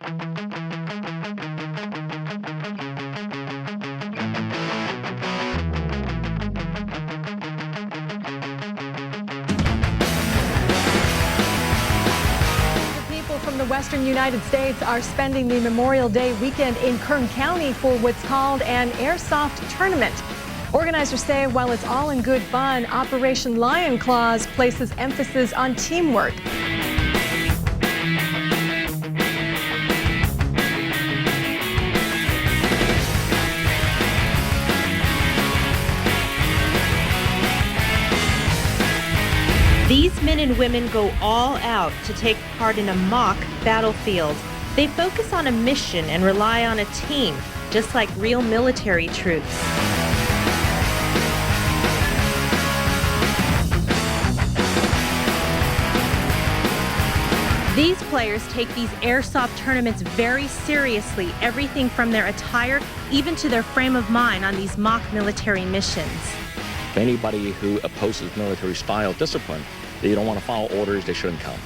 From the western United States are spending the Memorial Day weekend in Kern County for what's called an airsoft tournament. Organizers say while it's all in good fun, Operation Lion Claws places emphasis on teamwork. These men and women go all out to take part in a mock battlefield. They focus on a mission and rely on a team, just like real military troops. These players take these airsoft tournaments very seriously, everything from their attire even to their frame of mind on these mock military missions. Anybody who opposes military style discipline, they don't want to follow orders, they shouldn't come.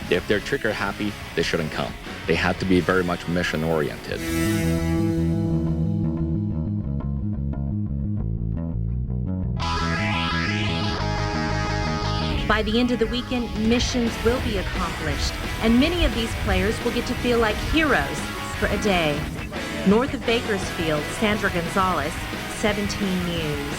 If they're trigger happy, they shouldn't come. They have to be very much mission oriented. By the end of the weekend, missions will be accomplished, and many of these players will get to feel like heroes for a day. North of Bakersfield, Sandra Gonzalez, 17 News.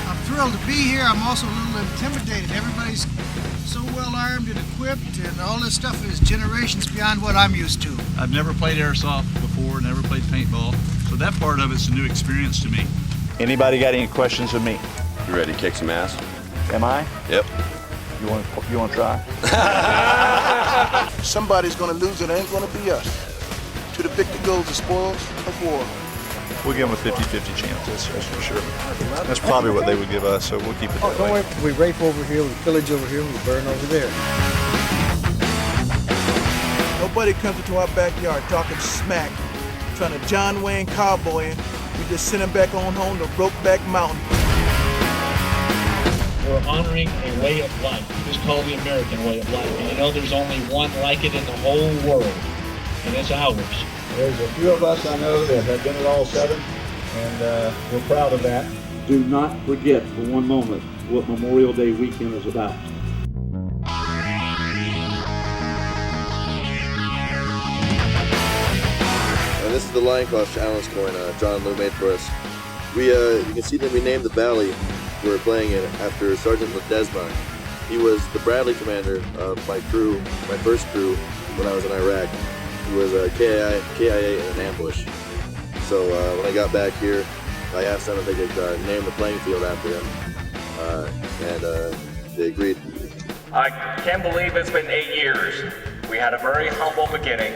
I'm thrilled to be here. I'm also a little intimidated. Everybody's so well armed and equipped, and all this stuff is generations beyond what I'm used to. I've never played airsoft before, never played paintball, so that part of it's a new experience to me. Anybody got any questions of me? You ready to kick some ass? Am I? Yep. You want to try? Somebody's going to lose. It ain't going to be us. To the victor goes the spoils of war. We'll give them a 50-50 chance, that's for sure. That's probably what they would give us, so we'll keep it that way. Don't worry, we rape over here, we pillage over here, we burn over there. Nobody comes into our backyard talking smack, trying to John Wayne cowboy, and we just send him back on home to Brokeback Mountain. We're honoring a way of life. It's called the American way of life. And you know there's only one like it in the whole world, and it's ours. There's a few of us I know that have been at all seven, and we're proud of that. Do not forget for one moment what Memorial Day weekend is about. And this is the Lion Claws Challenge coin John and Lou made for us. You can see that we named the valley we're playing in after Sergeant Ledesma. He was the Bradley commander of my crew, my first crew, when I was in Iraq. He was a KIA in an ambush. So when I got back here, I asked them if they could name the playing field after him, and they agreed. I can't believe it's been 8 years. We had a very humble beginning.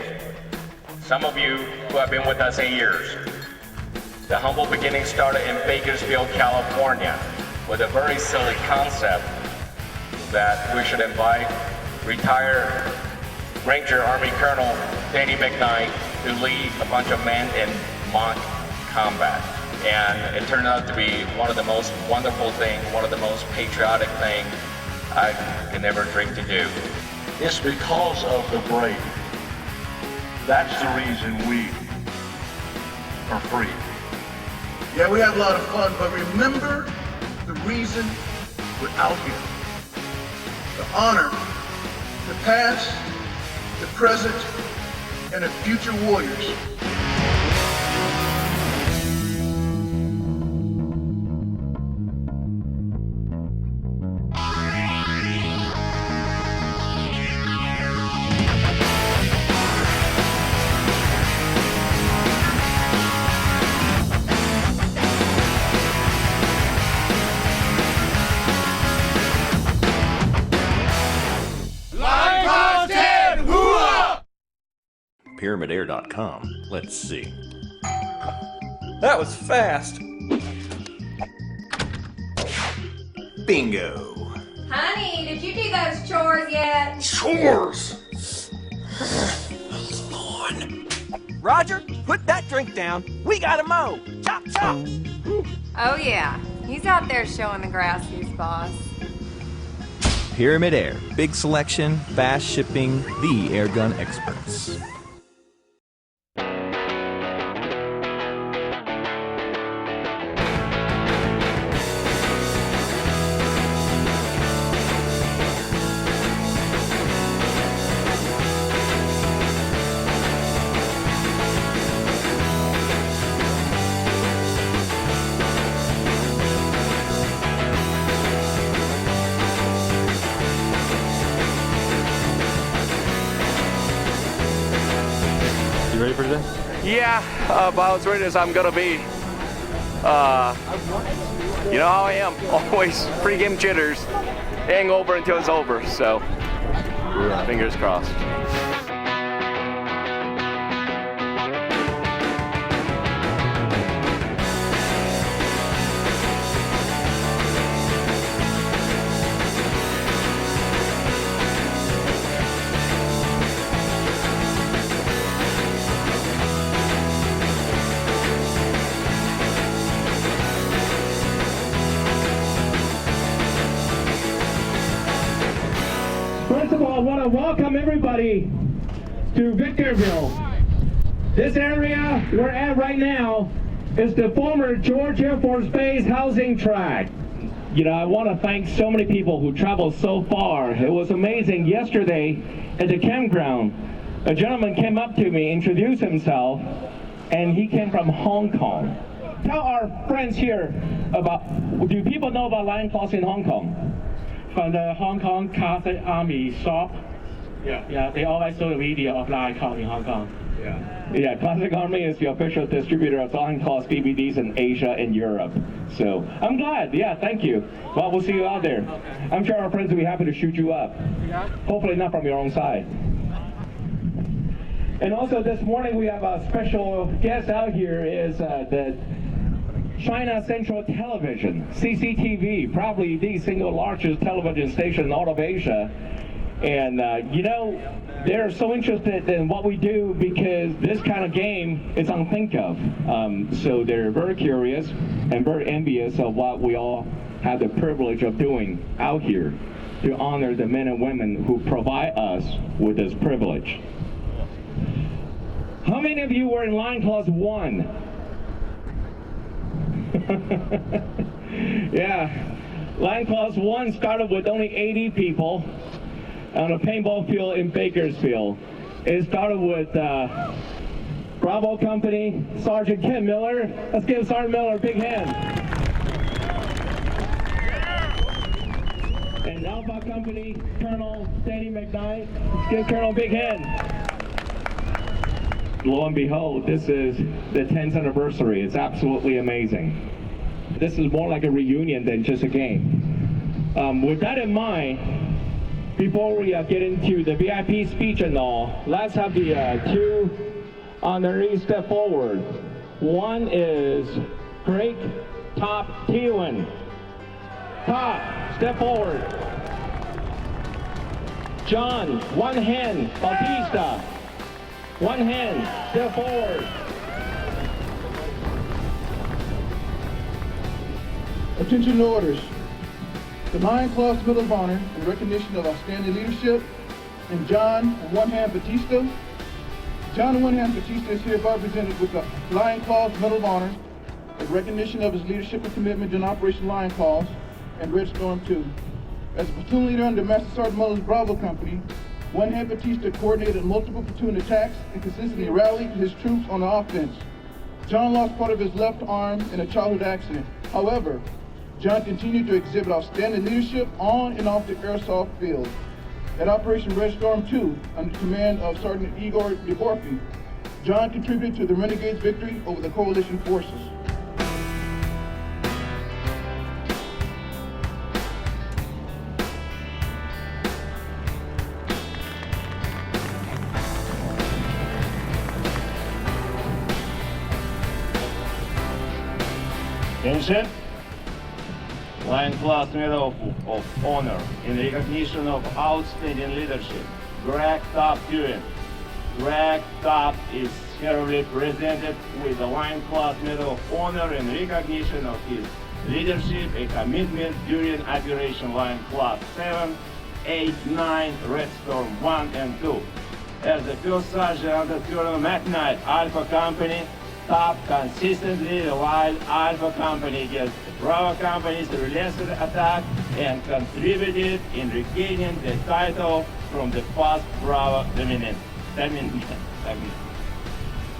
Some of you who have been with us 8 years. The humble beginning started in Bakersfield, California, with a very silly concept that we should invite retired Ranger Army Colonel Danny McKnight to lead a bunch of men in mock combat. And it turned out to be one of the most wonderful things, one of the most patriotic things I can ever dream to do. It's because of the brave. That's the reason we are free. Yeah, we had a lot of fun, but remember the reason we're out here. To honor the past, the present, and the future warriors. PyramidAir.com. Let's see. That was fast. Bingo. Honey, did you do those chores yet? Chores! Roger, put that drink down. We gotta mow. Chop, chop. Oh yeah, he's out there showing the grass who's boss. Pyramid Air. Big selection, fast shipping, the airgun experts. You ready for today? Yeah, about as ready as I'm gonna be. You know how I am, always pre-game jitters, hangover until it's over, so fingers crossed. First of all, I want to welcome everybody to Victorville. This area we're at right now is the former George Air Force Base housing track. You know, I want to thank so many people who traveled so far. It was amazing. Yesterday at the campground, a gentleman came up to me, introduced himself, and he came from Hong Kong. Tell our friends here about, do people know about lion claws in Hong Kong? From the Hong Kong Classic Army shop. Yeah, they always show the video of lion claws in Hong Kong. Yeah, Classic Army is the official distributor of lion claws DVDs in Asia and Europe. So I'm glad. Yeah, thank you. Well, we'll see you out there. I'm sure our friends will be happy to shoot you up. Hopefully not from your own side. And also this morning we have a special guest out here is the China Central Television, CCTV, probably the single largest television station in all of Asia. And you know, they're so interested in what we do because this kind of game is unthink of. So they're very curious and very envious of what we all have the privilege of doing out here to honor the men and women who provide us with this privilege. How many of you were in Lion Claws 1? Yeah, Lion Claws 1 started with only 80 people on a paintball field in Bakersfield. It started with Bravo Company, Sergeant Ken Miller. Let's give Sergeant Miller a big hand. And Alpha Company, Colonel Danny McKnight. Let's give Colonel a big hand. Lo and behold, this is the 10th anniversary. It's absolutely amazing. This is more like a reunion than just a game. With that in mind, before we get into the VIP speech and all, let's have the two honorees step forward. One is Greg Top Tewan. Top, step forward. John, one hand, Bautista. One hand, step forward. Attention orders. The Lion Claws Medal of Honor in recognition of outstanding leadership, and John One Hand Batista. John One Hand Batista is hereby presented with the Lion Claws Medal of Honor in recognition of his leadership and commitment in Operation Lion Claws and Red Storm 2. As a platoon leader under Master Sergeant Mullen's Bravo Company, One Hand Batista coordinated multiple platoon attacks and consistently rallied his troops on the offense. John lost part of his left arm in a childhood accident. However, John continued to exhibit outstanding leadership on and off the airsoft field. At Operation Red Storm 2, under the command of Sergeant Igor Dvorky, John contributed to the Renegades' victory over the coalition forces. Attention. Lion Claws Medal of Honor in recognition of outstanding leadership. Greg Top Tewan. Greg Top is hereby presented with the Lion Class Medal of Honor in recognition of his leadership and commitment during Operation Lion Class 7, 8, 9, Red Storm 1 and 2. As the first sergeant under Colonel McKnight, Alpha Company top consistently relied Alpha Company against the Bravo Company's relentless attack and contributed in regaining the title from the past Bravo dominant.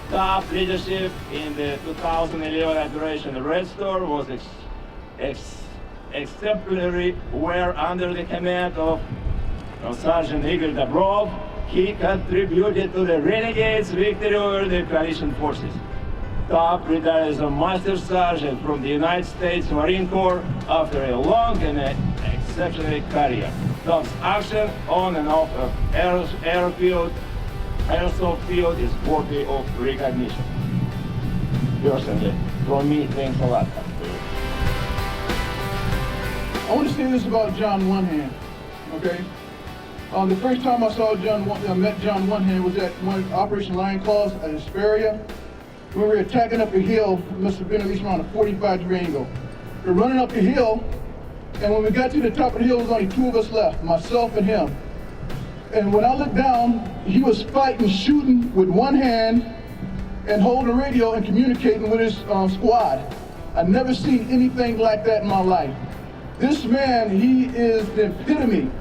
Top leadership in the 2011 Operation Red Storm was exemplary, where under the command of Sergeant Igor Dobrov, he contributed to the Renegades' victory over the coalition forces. Top retired as a Master Sergeant from the United States Marine Corps after a long and exceptional career. Top's action on and off of airsoft field is worthy of recognition. Personally, from me, thanks a lot. I want to say this about John One Hand, okay? The first time I met John One Hand was at Operation Lion Claws at Hesperia. We were attacking up a hill. It must have been at least around a 45-degree angle. We're running up the hill, and when we got to the top of the hill, there was only two of us left, myself and him. And when I looked down, he was fighting, shooting with one hand and holding a radio and communicating with his squad. I've never seen anything like that in my life. This man, he is the epitome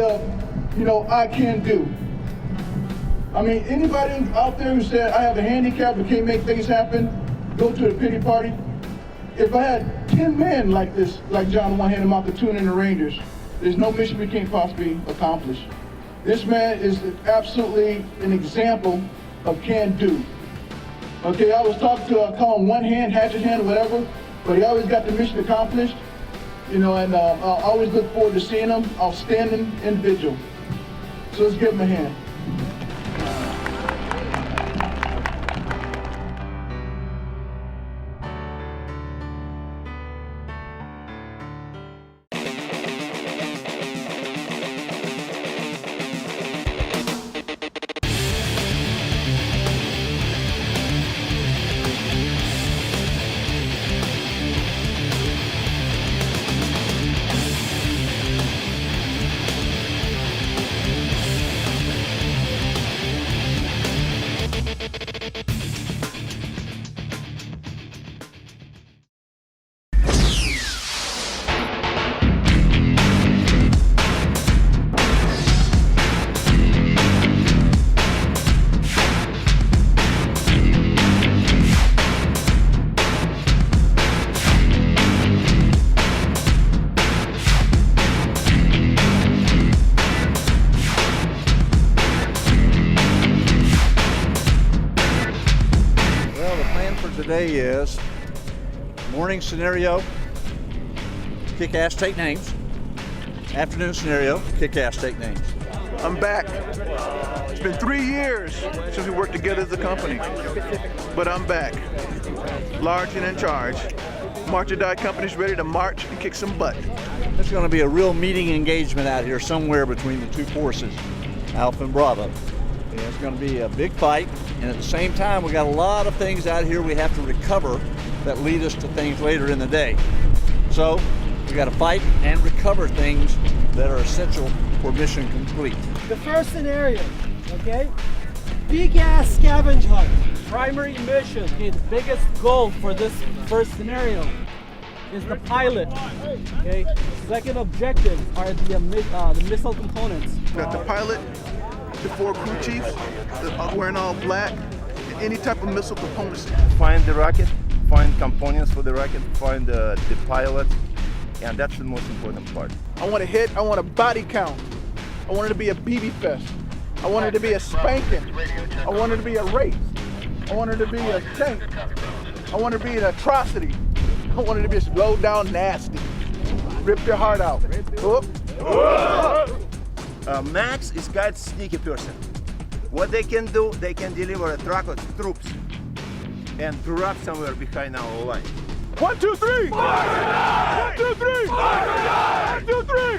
of, I can do. I mean, anybody out there who said, I have a handicap and can't make things happen, go to the pity party. If I had 10 men like this, like John One Hand, I'm out to tune in the Rangers, there's no mission we can't possibly accomplish. This man is absolutely an example of can do. Okay, I was talking to, I call him One Hand, Hatchet Hand, whatever, but he always got the mission accomplished. And I always look forward to seeing him, outstanding individual. So let's give him a hand. Today is morning scenario, kick ass, take names. Afternoon scenario, kick ass, take names. I'm back. It's been 3 years since we worked together as a company, but I'm back, large and in charge. March or Die Company's ready to march and kick some butt. There's going to be a real meeting engagement out here somewhere between the two forces, Alpha and Bravo. And it's going to be a big fight, and at the same time, we got a lot of things out here we have to recover that lead us to things later in the day. So we got to fight and recover things that are essential for mission complete. The first scenario, okay? Big ass scavenge hunt. Primary mission, okay, the biggest goal for this first scenario is the pilot. Okay. Second objectives are the missile components. Got the pilot, the 4 crew chiefs, wearing all black, and any type of missile components. Find the rocket, find components for the rocket, find the pilot, and that's the most important part. I want to hit, I want a body count. I want it to be a BB fest. I want it to be a spanking. I want it to be a race. I want it to be a tank. I want it to be an atrocity. I want it to be low down nasty. Rip your heart out. Whoop. Max is quite sneaky person. What they can do, they can deliver a truck of troops and drop somewhere behind our line. 1, 2, 3! 1, 2, 3! 1, 2, 3!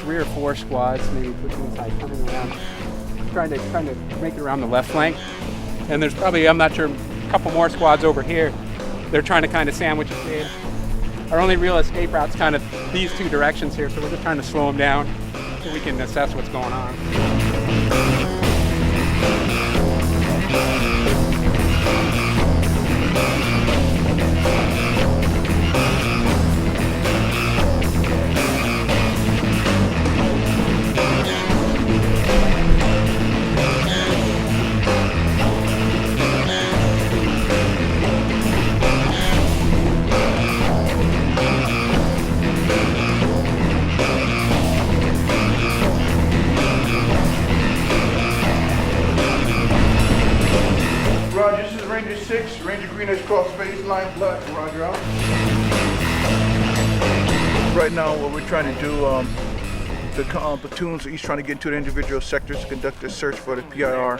3 or 4 squads, maybe platoons high, coming around, trying to make it around the left flank. And there's probably, I'm not sure, a couple more squads over here. They're trying to kind of sandwich us in. Our only real escape route's kind of these 2 directions here, so we're just trying to slow them down so we can assess what's going on. Roger, this is Ranger 6. Ranger Green has crossed phase line black. Roger out. Right now, what we're trying to do, the platoons are each trying to get into the individual sectors to conduct a search for the PIR.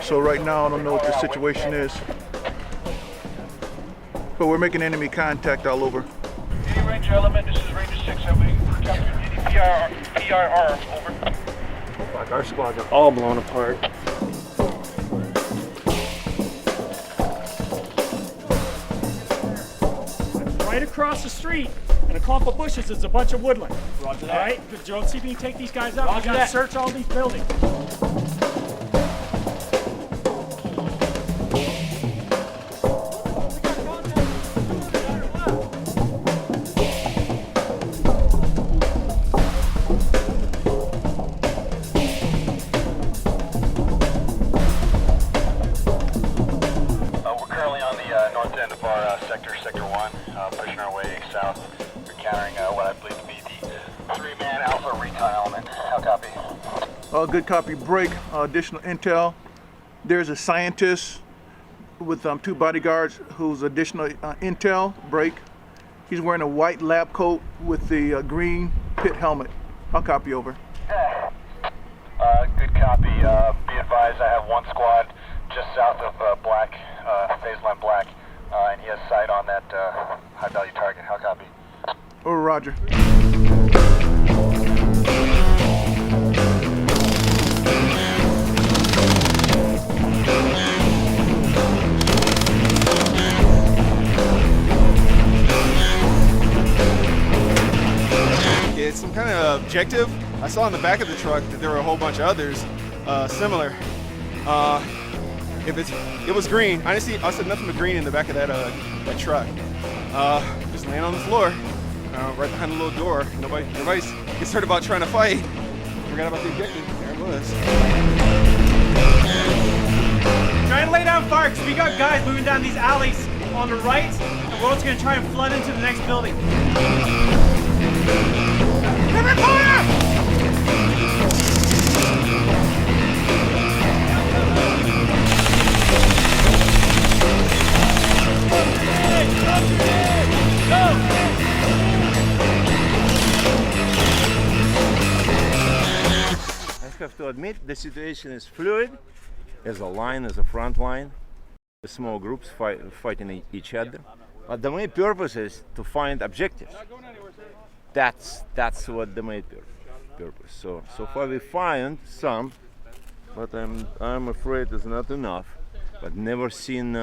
So right now, I don't know what the situation is, but we're making enemy contact all over. Any Ranger element, this is Ranger 6. Have we encountered any PIR? Over. Like our squad got all blown apart. Right across the street, in a clump of bushes, is a bunch of woodland. Roger that. All right, Joe, see if you can take these guys out. We got to search all these buildings. We're currently on the north end of our sector 1, pushing our way south, encountering what I believe to be the 3-man Alpha recon element. How copy? Good copy, break. Additional intel. There's a scientist with 2 bodyguards who's additional intel, break. He's wearing a white lab coat with the green pit helmet. I'll copy over. Good copy. Be advised, I have 1 squad just south of black, phase line black, and he has sight on that high value target. How copy? Over, roger. It's some kind of objective. I saw in the back of the truck that there were a whole bunch of others similar. It was green. I said nothing but green in the back of that truck. Just laying on the floor, right behind the little door. Nobody's concerned about trying to fight. Forgot about the objective. There it was. Try to lay down fire, because we got guys moving down these alleys on the right, and we're also going to try and flood into the next building. Cover fire! I have to admit the situation is fluid. As a line, as a front line, the small groups fighting each other. But the main purpose is to find objectives. That's what the main purpose. So far we find some, but I'm afraid it's not enough. But never seen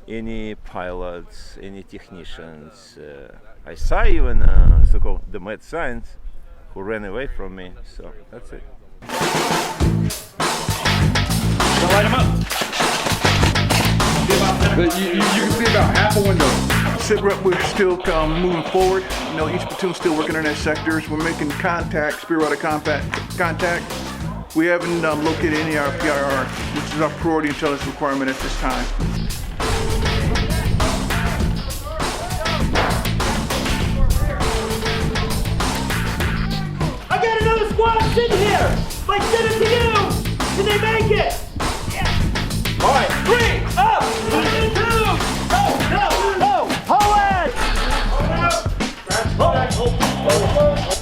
any pilots, any technicians. I saw even so-called the mad science who ran away from me. So that's it. Light them up. You can see about half a window. SITREP, we're still moving forward. You know, each platoon's still working in their sectors. We're making contact, periodic contact. We haven't located any of our PIR, which is our priority intelligence requirement at this time. I got another squad sitting here! Like, send it to you! Can they make it? Yeah. All right, 3, up! 1, 2, go! Hold it!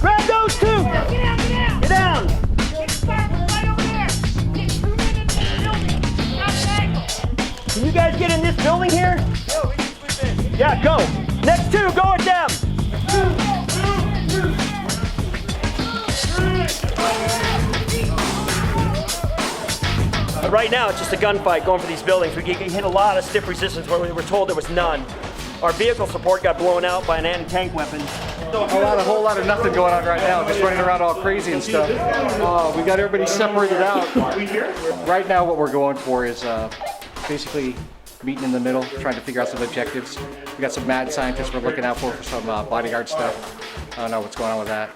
Grab those 2! Get down! Can you guys get in this building here? Yeah, go! Next 2, go with them! But right now, it's just a gunfight going for these buildings. We hit a lot of stiff resistance where we were told there was none. Our vehicle support got blown out by an anti-tank weapon. A whole lot of nothing going on right now, just running around all crazy and stuff. We got everybody separated out. Right now what we're going for is basically meeting in the middle, trying to figure out some objectives. We got some mad scientists we're looking out for some bodyguard stuff. I don't know what's going on with that.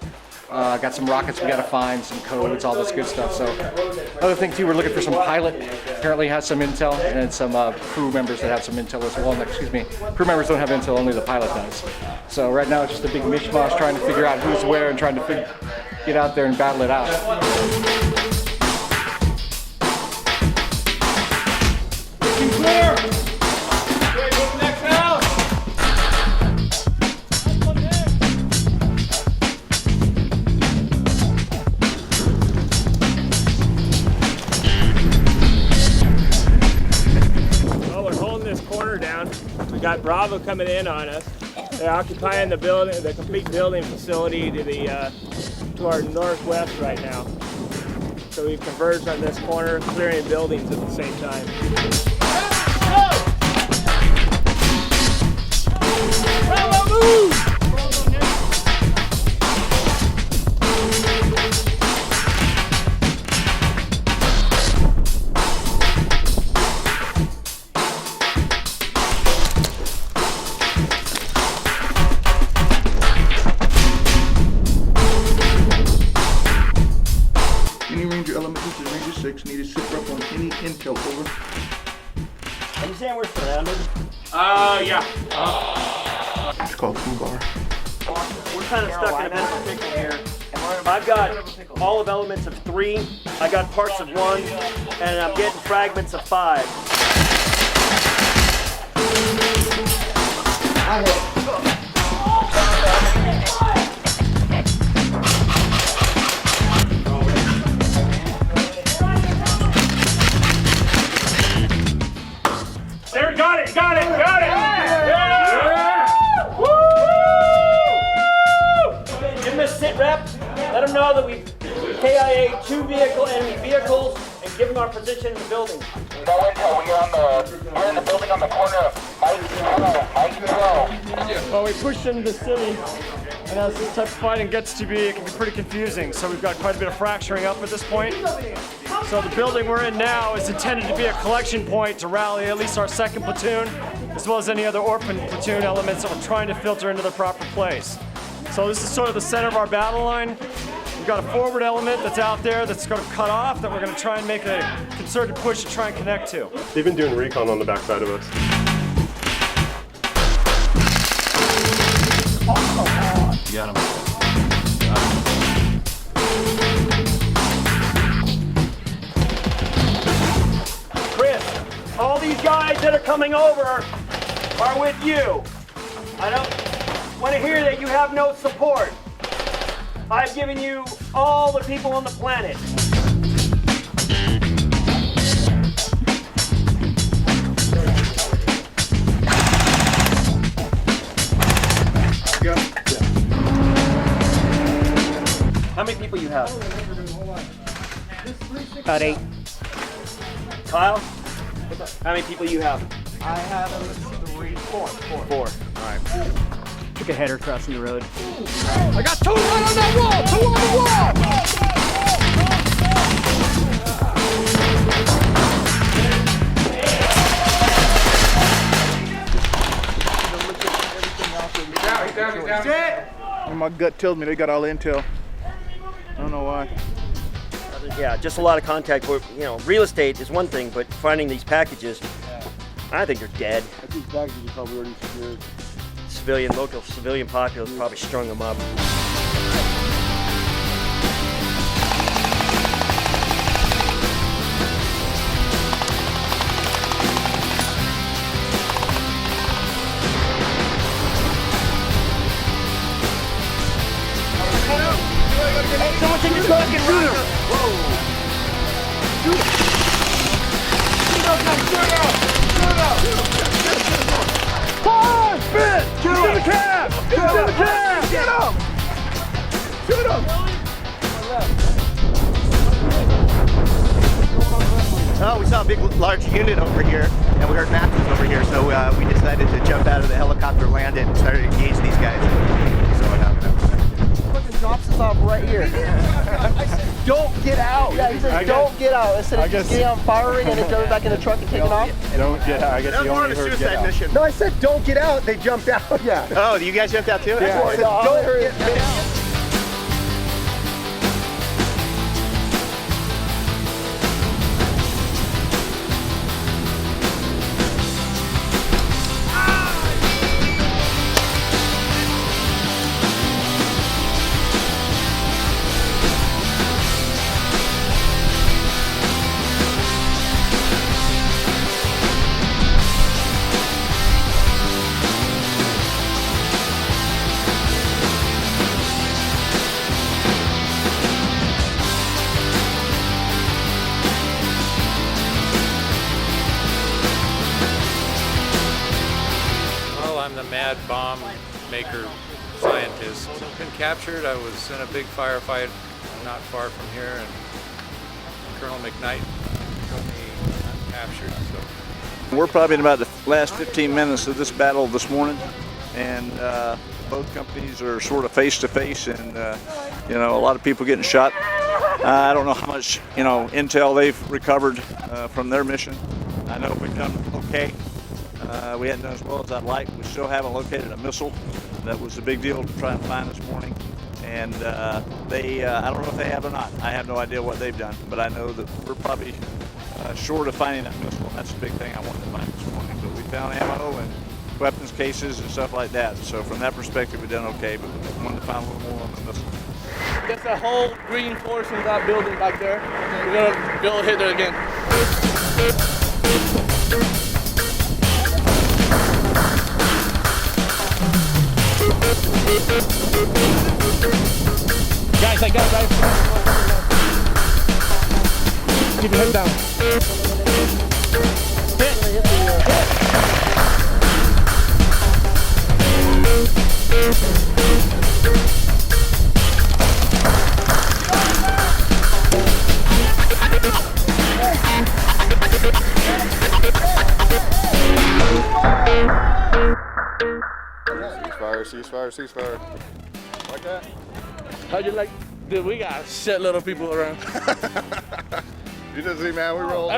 Got some rockets we got to find, some codes, all this good stuff. So other thing too, we're looking for some pilot. Apparently has some intel, and then some crew members that have some intel as well. Excuse me, crew members don't have intel, only the pilot does. So right now it's just a big mishmash trying to figure out who's where and trying to get out there and battle it out. Clear! Okay, move next house! Well, we're holding this corner down. We got Bravo coming in on us. They're occupying the building, the complete building facility to our northwest right now. So we've converged on this corner, clearing buildings at the same time. Bravo, move! Any Ranger element, which is Ranger 6, need to sit rep on any intel, over. Are you saying we're surrounded? Yeah. It's called Fubar. We're kind of stuck in a bit of a pickle here. I've got all of elements of 3, I got parts of 1, and I'm getting fragments of 5. There, got it! Yeah! Woo! Give them a sit rep. Let them know that we KIA 2 enemy vehicles and give them our position in the building. No intel. We're in the building on the corner of Mike 12. Well, we pushed into the city, and as this type of fighting gets to be, it can be pretty confusing. So we've got quite a bit of fracturing up at this point. So the building we're in now is intended to be a collection point to rally at least our 2nd platoon, as well as any other orphan platoon elements that we're trying to filter into their proper place. So this is sort of the center of our battle line. We've got a forward element that's out there that's going to cut off that we're going to try and make a concerted push to try and connect to. They've been doing recon on the backside of us. Got him. Chris, all these guys that are coming over are with you. I don't want to hear that you have no support. I've given you all the people on the planet. How many people you have? About 8. Kyle? How many people you have? I have 4. 4. All right. Took a header crossing the road. I got 2 right on that wall! 2 on the wall! He's down. And my gut tells me they got all the intel. I don't know why. Yeah, just a lot of contact. Real estate is one thing, but finding these packages, I think they're dead. I think packages are probably already secured. Local civilian populace probably strung them up. Someone take this fucking runner! Whoa! Shoot it! Fire! Spit! Get in the cab! Get in the cab! Get him! Shoot him! Oh, a big, large unit over here, and we heard matches over here, so we decided to jump out of the helicopter, land it, and start to engage these guys. So what happened? Fucking drops us off right here. I said, don't get out. Yeah, he said, don't get out. Instead of just getting on firing and then jumping back in the truck and taking off. Don't get out. I guess you only heard get out. Mission. No, I said, don't get out. They jumped out. Yeah. Oh, you guys jumped out too? Yeah. I said, don't get out. I'm the mad bomb maker scientist. Been captured. I was in a big firefight not far from here, and Colonel McKnight got me captured. So We're probably in about the last 15 minutes of this battle this morning, and both companies are sort of face to face, and you know, a lot of people getting shot. I don't know how much intel they've recovered from their mission. I know we've done okay. We hadn't done as well as I'd like. We still haven't located a missile. That was a big deal to try and find this morning. And I don't know if they have or not. I have no idea what they've done, but I know that we're probably short of finding that missile. And that's the big thing I wanted to find this morning. But we found ammo and weapons cases and stuff like that. So from that perspective, we've done okay, but we wanted to find a little more on the missile. There's a whole green portion of that building back there. We're gonna go hit it again. Guys, I got it, guys. Keep your head down. Ceasefire, ceasefire. Like that? How'd you like? Dude, we got shit little people around. You just see, man, we roll. I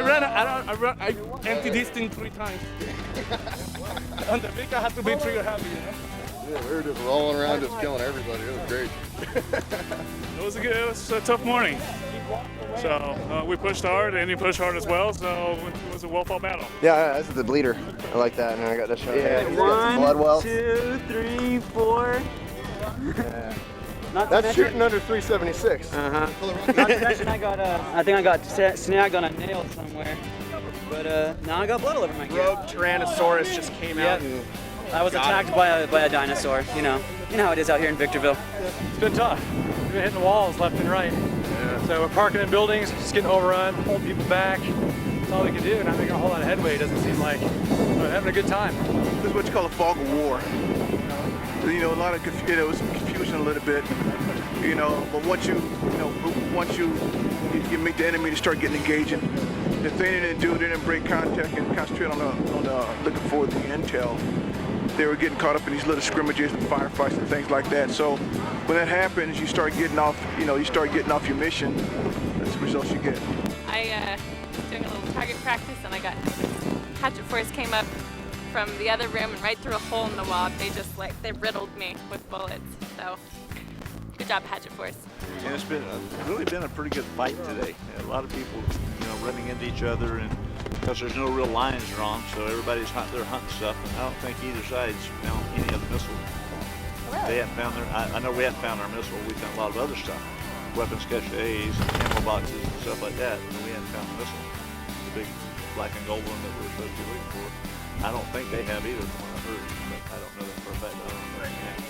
emptied this thing 3 times. On the week I had to be trigger happy, you know? Yeah, we were just rolling around, just killing everybody. It was great. It was a tough morning. So we pushed hard, and he pushed hard as well. So it was a well-fought battle. Yeah, this is the bleeder. I like that, and I got this shot. Yeah, 1, 2, 3, 4. Yeah. That's shooting under 376. Not to mention I think I got snagged on a nail somewhere. But now I got blood all over my gear. Rogue Tyrannosaurus just came out and I was attacked by a dinosaur. You know how it is out here in Victorville. It's been tough. We've been hitting walls left and right. Yeah. So we're parking in buildings, just getting overrun, holding people back. That's all we can do. Not making a whole lot of headway. It doesn't seem like we're having a good time. This is what you call a fog of war. You know, a lot of some confusion a little bit. You know, but once you make the enemy to start getting engaging. The thing they didn't do, they didn't break contact and concentrate on looking for the intel. They were getting caught up in these little scrimmages and firefights and things like that. So when that happens, you start getting off. You start getting off your mission. That's the results you get. I was doing a little target practice, and I got hatchet force came up from the other room and right through a hole in the wall. They riddled me with bullets. So good job, hatchet force. And it's really been a pretty good fight today. A lot of people, running into each other, and because there's no real lines drawn, so everybody's they're hunting stuff. And I don't think either side's found any of the missile. They haven't found I know we haven't found our missile. We found a lot of other stuff, weapons caches, ammo boxes, and stuff like that. But we haven't found the missile, the big black and gold one that we're supposed to be looking for. I don't think they have either, from what I heard, but I don't know that for a fact. I don't know if they have.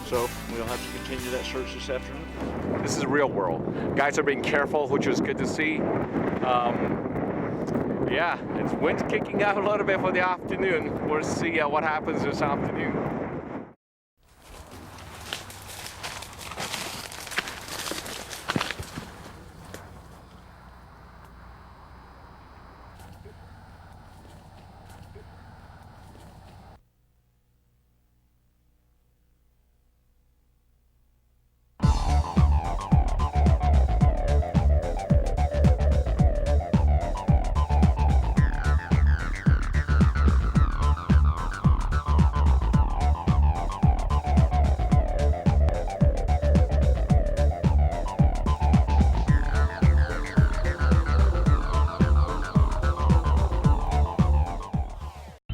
So we'll have to continue that search this afternoon. This is the real world. Guys are being careful, which was good to see. Yeah, it's wind's kicking out a little bit for the afternoon. We'll see what happens this afternoon.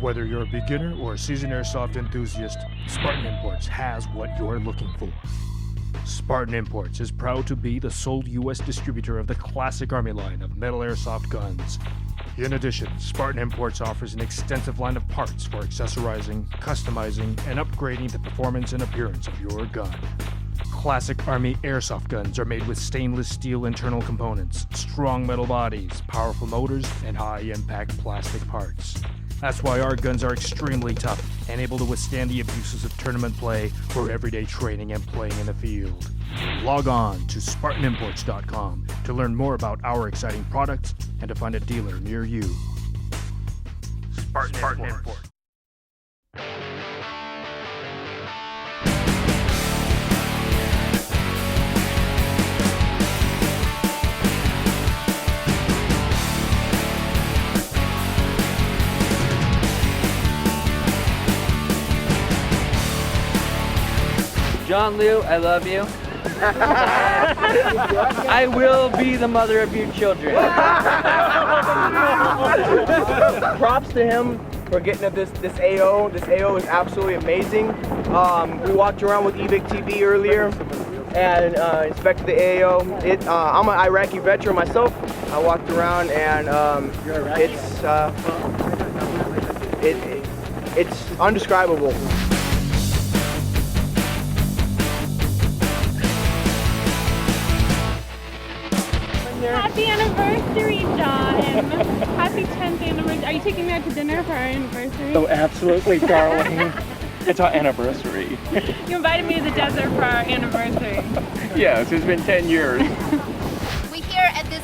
Whether you're a beginner or a seasoned airsoft enthusiast, Spartan Imports has what you're looking for. Spartan Imports is proud to be the sole U.S. distributor of the classic Army line of metal airsoft guns. In addition, Spartan Imports offers an extensive line of parts for accessorizing, customizing, and upgrading the performance and appearance of your gun. Classic Army airsoft guns are made with stainless steel internal components, strong metal bodies, powerful motors, and high-impact plastic parts. That's why our guns are extremely tough and able to withstand the abuses of tournament play or everyday training and playing in the field. Log on to SpartanImports.com to learn more about our exciting products and to find a dealer near you. Spartan Imports. John Liu, I love you. I will be the mother of your children. Props to him for getting this AO. This AO is absolutely amazing. We walked around with Evic TV earlier and inspected the AO. I'm an Iraqi veteran myself. I walked around and it's undescribable. Happy anniversary, John. Happy 10th anniversary. Are you taking me out to dinner for our anniversary? Oh, absolutely, darling. It's our anniversary. You invited me to the desert for our anniversary. Yes, it's been 10 years. We're here at this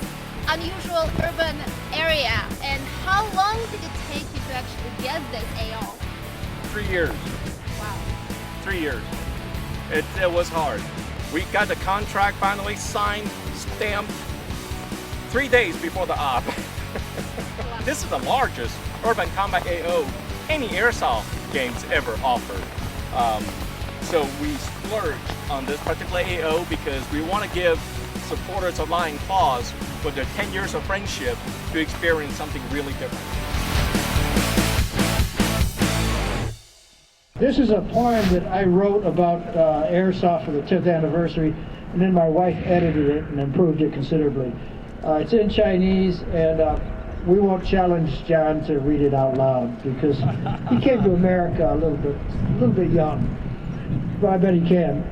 unusual urban area. And how long did it take you to actually get this AO? 3 years. Wow. 3 years. It was hard. We got the contract finally signed, stamped, 3 days before the op. This is the largest urban combat AO any airsoft games ever offered. So we splurged on this particular AO because we want to give supporters of Lion Claws with their 10 years of friendship to experience something really different. This is a poem that I wrote about airsoft for the 10th anniversary, and then my wife edited it and improved it considerably. It's in Chinese, and we won't challenge John to read it out loud because he came to America a little bit young, but I bet he can.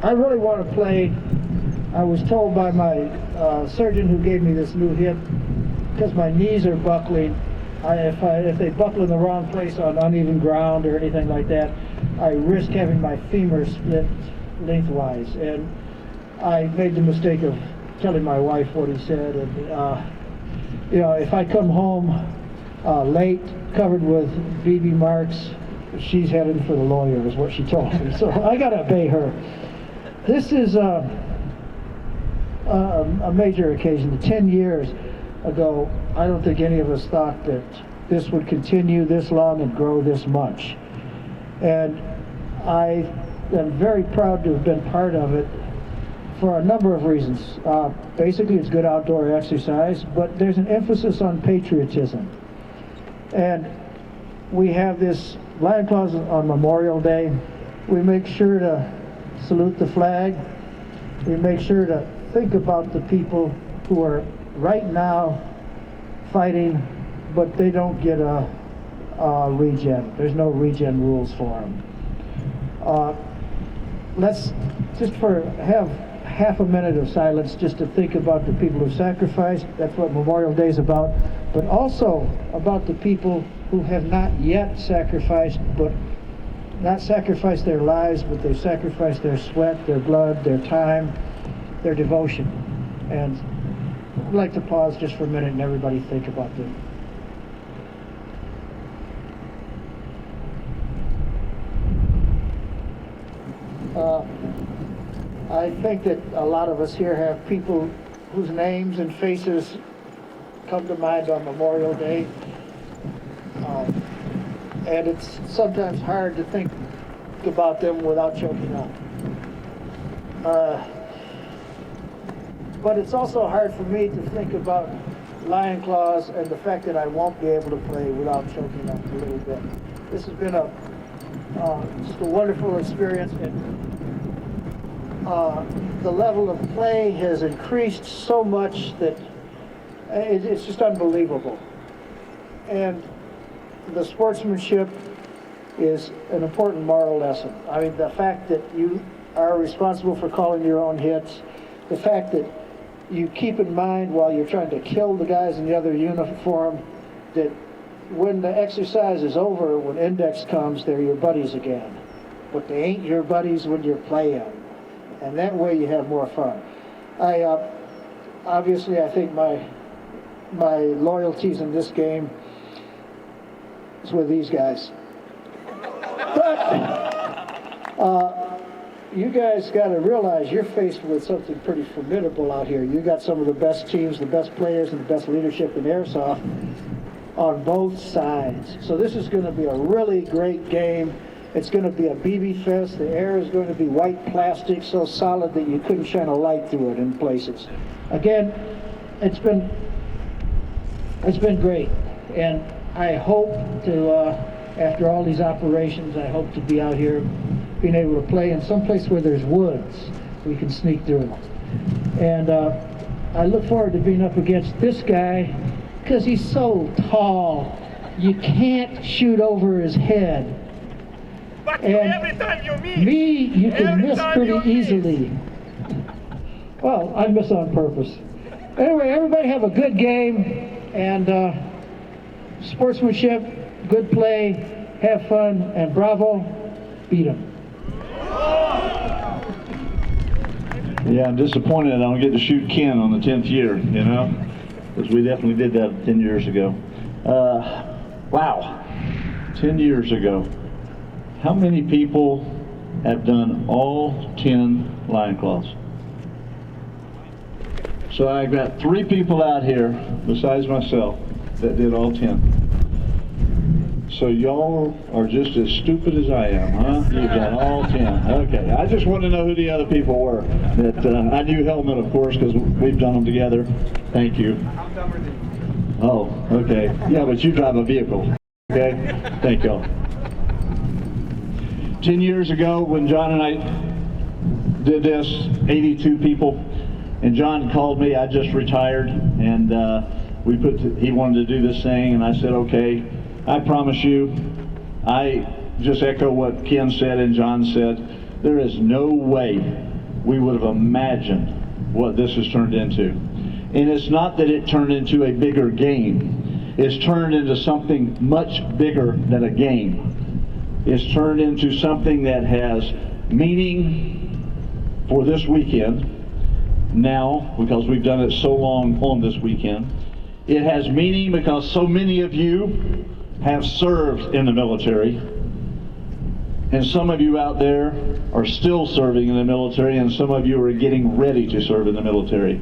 I really want to play. I was told by my surgeon who gave me this new hip, because my knees are buckling, if they buckle in the wrong place on uneven ground or anything like that, I risk having my femur split lengthwise. And I made the mistake of telling my wife what he said, and if I come home late, covered with BB marks, she's headed for the lawyer, is what she told me. So I gotta obey her. This is a major occasion. 10 years ago, I don't think any of us thought that this would continue this long and grow this much. And I am very proud to have been part of it for a number of reasons. Basically, it's good outdoor exercise, but there's an emphasis on patriotism. And we have this Lion Claws on Memorial Day. We make sure to salute the flag. We make sure to think about the people who are right now fighting, but they don't get a regen. There's no regen rules for them. Let's just have half a minute of silence just to think about the people who sacrificed. That's what Memorial Day is about, but also about the people who have not yet sacrificed, but not sacrificed their lives, but they've sacrificed their sweat, their blood, their time, their devotion. And I'd like to pause just for a minute and everybody think about them. I think that a lot of us here have people whose names and faces come to mind on Memorial Day. And it's sometimes hard to think about them without choking up. But it's also hard for me to think about lion claws and the fact that I won't be able to play without choking up a little bit. This has been just a wonderful experience, and the level of play has increased so much that it's just unbelievable. And the sportsmanship is an important moral lesson. I mean, the fact that you are responsible for calling your own hits, the fact that you keep in mind while you're trying to kill the guys in the other uniform that when the exercise is over, when index comes, they're your buddies again. But they ain't your buddies when you're playing. And that way you have more fun. Obviously, I think my loyalties in this game is with these guys. But you guys got to realize you're faced with something pretty formidable out here. You got some of the best teams, the best players, and the best leadership in airsoft on both sides. So this is going to be a really great game. It's going to be a BB fest. The air is going to be white plastic, so solid that you couldn't shine a light through it in places. Again, it's been great, and I hope to, after all these operations, I hope to be out here being able to play in some place where there's woods we can sneak through. And I look forward to being up against this guy because he's so tall. You can't shoot over his head. But and every time you meet me, you can every miss time pretty you easily. Well, I miss on purpose. Anyway, everybody have a good game, and sportsmanship, good play, have fun, and bravo, beat them. Yeah, I'm disappointed I don't get to shoot Ken on the 10th year, you know, because we definitely did that 10 years ago. Wow, 10 years ago. How many people have done all 10 lion claws? So I've got 3 people out here, besides myself, that did all 10. So y'all are just as stupid as I am, huh? You've done all 10. Okay, I just want to know who the other people were. That I knew Helmet, of course, because we've done them together. Thank you. I'm dumber than you. Oh, okay. Yeah, but you drive a vehicle. Okay? Thank y'all. 10 years ago, when John and I did this, 82 people, and John called me. I just retired, and he wanted to do this thing, and I said, okay. I promise you, I just echo what Ken said and John said. There is no way we would have imagined what this has turned into. And it's not that it turned into a bigger game. It's turned into something much bigger than a game. It's turned into something that has meaning for this weekend now, because we've done it so long on this weekend. It has meaning because so many of you have served in the military, and some of you out there are still serving in the military, and some of you are getting ready to serve in the military.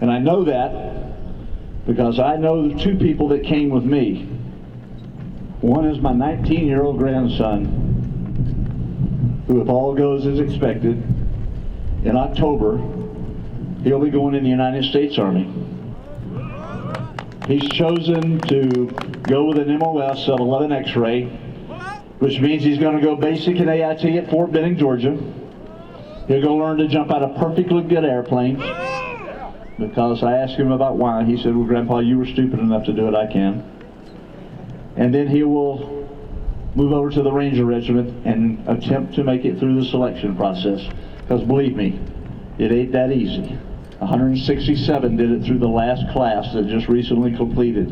And I know that because I know the 2 people that came with me. One is my 19-year-old grandson, who, if all goes as expected, in October, he'll be going in the United States Army. He's chosen to go with an MOS of 11 X-ray, which means he's going to go basic and AIT at Fort Benning, Georgia. He'll go learn to jump out of perfectly good airplanes, because I asked him about why. He said, well, Grandpa, you were stupid enough to do it, I can. And then he will move over to the Ranger Regiment and attempt to make it through the selection process, because believe me, it ain't that easy. 167 did it through the last class that just recently completed,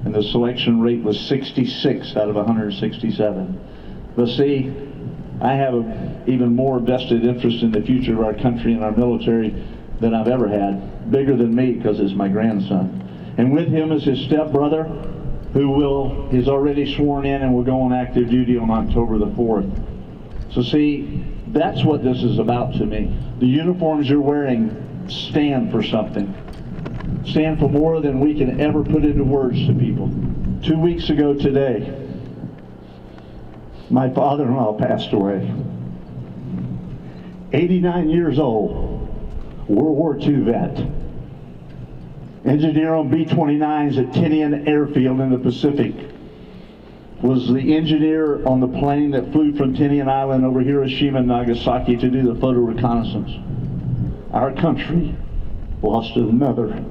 and the selection rate was 66 out of 167. But see, I have an even more vested interest in the future of our country and our military than I've ever had, bigger than me, because it's my grandson. And with him is his stepbrother, who is already sworn in and will go on active duty on October the 4th. So see, that's what this is about to me. The uniforms you're wearing stand for something. Stand for more than we can ever put into words to people. 2 weeks ago today, my father-in-law passed away. 89 years old, World War II vet. Engineer on B-29s at Tinian Airfield in the Pacific. Was the engineer on the plane that flew from Tinian Island over Hiroshima and Nagasaki to do the photo reconnaissance. Our country lost another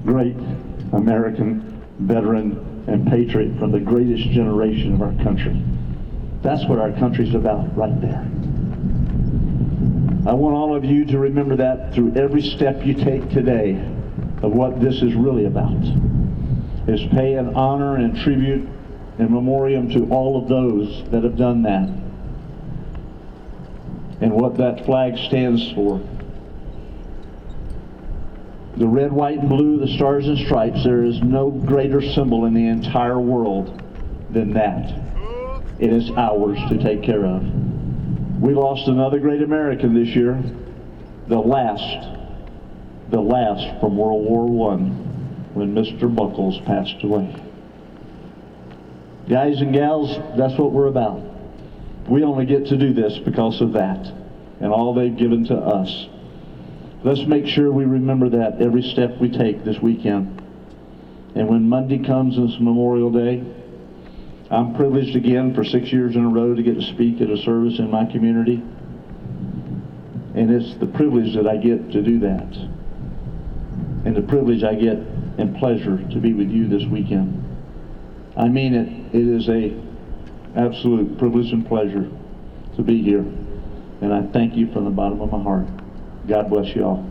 great American veteran and patriot from the greatest generation of our country. That's what our country's about right there. I want all of you to remember that through every step you take today of what this is really about, is pay an honor and tribute and memoriam to all of those that have done that and what that flag stands for. The red, white, and blue, the stars and stripes, there is no greater symbol in the entire world than that. It is ours to take care of. We lost another great American this year, the last from World War I, when Mr. Buckles passed away. Guys and gals, that's what we're about. We only get to do this because of that and all they've given to us. Let's make sure we remember that every step we take this weekend. And when Monday comes and it's Memorial Day, I'm privileged again for 6 years in a row to get to speak at a service in my community. And it's the privilege that I get to do that. And the privilege I get and pleasure to be with you this weekend. I mean it. It is a absolute privilege and pleasure to be here. And I thank you from the bottom of my heart. God bless you all.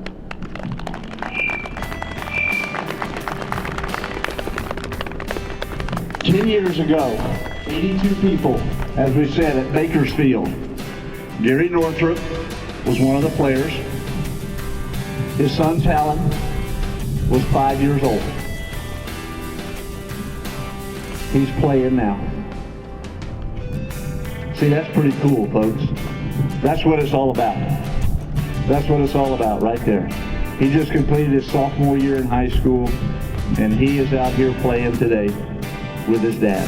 10 years ago, 82 people, as we said, at Bakersfield. Gary Northrup was one of the players. His son Talon was 5 years old. He's playing now. See, that's pretty cool, folks. That's what it's all about. That's what it's all about right there. He just completed his sophomore year in high school, and he is out here playing today with his dad.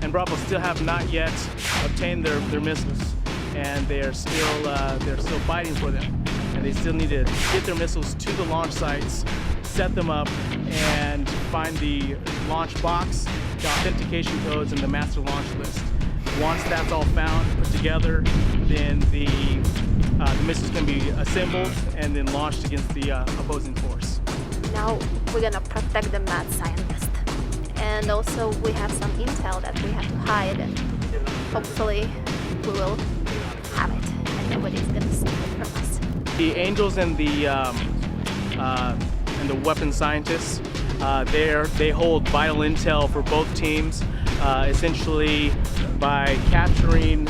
and Bravo still have not yet obtained their missiles, and they're still fighting for them, and they still need to get their missiles to the launch sites, set them up, and find the launch box, the authentication codes, and the master launch list. Once that's all found, put together, then the missiles can be assembled and then launched against the opposing force. Now we're gonna protect the mad scientist. And also we have some intel that we have to hide, and hopefully we will have it and nobody's gonna steal it from us. The angels and the weapon scientists, they hold vital intel for both teams. Essentially, by capturing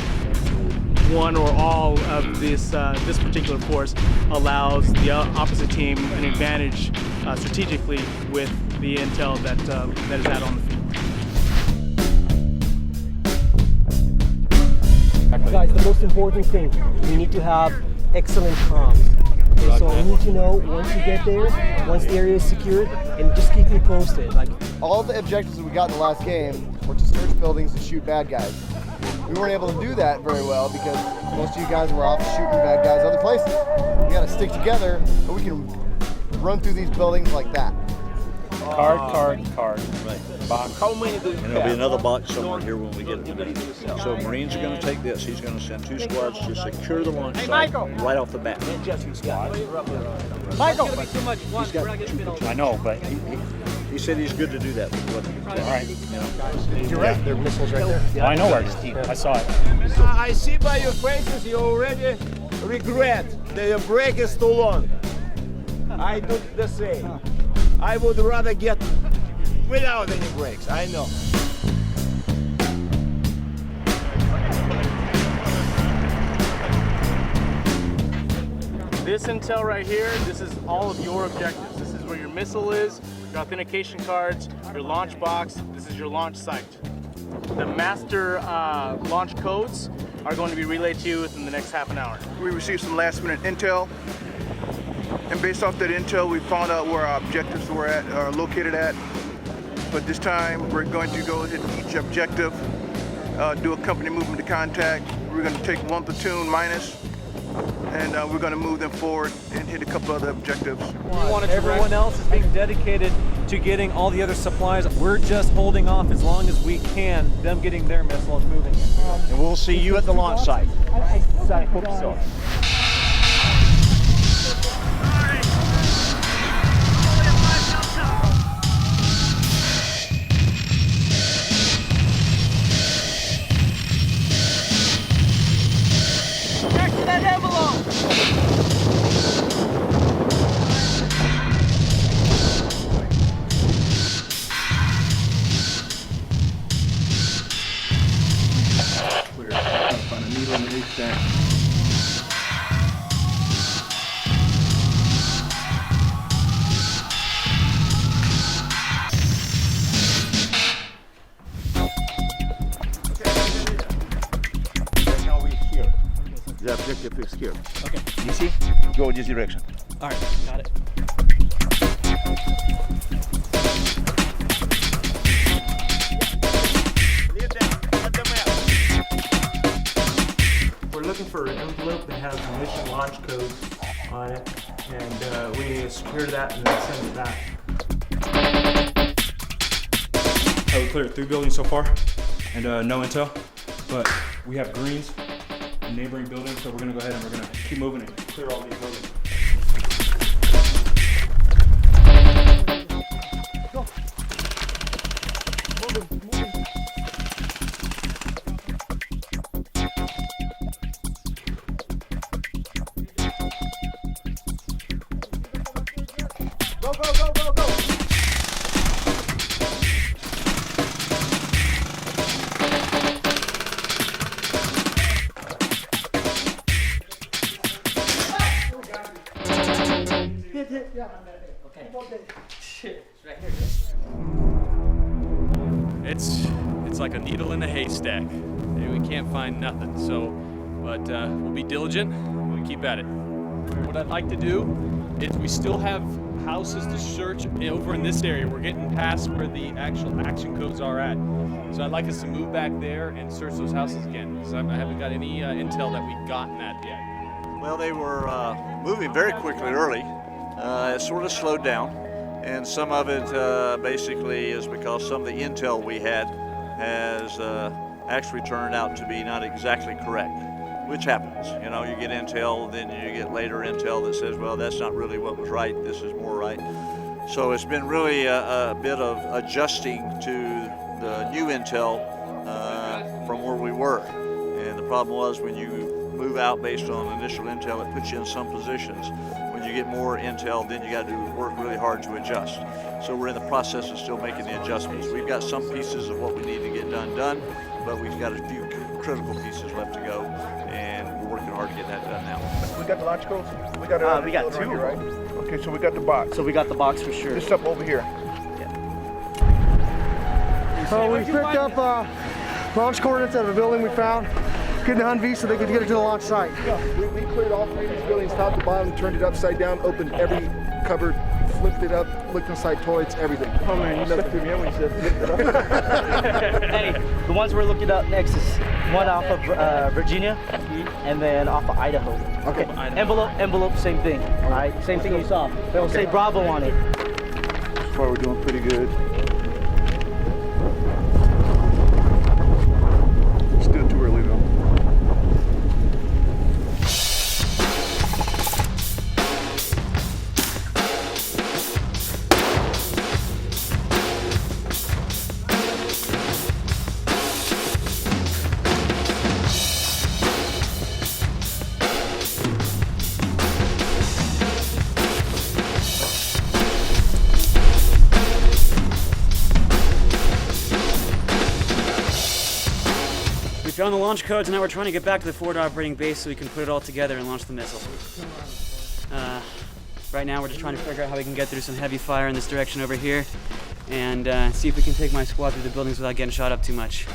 one or all of this particular force allows the opposite team an advantage strategically with the intel that is out on the field. Guys, the most important thing, we need to have excellent comms. Okay, so I need to know once you get there, once the area is secured, and just keep me posted. Like, all the objectives we got in the last game were to search buildings and shoot bad guys. We weren't able to do that very well because most of you guys were off shooting bad guys other places. We got to stick together, but we can run through these buildings like that. Card. Right. Box. How many do you And there'll be another box somewhere here when we get it today. So Marines are going to take this. He's going to send 2 squads to secure the launch site right off the bat. Michael! I know, but He said he's good to do that. All right. You're right. There are missiles right there. Oh, I know where. I saw it. I see by your faces you already regret that your break is too long. I do the same. I would rather get without any breaks, I know. This intel right here, this is all of your objectives. This is where your missile is, your authentication cards, your launch box. This is your launch site. The master launch codes are going to be relayed to you within the next half an hour. We received some last minute intel, and based off that intel, we found out where our objectives are located at. But this time, we're going to go hit each objective, do a company movement to contact. We're going to take one platoon minus, and we're going to move them forward and hit a couple other objectives. Everyone else is being dedicated to getting all the other supplies. We're just holding off as long as we can, them getting their missile and moving it. And we'll see you at the launch site. I hope so. Back to that envelope! We're up on a needle in the haystack. Now we're here. The objective is here. Okay. You see? Go this direction. All right, got it. We're looking for an envelope that has the mission launch code on it, and we need to secure that and then send it back. We cleared 3 buildings so far, and no intel, but we have greens in neighboring buildings, so we're gonna go ahead and we're gonna keep moving and clear all these buildings. Go, go, go, go, go! Hit. Yeah. Okay. Shit. It's right here. It's like a needle in a haystack. We can't find nothing. So, but we'll be diligent. We'll keep at it. What I'd like to do is we still have houses to search over in this area. We're getting past where the actual action codes are at. So I'd like us to move back there and search those houses again, because I haven't got any intel that we've gotten at yet. Well, they were moving very quickly early. It sort of slowed down, and some of it basically is because some of the intel we had has actually turned out to be not exactly correct, which happens. You know, you get intel, then you get later intel that says, well, that's not really what was right, this is more right. So it's been really a bit of adjusting to the new intel from where we were. And the problem was when you move out based on initial intel, it puts you in some positions. When you get more intel, then you got to work really hard to adjust. So we're in the process of still making the adjustments. We've got some pieces of what we need to get done, but we've got a few critical pieces left to go, and we're working hard to get that done now. We got the launch codes? We got We got two. right here, right? Okay, so we got the box. So we got the box for sure. This stuff over here. So we picked up launch coordinates out of a building we found. Getting the Humvee so they could get it to the launch site. Yeah, we cleared all 3 of these buildings top to bottom, turned it upside down, opened every cupboard, flipped it up, looked inside toilets, everything. Oh man, you slipped me in when you said flipped it up. Hey, the ones we're looking at next is one off of Virginia and then off of Idaho. Okay. Envelope, same thing. All right, same thing you saw. It'll say Bravo on it. So far we're doing pretty good. Still too early though. got on the launch codes, and now we're trying to get back to the forward operating base so we can put it all together and launch the missile. Right now we're just trying to figure out how we can get through some heavy fire in this direction over here and see if we can take my squad through the buildings without getting shot up too much.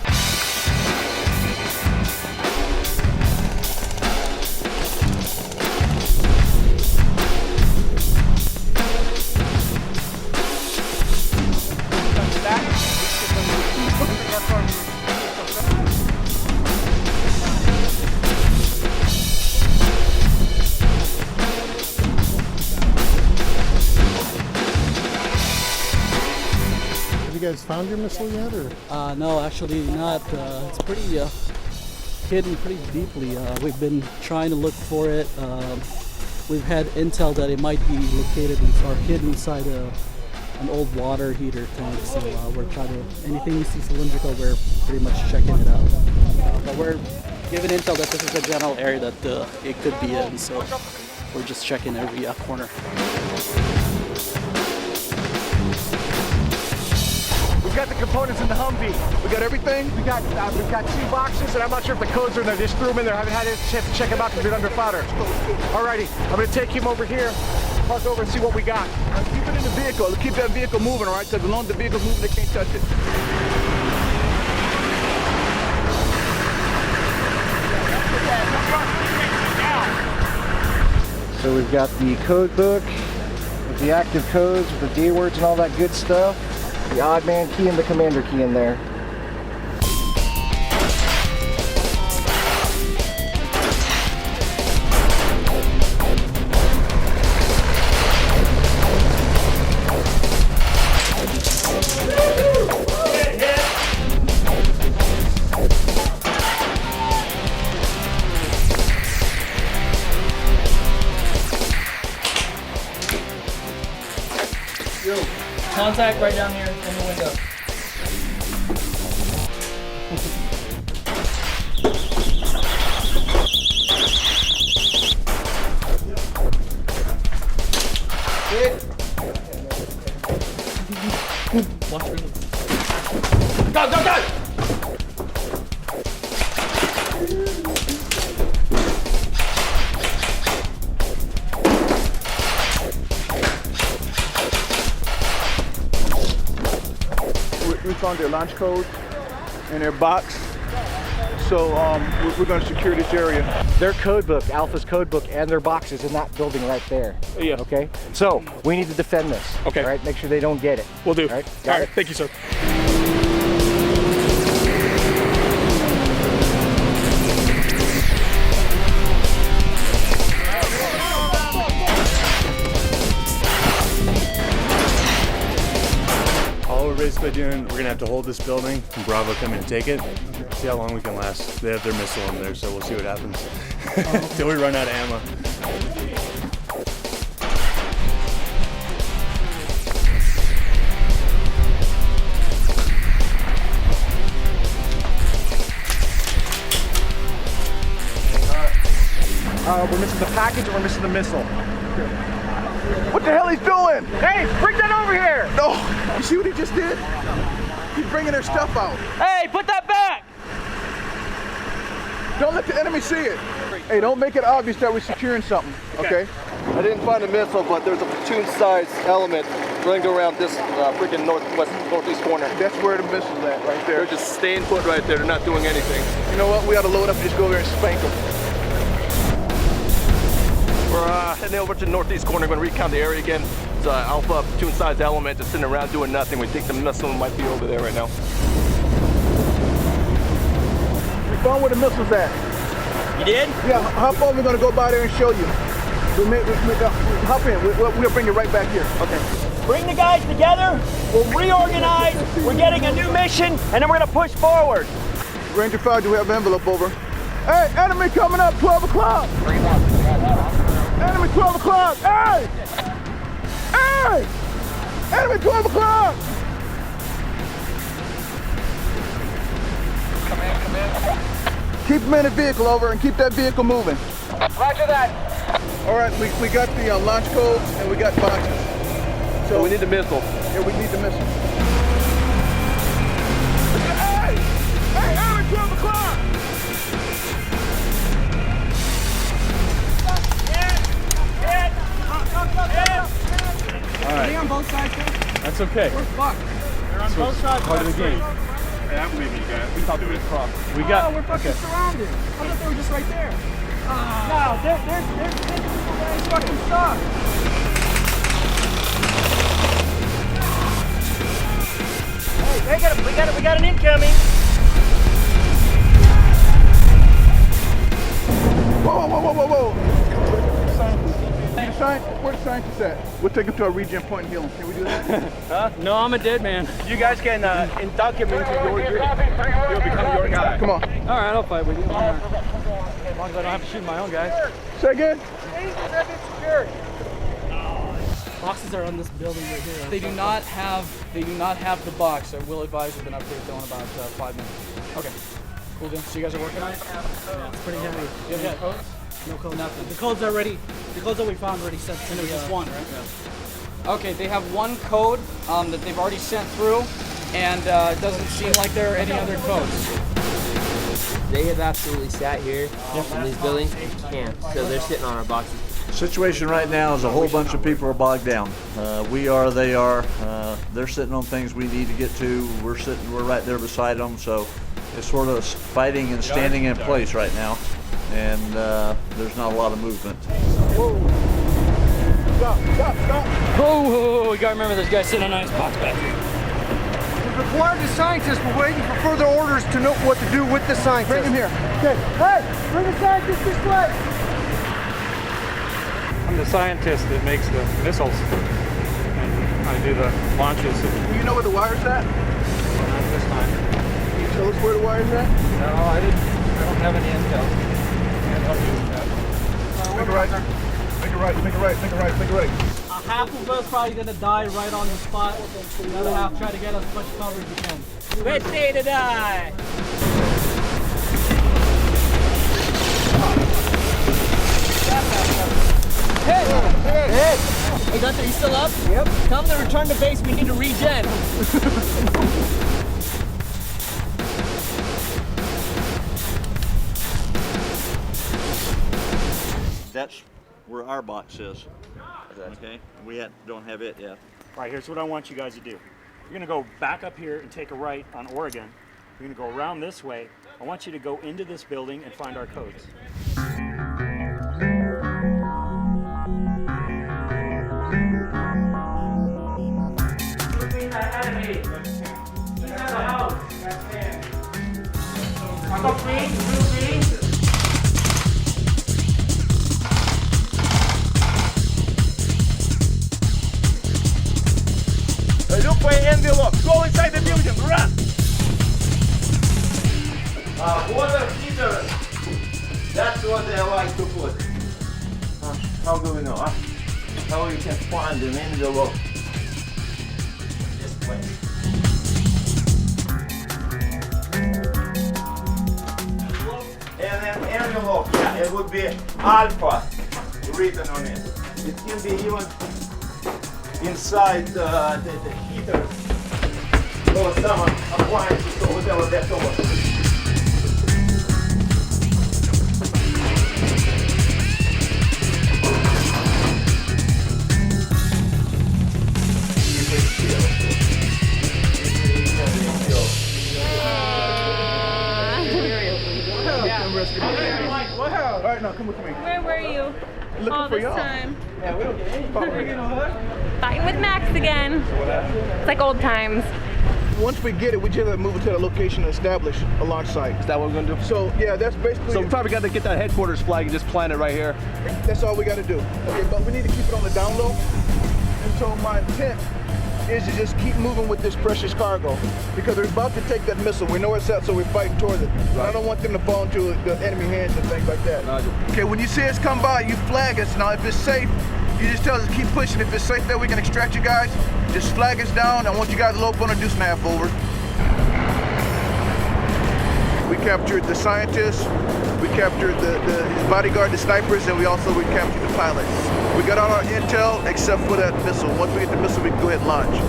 You guys found your missile yet, or? No, actually not. It's pretty hidden pretty deeply. We've been trying to look for it. We've had intel that it might be located or hidden inside an old water heater tank. So we're trying to, anything we see cylindrical, we're pretty much checking it out. But we're given intel that this is the general area that it could be in. So we're just checking every corner. We've got the components in the Humvee. We got everything? We've got 2 boxes, and I'm not sure if the codes are in there. Just threw them in there. I haven't had a chance to check them out because they're under fodder. Alrighty, I'm going to take him over here, park over and see what we got. Now keep it in the vehicle. Keep that vehicle moving, all right? Because as long as the vehicle's moving, they can't touch it. So we've got the code book with the active codes, with the D words and all that good stuff. The odd man key and the commander key in there. Contact right down here in the window. Watch release. Go, go, go! We found their launch code in their box, so we're going to secure this area. Their code book, Alpha's code book, and their box is in that building right there. Yeah. Okay? So, we need to defend this. Okay. All right? Make sure they don't get it. Will do. All right? All right. Thank you, sir. All we're basically doing, we're gonna have to hold this building and Bravo come in and take it. See how long we can last. They have their missile in there, so we'll see what happens. Till we run out of ammo. We're missing the package and we're missing the missile. What the hell he's doing? Hey, bring that over here! No, you see what he just did? He's bringing their stuff out. Hey, put that back! Don't let the enemy see it. Hey, don't make it obvious that we're securing something, okay? I didn't find a missile, but there's a platoon-sized element running around this freaking northeast corner. That's where the missile's at, right there. They're just staying put right there. They're not doing anything. You know what? We ought to load up and just go over there and spank them. We're heading over to the northeast corner. Going to recount the area again. It's an Alpha platoon-sized element just sitting around doing nothing. We think the missile might be over there right now. We found where the missile's at. You did? Yeah, hop on. We're going to go by there and show you. Hop in. We'll bring you right back here. Okay. Bring the guys together, we'll reorganize, we're getting a new mission, and then we're gonna push forward. Ranger 5, do we have an envelope over? Hey, enemy coming up, 12 o'clock! Enemy 12 o'clock! Hey! Hey! Enemy 12 o'clock! Come in. Keep them in the vehicle, over, and keep that vehicle moving. Roger that. All right, we got the launch codes, and we got boxes. So we need the missile. Yeah, we need the missile. Hey! Hey, enemy 12 o'clock! it's okay. We're fucked. They're on So both it's sides. part of the game. Yeah, I believe you guys. We thought we would cross. We Oh, got. we're fucking surrounded. I thought they were just right there. No, they're fucking stuck. Hey, we got an incoming. Whoa. Where's the scientist at? We'll take him to a regen point and heal him. Can we do that? Huh? No, I'm a dead man. You guys can induct him into your group. He'll become your guy. Come on. All right, I'll fight with you. As long as I don't have to shoot my own guys. Say again? Boxes are on this building right here. They do not have the box. I will advise with an update though in about 5 minutes. Okay. Cool deal. So you guys are working on it? Yeah, it's pretty heavy. You have any codes? No code, nothing. The codes that we found already sent to And it was the, just one, right? Yeah. Okay, they have one code that they've already sent through, and it doesn't seem like there are any other codes. They have absolutely sat here in these buildings and camped, so they're sitting on our boxes. Situation right now is a whole bunch of people are bogged down. We are, they are. They're sitting on things we need to get to. We're right there beside them. So it's sort of fighting and standing in place right now, and there's not a lot of movement. Stop. Whoa, we gotta remember this guy's sitting on an ice box back here. We've acquired the scientist. We're waiting for further orders to know what to do with the scientist. Bring him here. Okay. Hey, bring the scientist this way. I'm the scientist that makes the missiles. And I do the launches. Do you know where the wire's at? Not this time. Can you tell us where the wire's at? No, I don't have any intel. Can't help you with that. Make it right. Make it right. half of us probably gonna die right on the spot. The other half try to get as much cover as you can. Ready to die! Hey, Gunther, you still up? Yep. Tell them to return to base. We need to regen. That's where our box is. Okay, we don't have it yet. All right, here's what I want you guys to do. You're gonna go back up here and take a right on Oregon. You're gonna go around this way. I want you to go into this building and find our codes. Look for an envelope. Go inside the building. Run. Water heater. That's what they like to put. How do we know? How you can find an envelope? This way. And an envelope, yeah, it would be alpha written on it. It can be even inside the heaters or some appliances or whatever that's over. All right, now come with me. Where were you Looking all for this y'all. time? Yeah, we don't get any Fighting with Max again. It's like old times. Once we get it, we just move it to the location to establish a launch site. Is that what we're gonna do? So yeah, that's basically. So we probably got to get that headquarters flag and just plant it right here. That's all we got to do. Okay, but we need to keep it on the down low. And so my intent is to just keep moving with this precious cargo because they're about to take that missile. We know where it's at, so we're fighting towards it. Right. I don't want them to fall into the enemy hands and things like that. Roger. Okay, when you see us come by, you flag us. Now, if it's safe, you just tell us to keep pushing. If it's safe that we can extract you guys, just flag us down. I want you guys to lope on a deuce and a half over. We captured the scientists, we captured his bodyguard, the snipers, and we captured the pilots. We got all our intel except for that missile. Once we get the missile, we can go ahead and launch.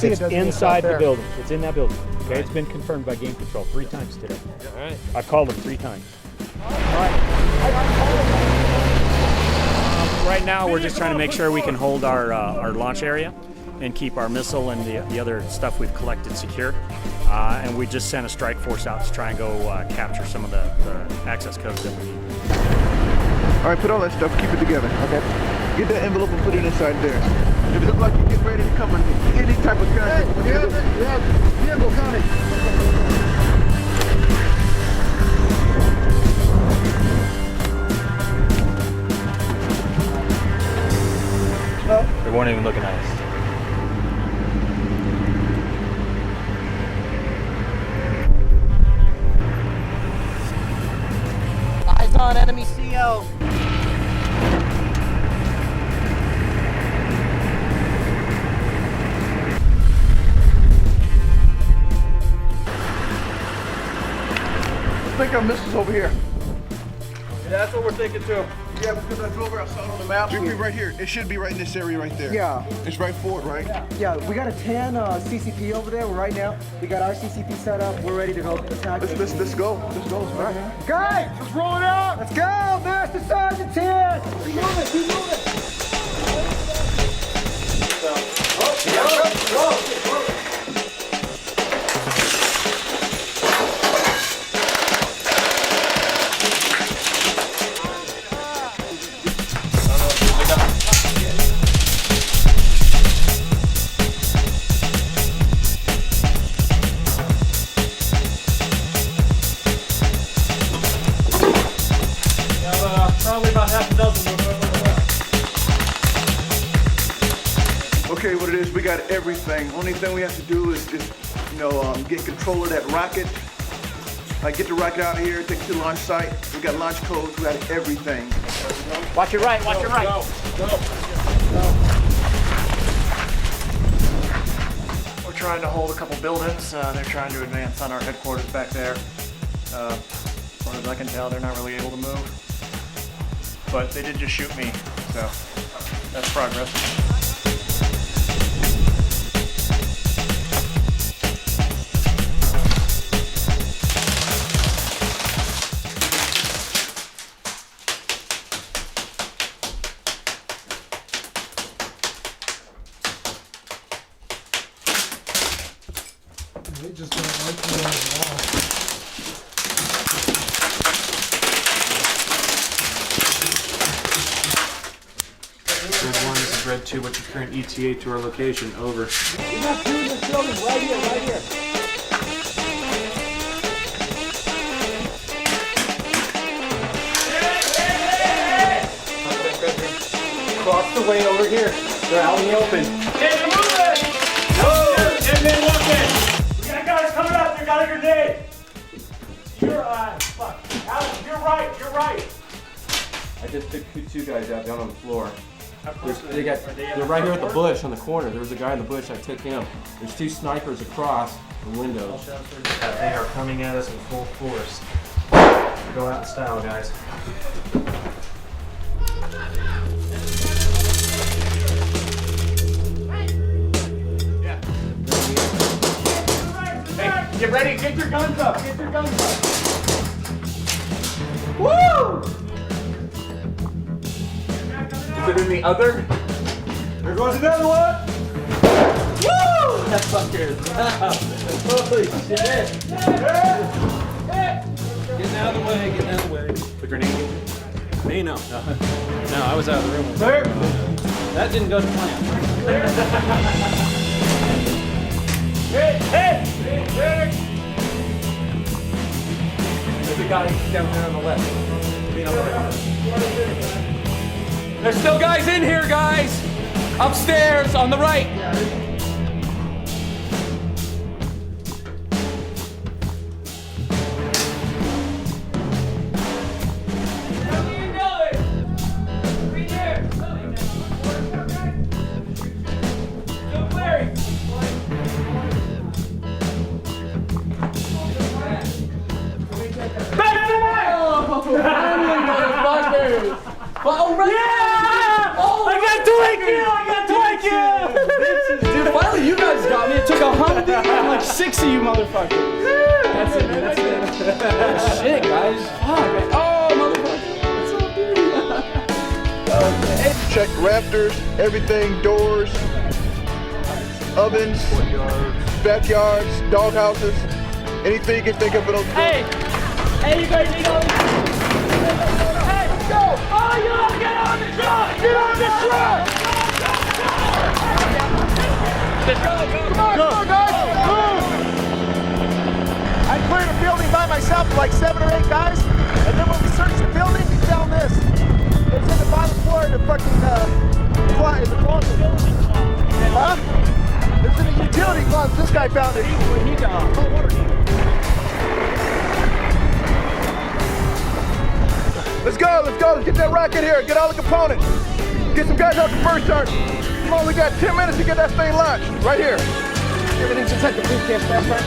see it, It's doesn't it? It's inside out the there. building. It's in that building. Okay, it's been confirmed by Game Control 3 times today. All right. I've called them 3 times. Right now, we're just trying to make sure we can hold our launch area and keep our missile and the other stuff we've collected secure. And we just sent a strike force out to try and go capture some of the access codes that we need. All right, put all that stuff, keep it together. Okay. Get that envelope and put it inside there. If it looks like you get ready to come in any type of contact, Vehicle coming. They weren't even looking at us. Eyes on enemy CO. I think our missile's over here. Yeah, that's what we're thinking too. Yeah, because I drove around, saw it on the map. Should be right here. It should be right in this area right there. Yeah. It's right forward, right? Yeah, we got a 10 CCP over there right now. We got our CCP set up. We're ready to go attack. Let's go. Let's go. All right. Guys, let's roll it out. Let's go. Master Sergeant's here. Keep moving. Keep moving. Probably about half a dozen. Okay, what it is, we got everything. Only thing we have to do is just, get control of that rocket. Get the rocket out of here, take it to the launch site. We got launch codes, we got everything. Watch your right, watch your right. We're trying to hold a couple buildings. They're trying to advance on our headquarters back there. As far as I can tell, they're not really able to move. But they did just shoot me, so that's progress. They just don't like you at all. Red 1, this is Red 2. What's your current ETA to our location? Over. We got 2 in this building, right here, right here. Across the way over here. They're out in the open. Get moving! No! Get men walking! We got guys coming up, they got a grenade! You're, fuck. Alex, you're right. I just took 2 guys out down on the floor. They're right here at the bush on the corner. There was a guy in the bush, I took him. There's 2 snipers across the windows. They are coming at us in full force. Go out in style, guys. Hey, get ready, get your guns up, Woo! Is it in the other? There goes another one! Woo! That fucker is loud. Holy shit. Getting out of the way, The grenade? Me? No, I was out of the room. Sir! That didn't go to plan. Hey! There's a guy down there on the left. There's still guys in here, guys. Upstairs on the right. Oh, right. Yeah! Oh, I got 2 IQ! 6 of you motherfuckers. That's it, man. That's it. Shit, guys. Fuck. Oh, motherfucker. What's up, dude? Check rafters, everything, doors, ovens, backyards, dog houses, anything you can think of for those. Hey, you guys need all these. Hey, go! Oh, you all get on the truck! Get on the truck! Come on, guys! Move! I cleared a building by myself with like 7 or 8 guys, and then when we searched the building, we found this. It's in the bottom floor of the fucking closet. Huh? It's in the utility closet. This guy found it. Where'd he go? Let's go, let's get that rocket here, get all the components. Get some guys out the first start. Come on, we got 10 minutes to get that thing launched, right here. Everything's inside the briefcase, fast, right?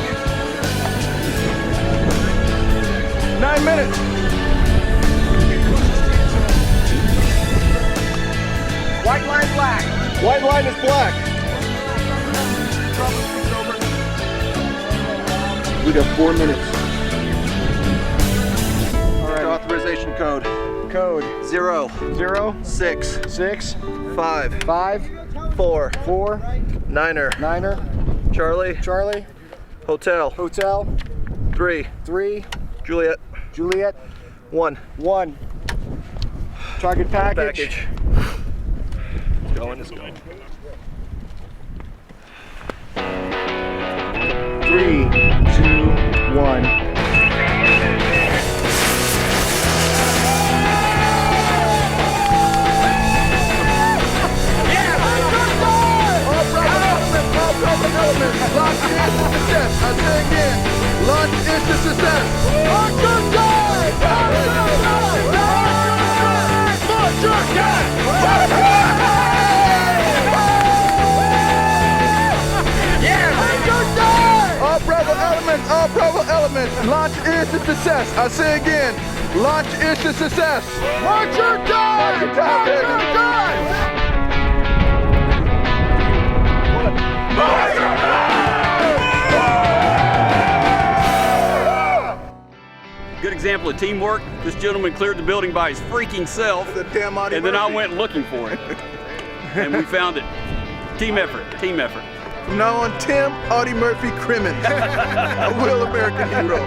9 minutes. White line black. White line is black. We got 4 minutes. All right. Authorization code. Code 0 0 6 6 5 5 4 4 Niner Charlie Hotel 3 Juliet 1 Target package. It's going. 3 2 1 Launch is a success. I say again, launch is a success. Launch your guy! Launch your guy! Yeah! All Bravo elements, launch is a success. I say again, launch is a success. Launch your guy! Launch your guy! Good example of teamwork. This gentleman cleared the building by his freaking self, and then I went looking for it, and we found it. Team effort, team effort. From now on, Tim Audie Murphy Crimmins, a real American hero.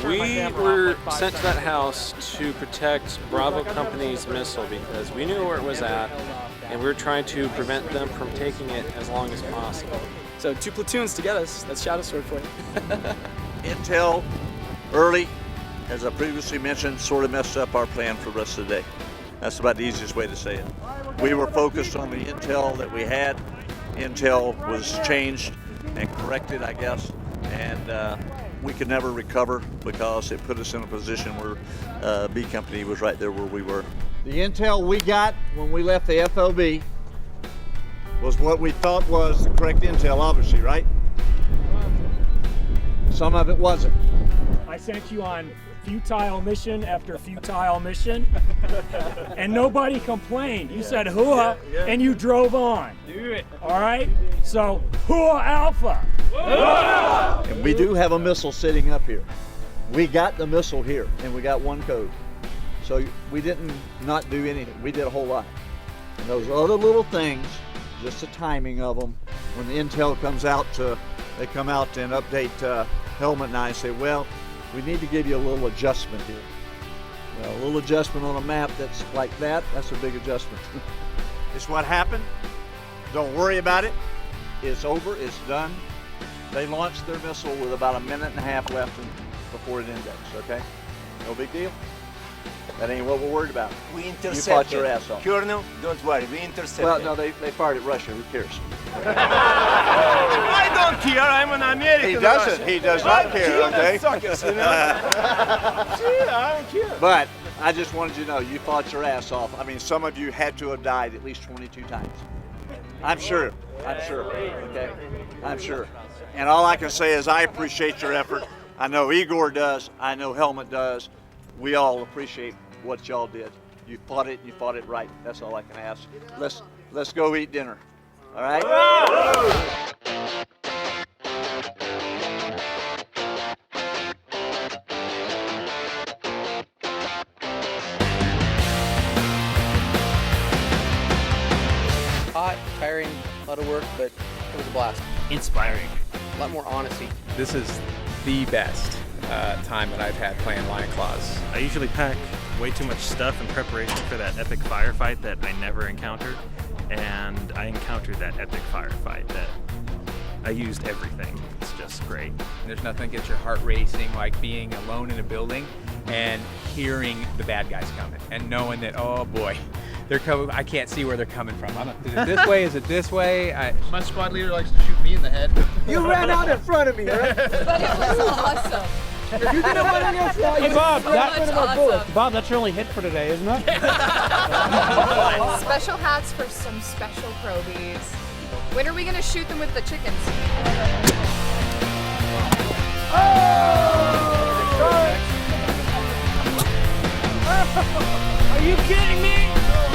We were sent to that house to protect Bravo Company's missile because we knew where it was at, and we were trying to prevent them from taking it as long as possible. So 2 platoons together, that's Shadow Sword for you. Intel early, as I previously mentioned, sort of messed up our plan for the rest of the day. That's about the easiest way to say it. We were focused on the intel that we had. Intel was changed and corrected, I guess, and we could never recover because it put us in a position where B Company was right there where we were. The intel we got when we left the FOB was what we thought was the correct intel, obviously, right? Some of it wasn't. I sent you on futile mission after futile mission, and nobody complained. You said hooah, and you drove on. Do it. All right? So, hooah Alpha. Hooah! And we do have a missile sitting up here. We got the missile here, and we got 1 code. So we didn't not do anything. We did a whole lot. And those other little things, just the timing of them, when the intel comes out, they come out and update Helmet and I and say, well, we need to give you a little adjustment here. Well, a little adjustment on a map that's like that's a big adjustment. It's what happened. Don't worry about it. It's over, it's done. They launched their missile with about 1.5 minutes left before it indexed, okay? No big deal. That ain't what we're worried about. We intercepted. You fought your ass off. Colonel, don't worry, we intercepted. Well, no, they fired at Russia. Who cares? I don't care. I'm an American. He doesn't. Russian. He does not care, okay? Suckers, you know? Gee, I don't care. But I just wanted you to know, you fought your ass off. I mean, some of you had to have died at least 22 times. I'm sure. Okay? I'm sure. And all I can say is I appreciate your effort. I know Igor does. I know Helmet does. We all appreciate what y'all did. You fought it, and you fought it right. That's all I can ask. Let's go eat dinner. All right? Hot, tiring, a lot of work, but it was a blast. Inspiring. A lot more honesty. This is the best time that I've had playing Lion Claws. I usually pack way too much stuff in preparation for that epic firefight that I never encountered, and I encountered that epic firefight that I used everything. It's just great. There's nothing that gets your heart racing like being alone in a building and hearing the bad guys coming and knowing that, oh boy, they're coming. I can't see where they're coming from. Is it this way? Is it this way? My squad leader likes to shoot me in the head. You ran out in front of me, right? But it was awesome. If you didn't run against me, Hey, Bob, so much awesome. Bob, that's your only hit for today, isn't it? Special hats for some special probies. When are we going to shoot them with the chickens? Are you kidding me?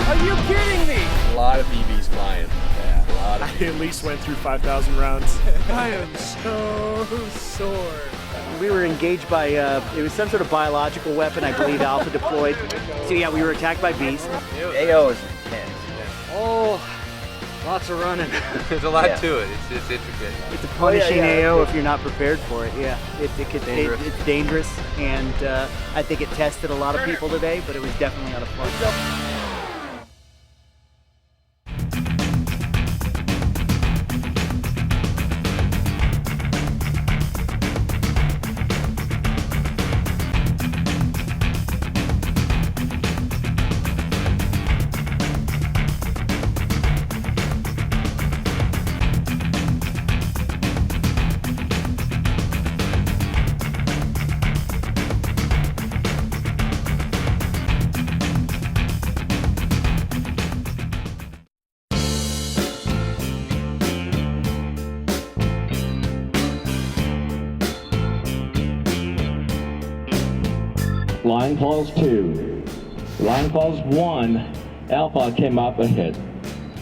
Are you kidding me? A lot of BBs flying. Yeah, a lot of I at least went through 5,000 rounds. I am so sore. We were engaged by, it was some sort of biological weapon, I believe Alpha deployed. So yeah, we were attacked by beasts. AO is intense. Oh, lots of running. There's a lot to it. It's intricate. It's a punishing AO if you're not prepared for it, yeah. It's dangerous, and I think it tested a lot of people today, but it was definitely a lot of fun. Lion Claws 2. Lion Claws 1, Alpha came up ahead.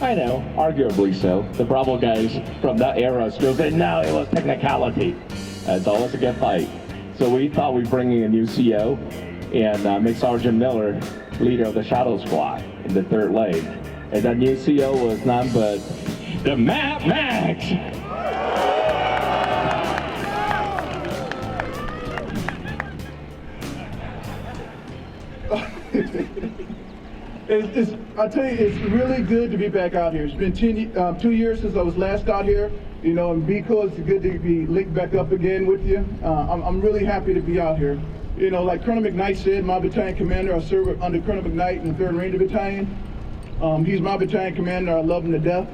I know, arguably so. The Bravo guys from that era still said, no, it was technicality. It's always a good fight. So we thought we'd bring in a new CO and make Sergeant Miller leader of the Shadow Squad in the third leg. And that new CO was none but the Mad Max! I tell you, it's really good to be back out here. It's been 2 years since I was last out here, you know, and because it's good to be linked back up again with you. I'm really happy to be out here. You know, like Colonel McKnight said, my battalion commander, I serve under Colonel McKnight in the 3rd Ranger Battalion. He's my battalion commander. I love him to death,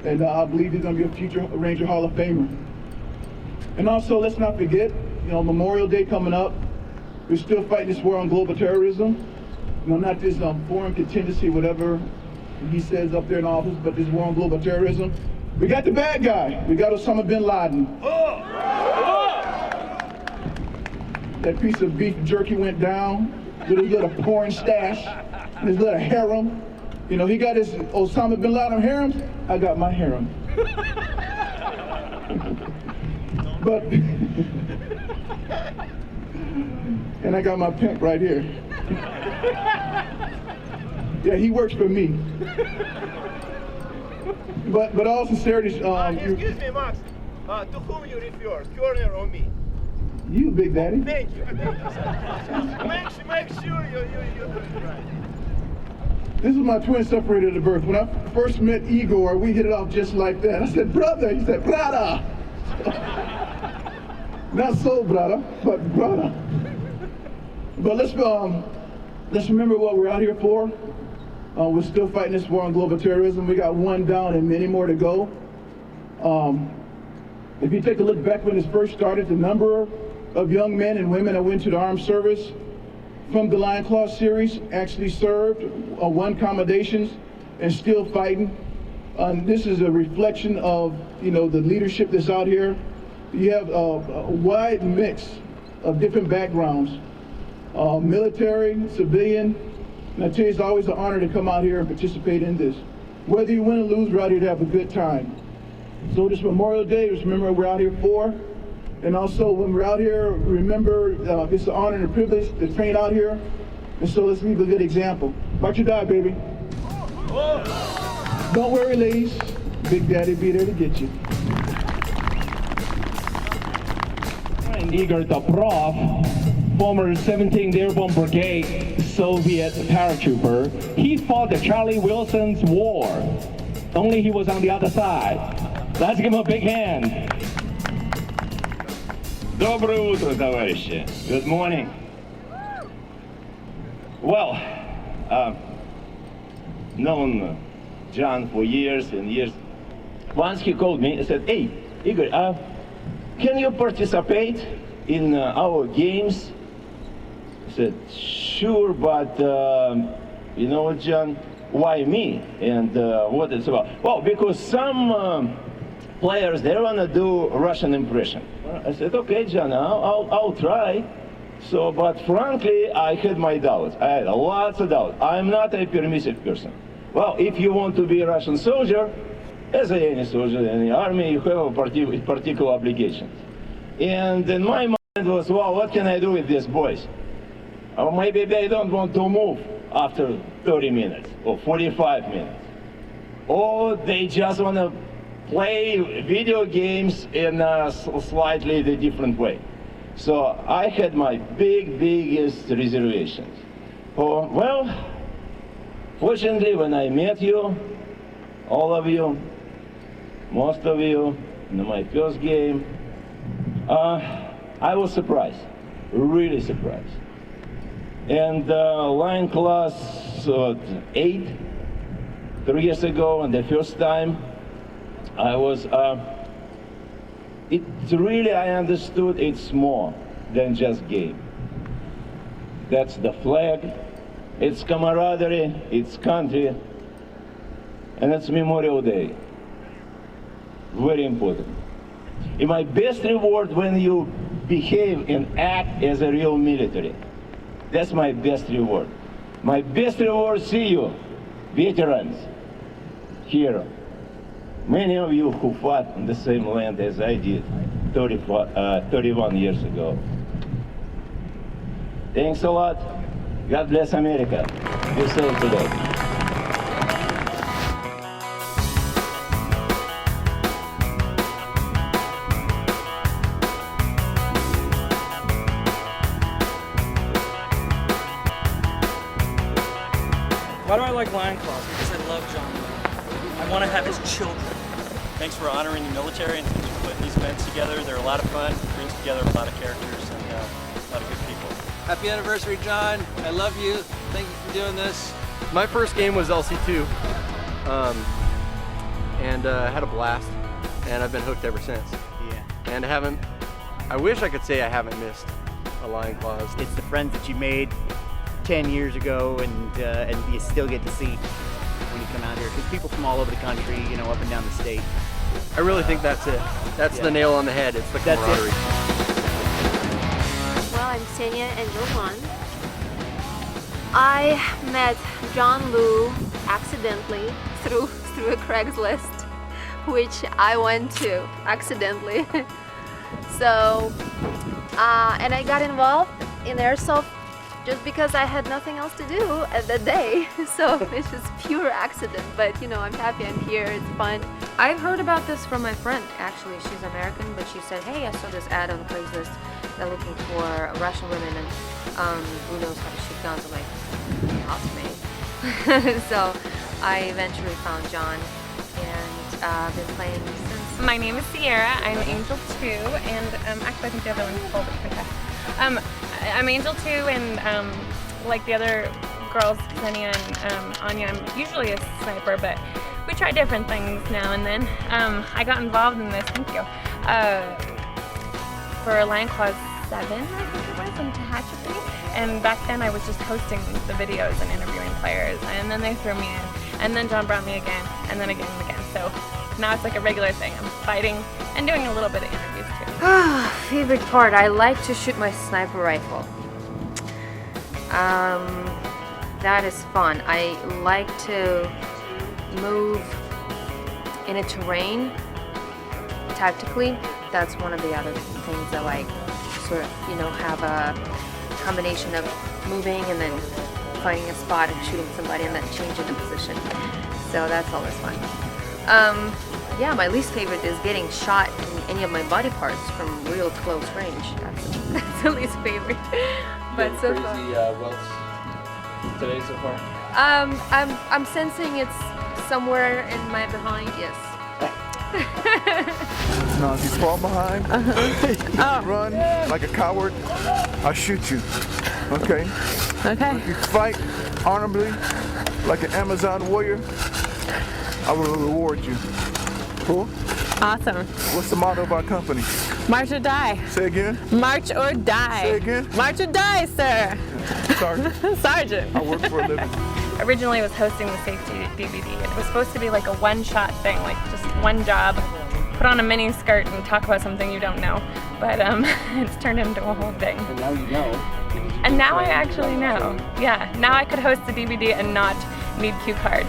and I believe he's going to be a future Ranger Hall of Famer. And also, let's not forget, you know, Memorial Day coming up. We're still fighting this war on global terrorism. You know, not this foreign contingency, whatever he says up there in office, but this war on global terrorism. We got the bad guy. We got Osama bin Laden. That piece of beef jerky went down with his little porn stash and his little harem. You know, he got his Osama bin Laden harem. I got my harem. But, and I got my pimp right here. Yeah, he works for me. But all sincerity, excuse me, Max. To whom you refer, Körner or me? You, Big Daddy. Thank you. Make sure you do it right. This is my twin separated at birth. When I first met Igor, we hit it off just like that. I said, brother. He said, brother. Not so brother, but brother. But let's remember what we're out here for. We're still fighting this war on global terrorism. We got one down and many more to go. If you take a look back when this first started, the number of young men and women that went to the armed service from the Lion Claw series actually served, won commendations, and still fighting. This is a reflection of, you know, the leadership that's out here. You have a wide mix of different backgrounds, military, civilian, And I tell you, it's always an honor to come out here and participate in this. Whether you win or lose, we're out here to have a good time. So this Memorial Day, just remember we're out here for. And also when we're out here, remember it's an honor and a privilege to train out here. And so let's leave a good example. Watch your die, baby. Don't worry, ladies. Big Daddy be there to get you. And Igor Dobrov, former 17th Airborne Brigade Soviet paratrooper, he fought the Charlie Wilson's war. Only he was on the other side. Let's give him a big hand. Доброе утро, товарищи. Good morning. Well, known John for years and years. Once he called me and said, "Hey, Igor, can you participate in our games?" I said, "Sure, but you know what, John? Why me? And what it's about?" Well, because some players, they want to do Russian impression. I said, "Okay, John, I'll try." So, but frankly, I had my doubts. I had lots of doubts. I'm not a permissive person. Well, if you want to be a Russian soldier, as any soldier in the army, you have a particular obligations. And in my mind was, well, what can I do with these boys? Or maybe they don't want to move after 30 minutes or 45 minutes. Or they just want to play video games in a slightly different way. So I had my biggest reservations. Oh, well, fortunately, when I met you, all of you, most of you, in my first game, I was surprised, really surprised. And line class 8, 3 years ago, and the first time, I was, I understood it's more than just game. That's the flag, it's camaraderie, it's country, and it's Memorial Day. Very important. And my best reward when you behave and act as a real military. That's my best reward. My best reward, see you, veterans, here. Many of you who fought in the same land as I did 31 years ago. Thanks a lot. God bless America. Be safe today. Why do I like Lion Claws? Because I love John Woo. I want to have his children. Thanks for honoring the military and thanks for putting these events together. They're a lot of fun, brings together a lot of characters and a lot of good people. Happy anniversary, John. I love you. Thank you for doing this. My first game was LC2, and I had a blast, and I've been hooked ever since. Yeah. And I wish I could say I haven't missed a Lion Claws. It's the friends that you made 10 years ago and you still get to see when you come out here. Because people from all over the country, you know, up and down the state. I really think that's it. That's the nail on the head. It's the camaraderie. Well, I'm Ksenia Angel-Juan. I met John Woo accidentally through a Craigslist, which I went to accidentally. So, and I got involved in airsoft just because I had nothing else to do at that day. So it's just pure accident, but you know, I'm happy I'm here, it's fun. I've heard about this from my friend, actually. She's American, but she said, hey, I saw this ad on Craigslist. They're looking for Russian women and who knows how to shoot guns. I'm like, not me. So I eventually found John and I've been playing since. My name is Sierra. I'm Angel 2, and actually I think the other one's called I'm Angel 2, and like the other girls, Ksenia and Anya, I'm usually a sniper, but we try different things now and then. I got involved in this, thank you, for Lion Claws 7, I think it was, in Tehachapi. And back then I was just hosting the videos and interviewing players, and then they threw me in, and then John brought me again, and then again and again. So now it's like a regular thing. I'm fighting and doing a little bit of interviews too. Favorite part, I like to shoot my sniper rifle. that is fun. I like to move in a terrain tactically. That's one of the other things I like. Sort of, have a combination of moving and then finding a spot and shooting somebody and then changing the position. So that's always fun. Yeah, my least favorite is getting shot in any of my body parts from real close range. That's the least favorite. But so far. Crazy welts today so far? I'm sensing it's somewhere in my behind. Yes. Now, if you fall behind, you run like a coward, I'll shoot you. Okay? Okay. If you fight honorably, like an Amazon warrior, I will reward you. Cool? Awesome. What's the motto of our company? March or die. Say again? March or die. Say again? March or die, sir. Sergeant. Sergeant. I work for a living. Originally I was hosting the safety DVD. It was supposed to be like a one-shot thing, like just one job, put on a mini skirt and talk about something you don't know. But it's turned into a whole thing. And now you know. And now I actually know. Yeah, now I could host the DVD and not need cue cards.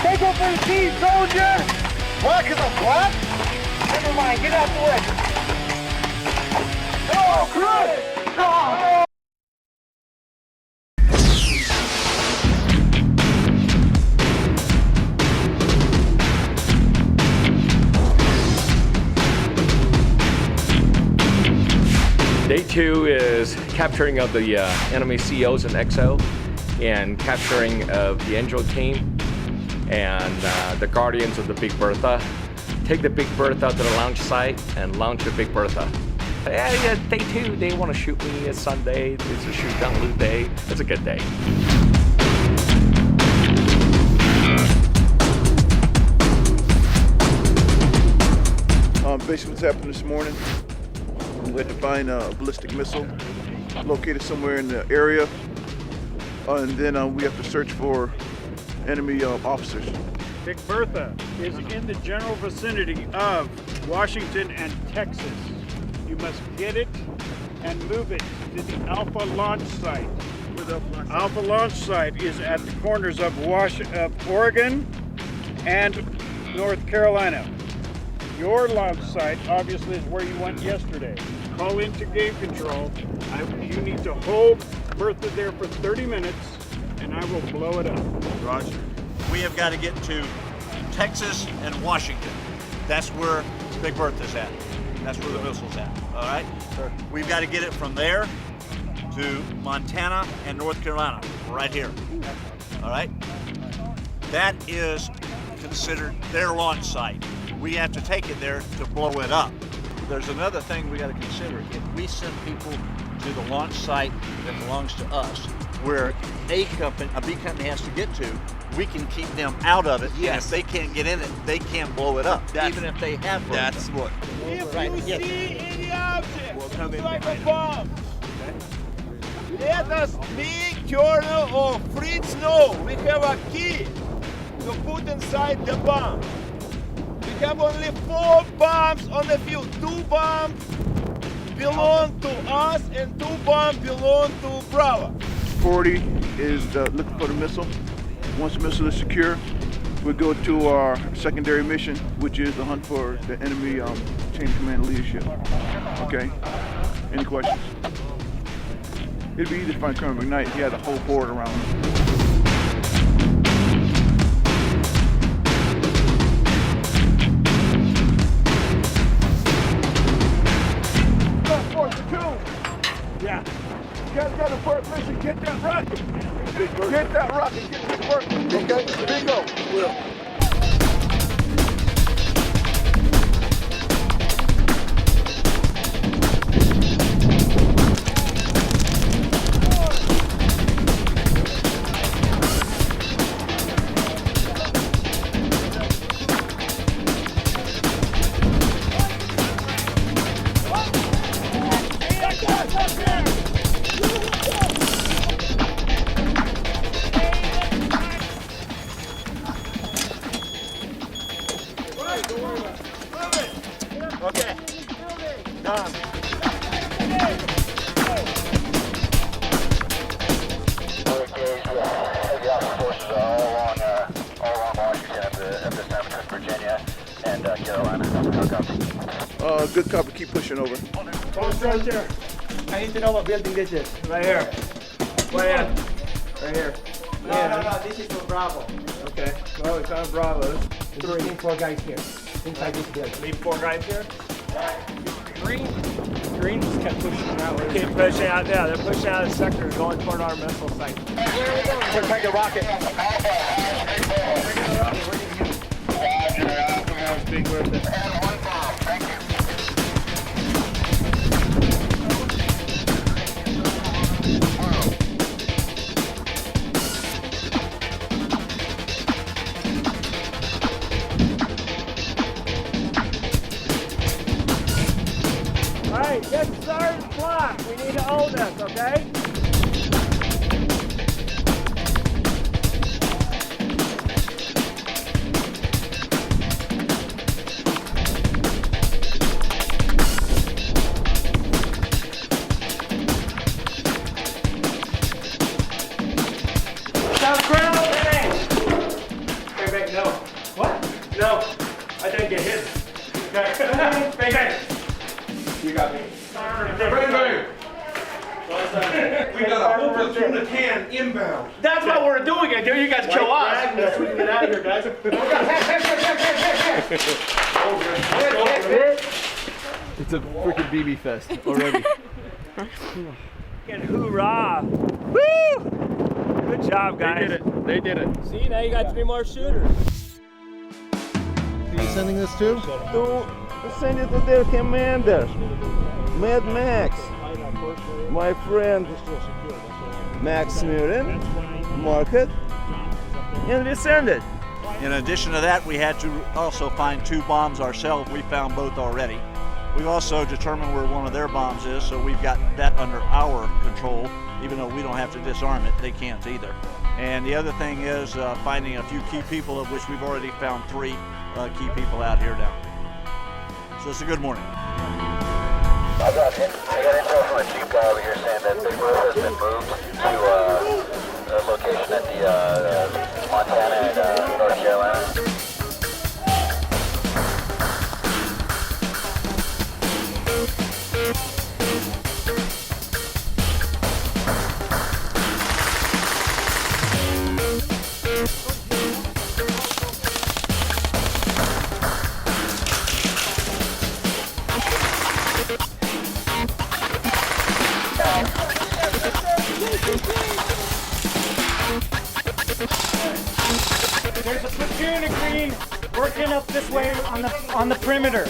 Take over the team, soldier! What, because I'm black? Never mind, get out the way. Oh, Chris! Oh! Day 2 is capturing of the enemy COs and XO and capturing of the Angel team and the Guardians of the Big Bertha. Take the Big Bertha to the launch site and launch the Big Bertha. Yeah, day 2, they want to shoot me. It's Sunday. It's a shoot down loot day. It's a good day. Basically what's happened this morning, we had to find a ballistic missile located somewhere in the area, and then we have to search for enemy officers. Big Bertha is in the general vicinity of Washington and Texas. You must get it and move it to the Alpha launch site. Alpha launch site is at the corners of Oregon and North Carolina. Your launch site obviously is where you went yesterday. Call into game control. You need to hold Bertha there for 30 minutes and I will blow it up. Roger. We have got to get to Texas and Washington. That's where Big Bertha's at. That's where the missile's at, all right? Sure. We've got to get it from there to Montana and North Carolina, right here, all right? That is considered their launch site. We have to take it there to blow it up. There's another thing we got to consider. If we send people to the launch site that belongs to us, where a B company has to get to, we can keep them out of it. Yes. And if they can't get in it, they can't blow it up, even if they have blown That's it. what. If Right. you Yes. see any object, We'll come in like a behind it. bomb, let us me, Colonel or Fritz know. We have a key to put inside the bomb. We have only 4 bombs on the field. 2 bombs belong to us and 2 bombs belong to Bravo. 40 is looking for the missile. Once the missile is secure, we go to our secondary mission, which is the hunt for the enemy chain of command leadership. Okay? Any questions? It'd be easy to find Colonel McKnight. He had a whole board around him. Yeah. You guys got a first mission. Get that rocket. Get that rocket. Get this work. Okay. Bingo. Will. Okay. Done. Good copy. Keep pushing over. Post right there. I need to know what building this is. Right here. Where? Right here. No. This is for Bravo. Okay. Oh, it's on Bravo. We need 4 guys here. Inside this building. Need 4 guys here? Green just kept pushing that way. Keep pushing out. Yeah, they're pushing out of the sector, going toward our missile site. Where are we going? We're trying to rocket. Big worth it. Alright, get started block. We need to own this, okay? South ground, bang! Bang, bang, no. What? No, I didn't get hit. Okay. Bang, bang. You got me. Bang, bang. We got a whole platoon of 10 inbound. That's what we're doing it, dude. You guys kill us. We can get out of here, guys. It's a freaking BB fest already. And hoorah! Woo! Good job, guys. They did it. See, now you got 3 more shooters. Are you sending this to? Send it to their commander, Mad Max, my friend Max Murin, mark it, and we send it. In addition to that, we had to also find 2 bombs ourselves. We found both already. We've also determined where one of their bombs is, so we've got that under our control. Even though we don't have to disarm it, they can't either. And the other thing is finding a few key people, of which we've already found 3 key people out here now. So it's a good morning. I got info from a chief guy over here saying that Big Roof has been moved to a location at the Montana and North Carolina. There's a platoon of green working up this way on the perimeter.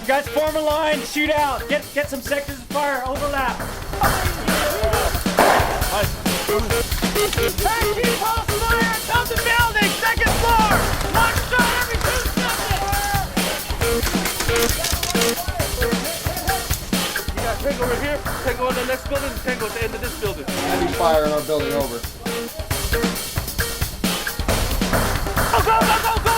You guys form a line, shoot out, get some sectors of fire, overlap. Hey, keep pulse fire from the building, 2nd floor. One shot every 2 seconds. You got Tango over here, Tango on the next building, Tango at the end of this building. Heavy fire in our building, over. Go, go, go, go, go!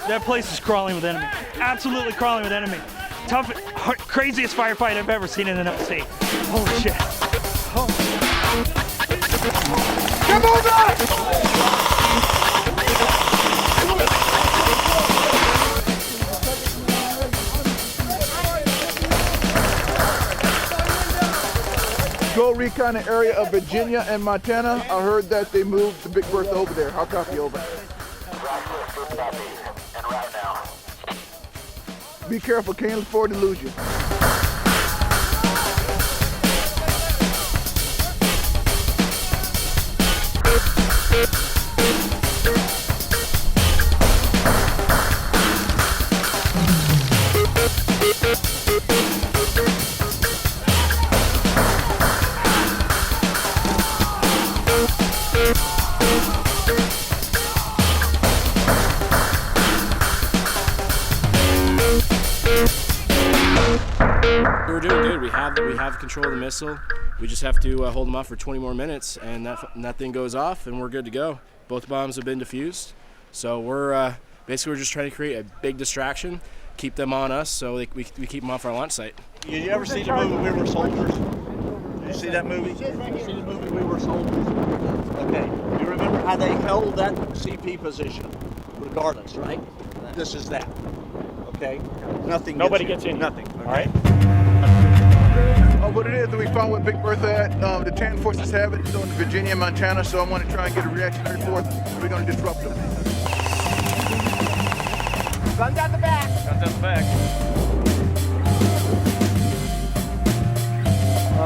That place is crawling with enemy. Absolutely crawling with enemy. Tough, craziest firefight I've ever seen in an LC. Holy shit. Oh. Come on, Go recon the area of Virginia and Montana. I heard that they moved the Big Bertha over there. How copy, over? Be careful, can't afford to lose you. We're doing good. We have control of the missile. We just have to hold them off for 20 more minutes, and that thing goes off, and we're good to go. Both bombs have been defused, so we're just trying to create a big distraction, keep them on us, so we keep them off our launch site. You ever see the movie We Were Soldiers? You see that movie? You see the movie We Were Soldiers? Okay. You remember how they held that CP position, regardless, right? This is that. Okay. Nothing. Nobody gets in. Nothing. All right. What it is that we found with Big Bertha at, the TAN forces have it. It's on Virginia and Montana, so I want to try and get a reactionary force. We're going to disrupt them. Guns out the back. Guns out the back.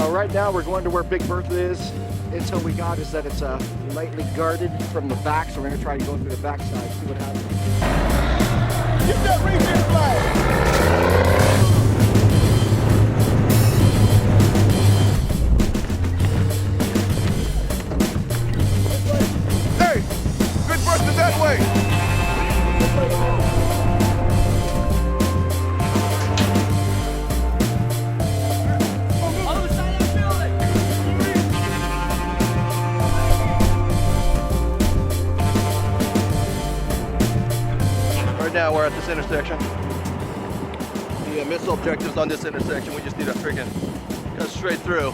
Right now we're going to where Big Bertha is. Intel we got is that it's lightly guarded from the back, so we're going to try to go through the back side, see what happens. Get that region flag! Hey! Big Bertha that way! Right now we're at this intersection. The missile objectives on this intersection, we just need to freaking go straight through.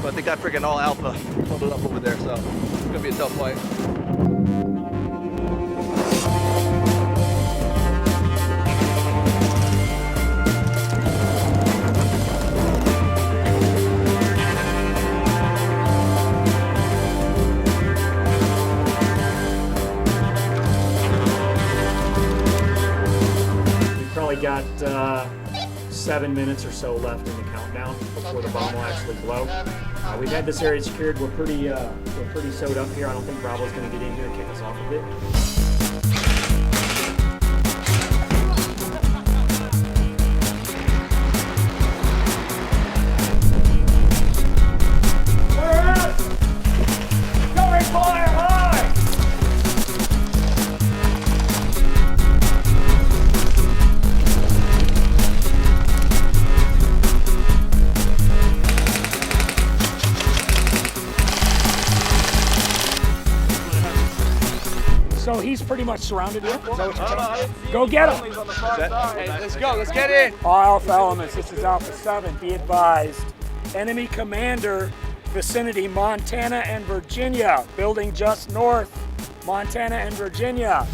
But they got freaking all Alpha bundled up over there, so it's gonna be a tough fight. Got 7 minutes or so left in the countdown before the bomb will actually blow. We've had this area secured. We're pretty sewed up here. I don't think Bravo's going to get in here and kick us off a bit. So he's pretty much surrounded here. Go get him. Hey, let's go. Let's get in. All Alpha elements, this is Alpha 7. Be advised, enemy commander, vicinity Montana and Virginia. Building just north, Montana and Virginia.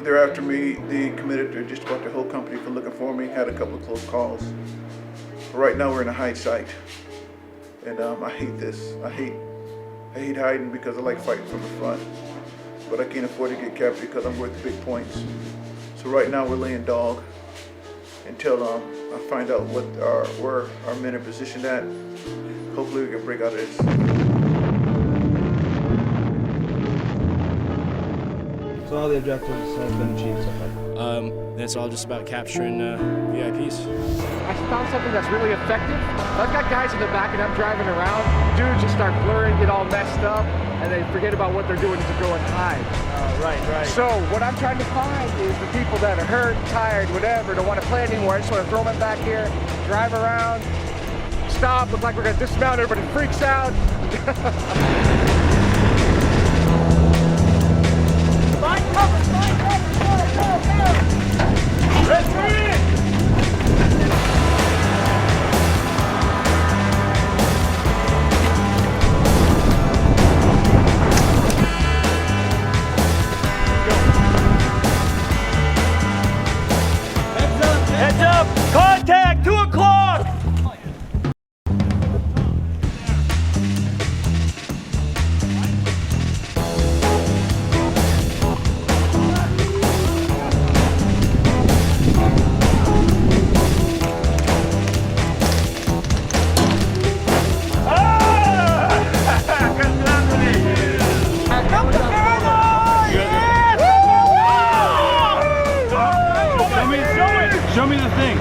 They're after me. The commander, just about the whole company for looking for me. Had a couple of close calls. But right now we're in a hide site, and I hate this. I hate hiding because I like fighting from the front. But I can't afford to get captured because I'm worth big points. So right now we're laying dog until I find out where our men are positioned at. Hopefully we can break out of this. So all the objectives have been achieved so far. It's all just about capturing VIPs. I found something that's really effective. I've got guys in the back and I'm driving around. Dudes just start blurring, get all messed up, and they forget about what they're doing to go and hide. Right. So what I'm trying to find is the people that are hurt, tired, whatever, don't want to play anymore. I just want to throw them back here, drive around, stop, look like we're going to dismount, everybody freaks out. Find cover, go. Let's move it! Show me the thing.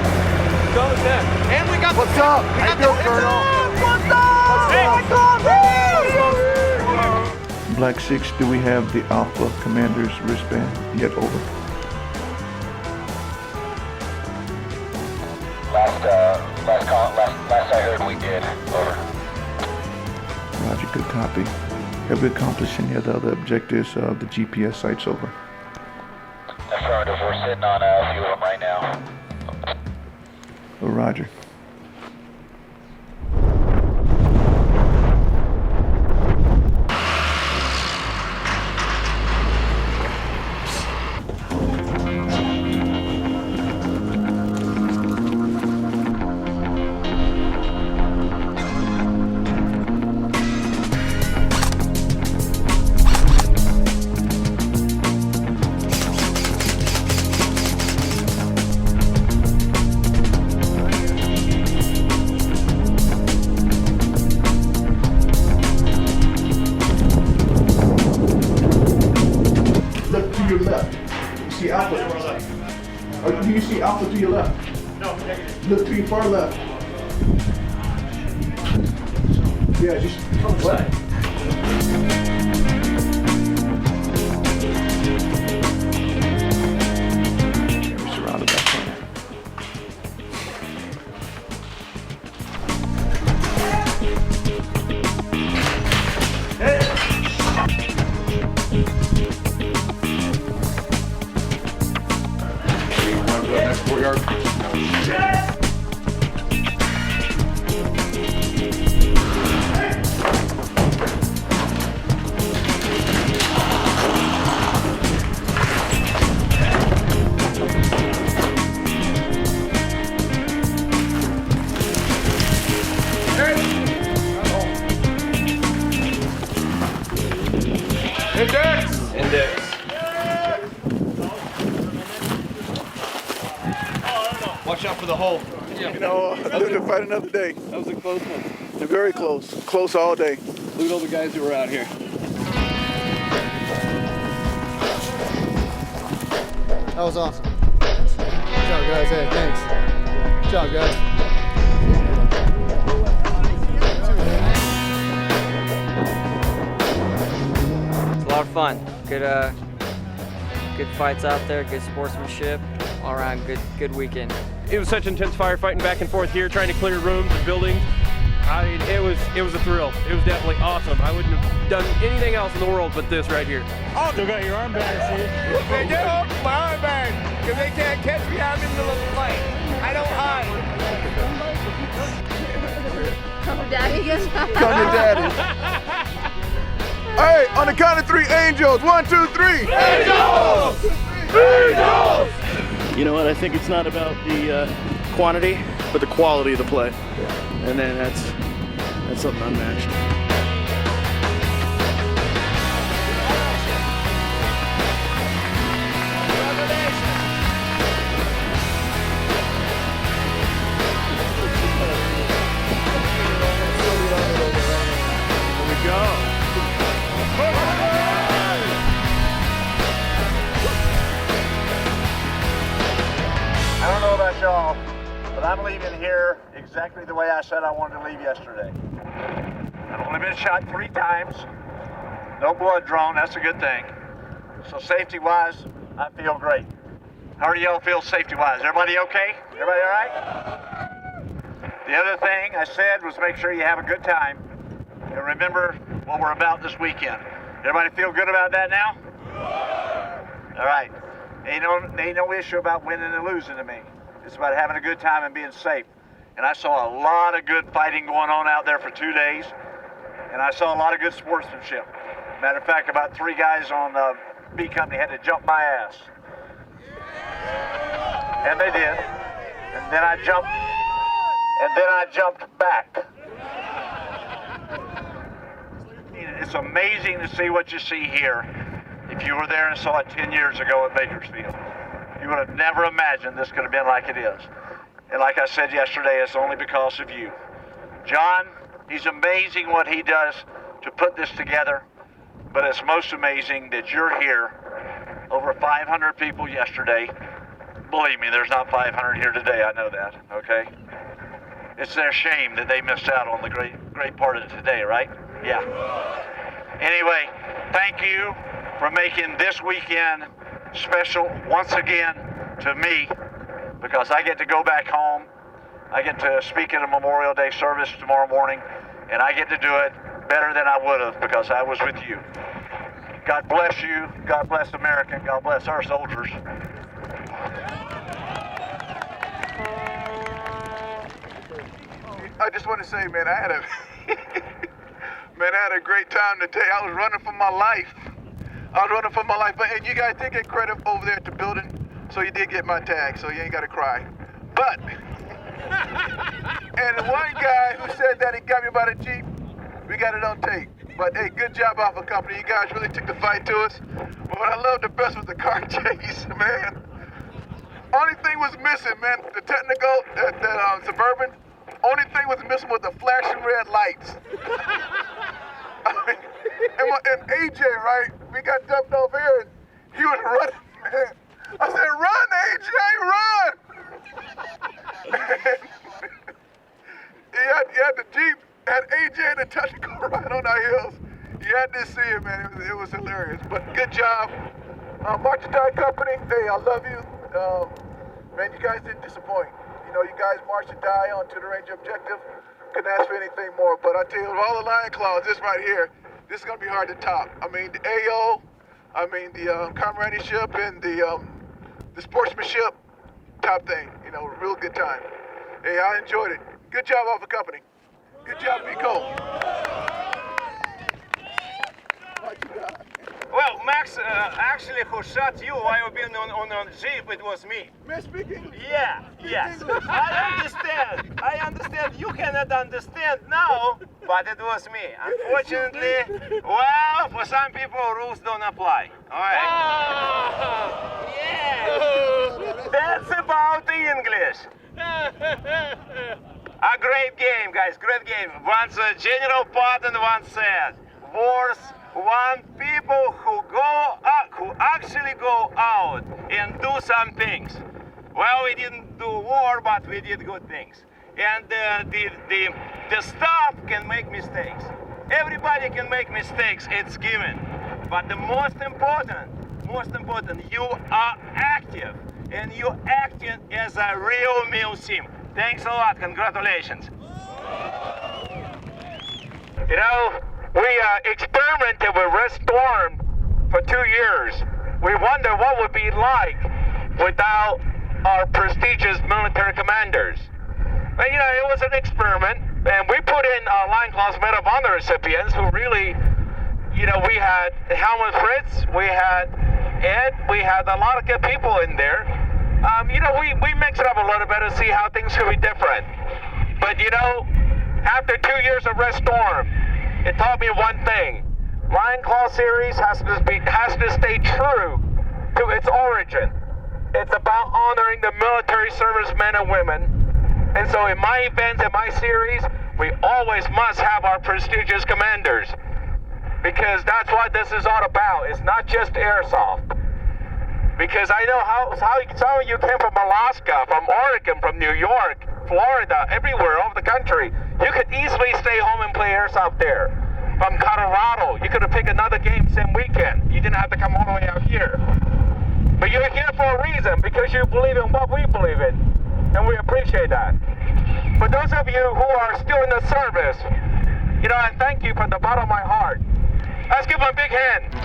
Go there. And we got What's up? How you doing, Colonel? What's up? Black 6, do we have the Alpha Commander's wristband yet? Over. Last I heard we did. Over. Roger, good copy. Have we accomplished any of the other objectives of the GPS sites? Over. Affirmative, we're sitting on a few of them right now. Oh, Roger. Look to your left. You see Alpha? Do you see Alpha to your left? No, negative. Look to your far left. Yeah, just what? We're surrounded by fire. Next courtyard. Index. Watch out for the hole. You know, I live to fight another day. That was a close one. They're very close. Close all day. Look at all the guys who were out here. That was awesome. Good job, guys. Hey, thanks. Good job, guys. It's a lot of fun. Good fights out there, good sportsmanship, all around good weekend. It was such intense firefighting back and forth here, trying to clear rooms and buildings. I mean, it was a thrill. It was definitely awesome. I wouldn't have done anything else in the world but this right here. Oh, still got your armband, see? They do, my armband, because they can't catch me out in the middle of the fight. I don't hide. Daddy gets Come to daddy. Hey, on the count of three, angels. 1, 2, 3. Angels! Angels! You know what? I think it's not about the quantity, but the quality of the play, and then that's something unmatched. Here we go. I don't know about y'all, but I'm leaving here exactly the way I said I wanted to leave yesterday. I've only been shot 3 times. No blood drawn, that's a good thing. So safety-wise, I feel great. How do y'all feel safety-wise? Everybody okay? Everybody all right? The other thing I said was make sure you have a good time. And remember what we're about this weekend. Everybody feel good about that now? All right. Ain't no issue about winning and losing to me. It's about having a good time and being safe. And I saw a lot of good fighting going on out there for 2 days. And I saw a lot of good sportsmanship. Matter of fact, about 3 guys on the B Company had to jump my ass. And they did. And then I jumped back. It's amazing to see what you see here. If you were there and saw it 10 years ago at Bakersfield, you would have never imagined this could have been like it is. And like I said yesterday, it's only because of you. John, he's amazing what he does to put this together, but it's most amazing that you're here. Over 500 people yesterday. believe me, there's not 500 here today. I know that. Okay. It's their shame that they missed out on the great part of today, right? Yeah. Anyway, thank you for making this weekend special once again to me, because I get to go back home. I get to speak at a Memorial Day service tomorrow morning, and I get to do it better than I would have because I was with you. God bless you. God bless America. And God bless our soldiers. I just want to say, man, I had a great time today. I was running for my life. And you guys did get credit over there at the building, so you did get my tag, so you ain't got to cry. But, and the one guy who said that he got me by the Jeep, we got it on tape. But hey, good job, Alpha Company. You guys really took the fight to us. But what I loved the best was the car chase, man. Only thing was missing, man, the technical, that Suburban, only thing was missing was the flashing red lights. I mean, and AJ, right, we got dumped off here, and he was running, man. I said, run, AJ, run! he had the Jeep, had AJ and the technical right on our heels. You had to see it, man. It was hilarious. But good job. March and Die Company, hey, I love you. Man, you guys didn't disappoint. You know, you guys marched and die onto the Ranger objective. Couldn't ask for anything more. But I tell you, with all the Lion Claws, this right here, this is going to be hard to top. I mean, the AO, I mean, the comradeship and the sportsmanship, top thing. You know, real good time. Hey, I enjoyed it. Good job, Alpha Company. Good job, Pico. Well, Max, actually, who shot you while you've been on a Jeep, it was me. May speak English? Yeah, yes. I understand. You cannot understand now, but it was me. Unfortunately, well, for some people, rules don't apply. All right. Oh, yeah. That's about the English. A great game, guys, great game. Once General Patton once said, wars want people who actually go out and do some things. Well, we didn't do war, but we did good things. And the staff can make mistakes. Everybody can make mistakes, it's given. But the most important, you are active, and you acting as a real male team. Thanks a lot, congratulations. You know, we experimented with Red Storm for 2 years. We wondered what it would be like without our prestigious military commanders. But, you know, it was an experiment, and we put in Lion Claws Medal of Honor recipients who really, you know, we had Helmut Fritz, we had Ed, we had a lot of good people in there. You know, we mixed it up a little bit to see how things could be different. But, you know, after 2 years of Red Storm, it taught me one thing. Lion Claw series has to stay true to its origin. It's about honoring the military service men and women. And so in my events, in my series, we always must have our prestigious commanders. Because that's what this is all about. It's not just airsoft. Because I know how some of you came from Alaska, from Oregon, from New York, Florida, everywhere over the country. You could easily stay home and play airsoft there. From Colorado, you could have picked another game same weekend. You didn't have to come all the way out here. But you're here for a reason, because you believe in what we believe in. And we appreciate that. For those of you who are still in the service, you know, I thank you from the bottom of my heart. Let's give them a big hand.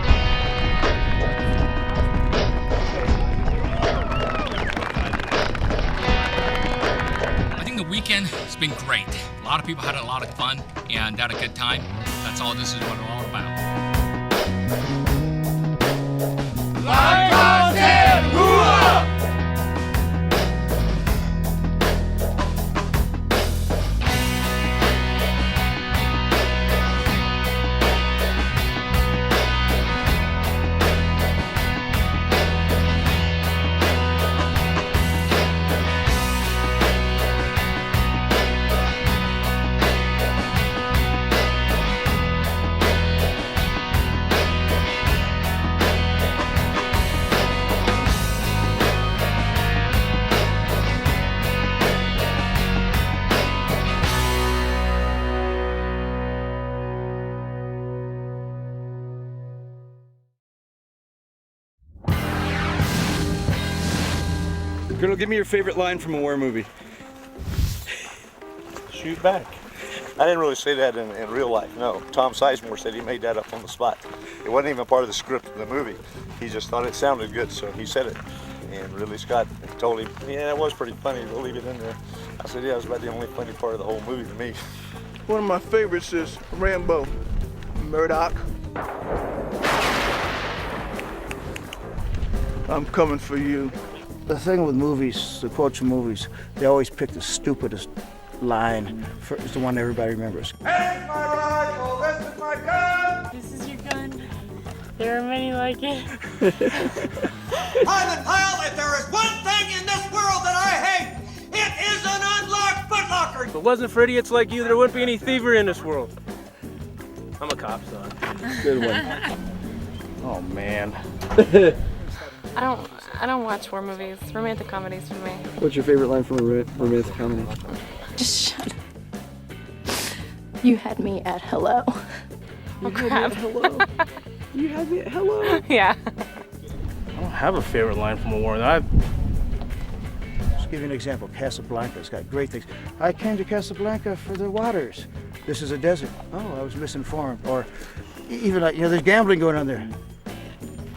The weekend has been great. A lot of people had a lot of fun and had a good time. That's all this is what it's all about. Lion Claws 10, hoorah! Colonel, give me your favorite line from a war movie. Shoot back. I didn't really say that in real life, no. Tom Sizemore said he made that up on the spot. It wasn't even part of the script of the movie. He just thought it sounded good, so he said it. And Ridley Scott told him, yeah, it was pretty funny, we'll leave it in there. I said, yeah, it was about the only funny part of the whole movie to me. One of my favorites is Rambo, Murdoch. I'm coming for you. The thing with movies, the quotes from movies, they always pick the stupidest line. It's the one everybody remembers. Here's my rifle, this is my gun! This is your gun. There are many like it. Private Pile, if there is one thing in this world that I hate, it is an unlocked footlocker! If it wasn't for idiots like you, there wouldn't be any thievery in this world. I'm a cop, son. Good one. Oh man. I don't watch war movies. Romantic comedies for me. What's your favorite line from a romantic comedy? Just shut up. You had me at hello. Oh crap. Hello. You had me at hello. Yeah. I don't have a favorite line from a war. Just give you an example. Casablanca's got great things. I came to Casablanca for the waters. This is a desert. Oh, I was misinformed. Or even like, there's gambling going on there.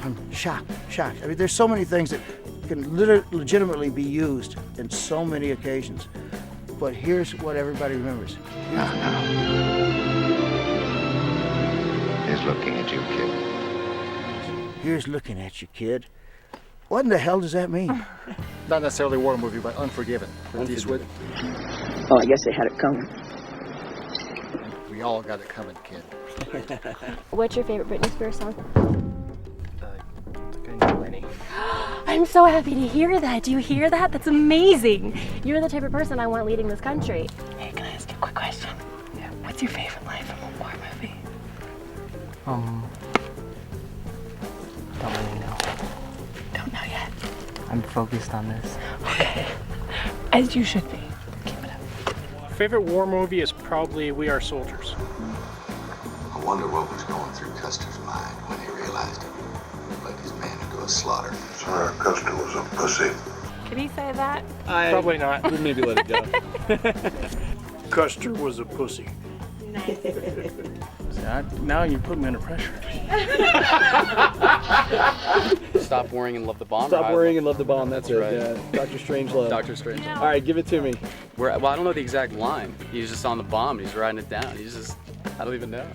I'm shocked. I mean, there's so many things that can legitimately be used in so many occasions. But here's what everybody remembers. He's looking at you, kid. Here's looking at you, kid. What in the hell does that mean? Not necessarily a war movie, but Unforgiven. Clint Eastwood. Oh, I guess they had it coming. We all got it coming, kid. What's your favorite Britney Spears song? Lenny. I'm so happy to hear that. Do you hear that? That's amazing. You're the type of person I want leading this country. Hey, can I ask you a quick question? Yeah. What's your favorite line from a war movie? Don't really know. Don't know yet. I'm focused on this. Okay. As you should be. Favorite war movie is probably We Are Soldiers. I wonder what was going through Custer's mind when he realized it. Like his man to go slaughter. Sorry, Custer was a pussy. Can he say that? Probably not. We'll maybe let it go. Custer was a pussy. Now you put me under pressure. Stop worrying and love the bomb. Stop worrying and love the bomb. That's right. Yeah. Dr. Strangelove. Dr. Strangelove. All right, give it to me. Well, I don't know the exact line. He's just on the bomb. He's writing it down. He's just, I don't even know.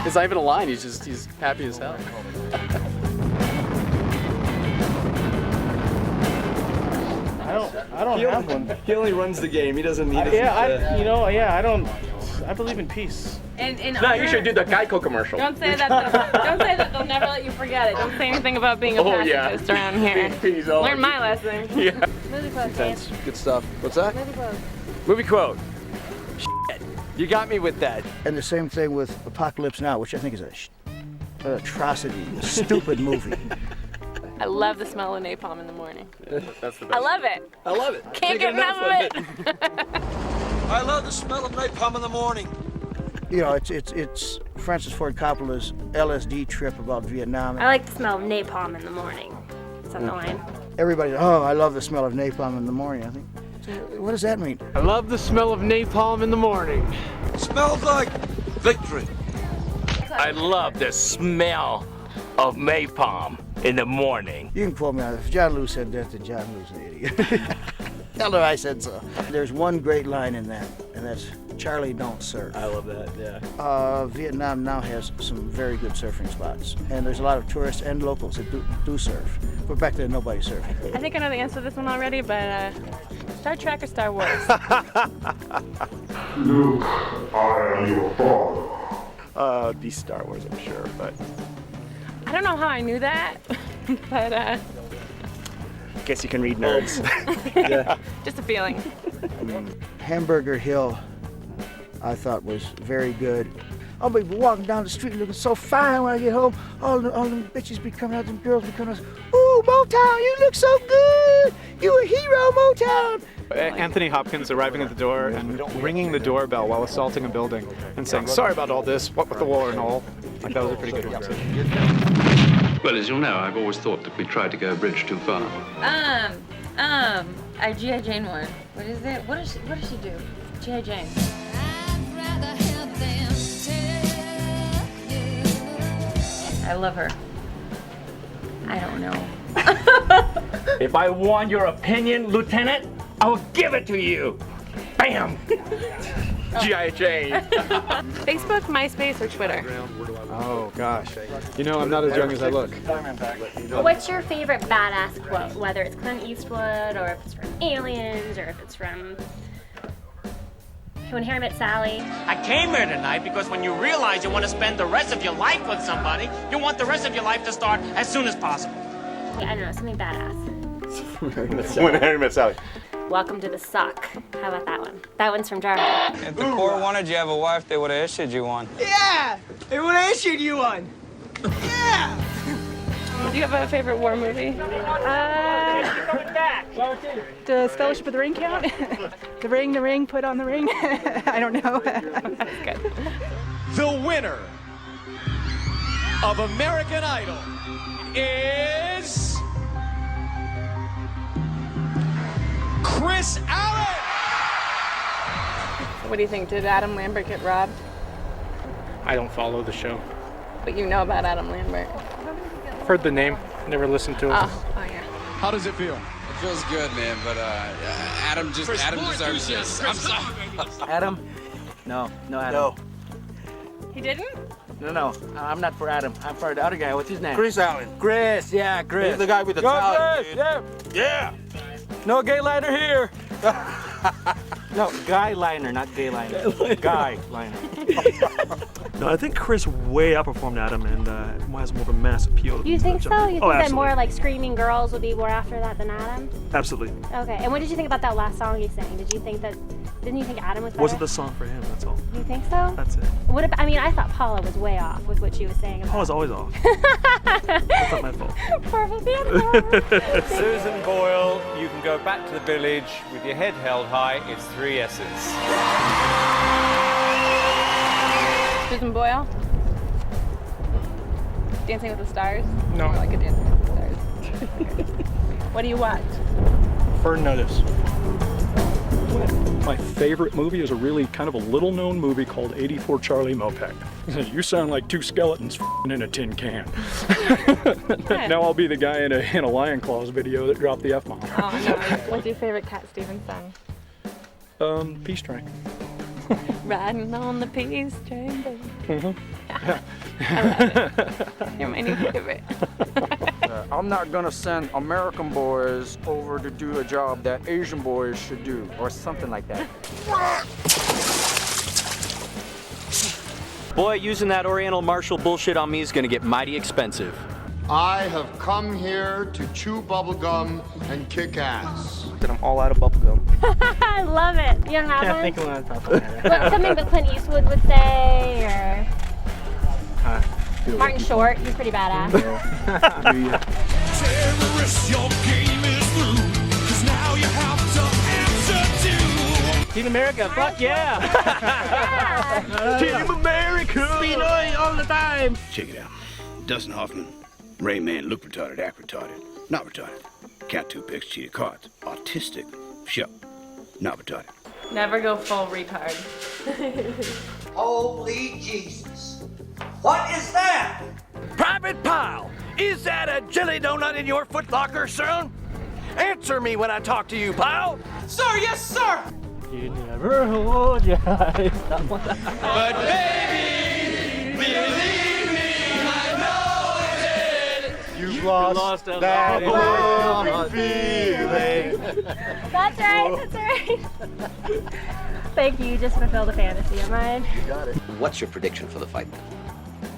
It's not even a line. He's happy as hell. I don't have one. He only runs the game. He doesn't need I believe in peace. You should do the Geico commercial. Don't say that. Don't say that. They'll never let you forget it. Don't say anything about being a pacifist around here. Learn my lesson. Yeah. Movie quote, Dan. Good stuff. What's that? Movie quote. Movie quote. Shit. You got me with that. And the same thing with Apocalypse Now, which I think is an atrocity, a stupid movie. I love the smell of napalm in the morning. That's the best. I love it. I love it. Can't get enough of it. I love the smell of napalm in the morning. It's Francis Ford Coppola's LSD trip about Vietnam. I like the smell of napalm in the morning. Is that the line? Everybody, I love the smell of napalm in the morning. I think, what does that mean? I love the smell of napalm in the morning. It smells like victory. I love the smell of napalm in the morning. You can quote me on it. If John Lou said that, then John Lou's an idiot. Tell her I said so. There's one great line in that, and that's Charlie, don't surf. I love that, yeah. Vietnam now has some very good surfing spots, and there's a lot of tourists and locals that do surf. But back then, nobody surfed. I think I know the answer to this one already, but Star Trek or Star Wars? Luke, I am your father. Be Star Wars, I'm sure, but I don't know how I knew that, but I guess you can read nerds. Yeah. Just a feeling. Hamburger Hill, I thought was very good. I'll be walking down the street looking so fine when I get home. All them bitches be coming out, them girls be coming out. Ooh, Motown, you look so good. You a hero, Motown. Anthony Hopkins arriving at the door and ringing the doorbell while assaulting a building and saying, "Sorry about all this, what with the war and all." Like, that was a pretty good one, too. Well, as you'll know, I've always thought that we tried to go a bridge too far. Our G.I. Jane one. What is it? What does she do? G.I. Jane. I love her. I don't know. If I want your opinion, Lieutenant, I'll give it to you. Bam! G.I. Jane. Facebook, MySpace, or Twitter? Oh, gosh. You know, I'm not as young as I look. What's your favorite badass quote? Whether it's Clint Eastwood, or if it's from Aliens, or if it's from When Harry Met Sally. I came here tonight because when you realize you want to spend the rest of your life with somebody, you want the rest of your life to start as soon as possible. Yeah, I don't know, something badass. When Harry Met Sally. Welcome to the Suck. How about that one? That one's from Germany. If the Corps wanted you to have a wife, they would have issued you one. Yeah! They would have issued you one! Yeah! Do you have a favorite war movie? Does Fellowship of the Ring count? The ring, put on the ring. I don't know. That's good. The winner of American Idol is Chris Allen. What do you think? Did Adam Lambert get robbed? I don't follow the show. But you know about Adam Lambert. I've heard the name, never listened to it. Oh yeah. How does it feel? It feels good, man, but Adam deserves this. I'm sorry. Adam? No, Adam. No. He didn't? No, I'm not for Adam. I'm for the other guy. What's his name? Chris Allen. Chris, yeah, Chris. He's the guy with the Go, talent. Chris, yeah. Yeah. No gay liner here. No, guy liner, not gay liner. Guy liner. No, I think Chris way outperformed Adam and has more of a mass appeal. You think so? You think that absolutely. more like Screaming Girls would be more after that than Adam? Absolutely. Okay, and what did you think about that last song he sang? Didn't you think Adam was better? Wasn't the song for him, that's all. You think so? That's it. What about, I mean, I thought Paula was way off with what she was saying about Paula's always off. That's not my fault. Perfect Susan Boyle, you can go back to the village with your head held high. It's 3 S's. Susan Boyle? Dancing with the Stars? No. More like a Dancing with the Stars. What do you watch? Fern Notice. My favorite movie is a really kind of a little-known movie called 84 Charlie Mopac. You sound like two skeletons in a tin can. Now I'll be the guy in a Lion Claws video that dropped the F-bomb. Oh, no. What's your favorite Cat Stevens song? Peace Train. Riding on the peace train, baby. Mm-hmm. I love it. You're my new favorite. I'm not gonna send American boys over to do a job that Asian boys should do, or something like that. Boy, using that Oriental Marshal bullshit on me is gonna get mighty expensive. I have come here to chew bubblegum and kick ass. That I'm all out of bubblegum. I love it. You don't have Can't one? think of one on top of my head. What, something that Clint Eastwood would say, or Martin Short. He's pretty badass. Terrorists, your game is through, 'cause now you have to answer to Team America, fuck yeah! Team America! Pinoy all the time! Check it out. Dustin Hoffman, Rain Man, look retarded, act retarded, not retarded. Cat 2 picks, cheated cards, autistic, show, not retarded. Never go full retard. Holy Jesus. What is that? Private Pile, is that a jelly donut in your footlocker, son? Answer me when I talk to you, pal. Sir, yes, sir. You never hold your eyes. But baby, believe me, I know it. You've lost that loving feeling. That's right. Thank you. You just fulfilled a fantasy of mine. You got it. What's your prediction for the fight?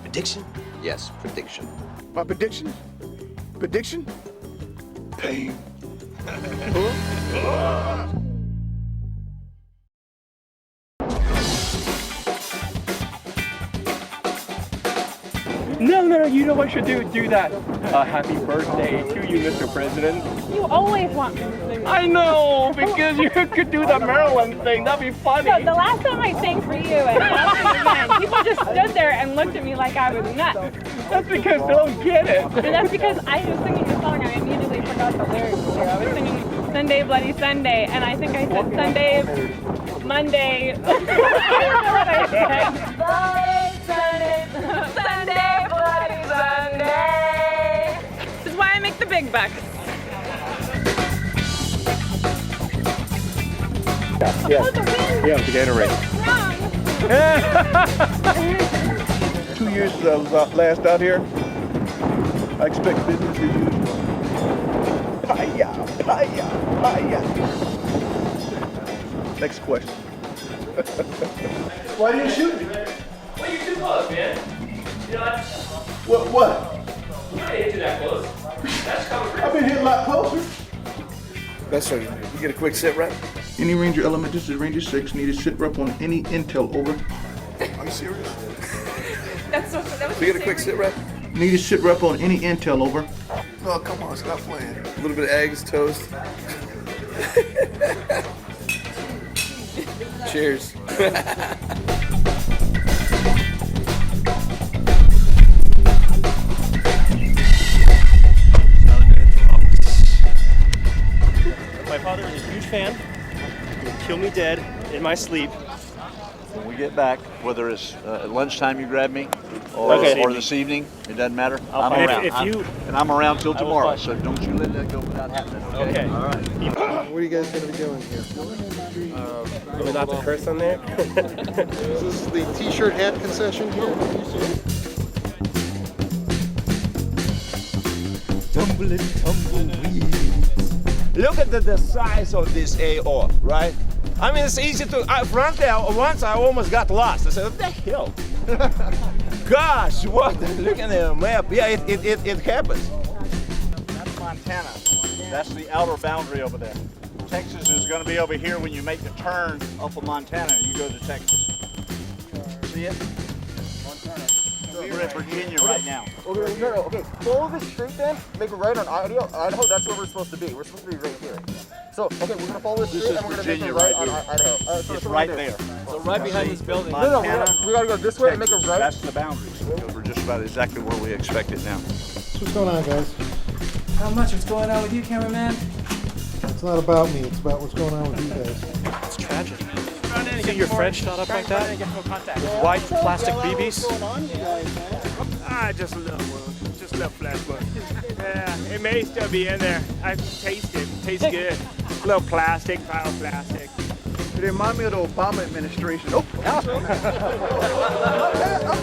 Prediction? Yes, prediction. My prediction? Prediction? Pain. No, you know what I should do that. Happy birthday to you, Mr. President. You always want me to sing. I know, because you could do the Maryland thing. That'd be funny. So the last time I sang for you and I'll sing again, people just stood there and looked at me like I was nuts. That's because they don't get it. And that's because I was singing the song and I immediately forgot the lyrics too. I was singing Sunday, Bloody Sunday, and I think I said Sunday, Monday. I don't know what I said. Sunday, Bloody Sunday. This is why I make the big bucks. Yeah, the Gatorade. 2 years since I was last out here. I expect business as usual. Paya. Next question. Why didn't you shoot me? Well, you're too close, man. You know, What? you can't hit you that close. That's coming I've been hit a lot closer. That's right. You get a quick sit rep. Any Ranger element, this is Ranger 6, need a sit rep on any intel, over. Are you serious? That was You get a quick sit rep. Need a sit rep on any intel, over. Oh, come on, stop playing. A little bit of eggs, toast. Cheers. My father is a huge fan. He would kill me dead in my sleep. When we get back, whether it's at lunchtime you grab me or, Okay. or this evening, it doesn't matter. I'll I'm find around. if you- And I'm around till I will tomorrow, find- so don't you let that go without happening. Okay. All right. What are you guys going to be doing here? Maybe not to curse on there. This is the t-shirt hat concession here. Tumbling tumbleweeds. Look at the size of this AO, right? I mean, it's easy to. Front there, once I almost got lost. I said, what the hell? Gosh, what? Look at the map. Yeah, it happens. That's Montana. That's the outer boundary over there. Texas is going to be over here when you make the turn off of Montana. You go to Texas. See it? We're in Virginia right now. Okay, follow this street then, make a right on Idaho. That's where we're supposed to be. We're supposed to be right here. So, okay, we're gonna follow this This street is and we're gonna make a Virginia right right on Idaho. So It's what right do we do? there. So right behind this building. Montana, we gotta go this way and make a right. That's the boundaries. We're just about exactly where we expect it now. What's going on, guys? How much? What's going on with you, cameraman? It's not about me. It's about what's going on with you guys. It's tragic. See your friend shot up like that? With white plastic BBs? Just a little wound. Just a little flesh wound. Yeah, it may still be in there. I taste it. Tastes good. A little plastic, plastic. It remind me of the Obama administration. Oh,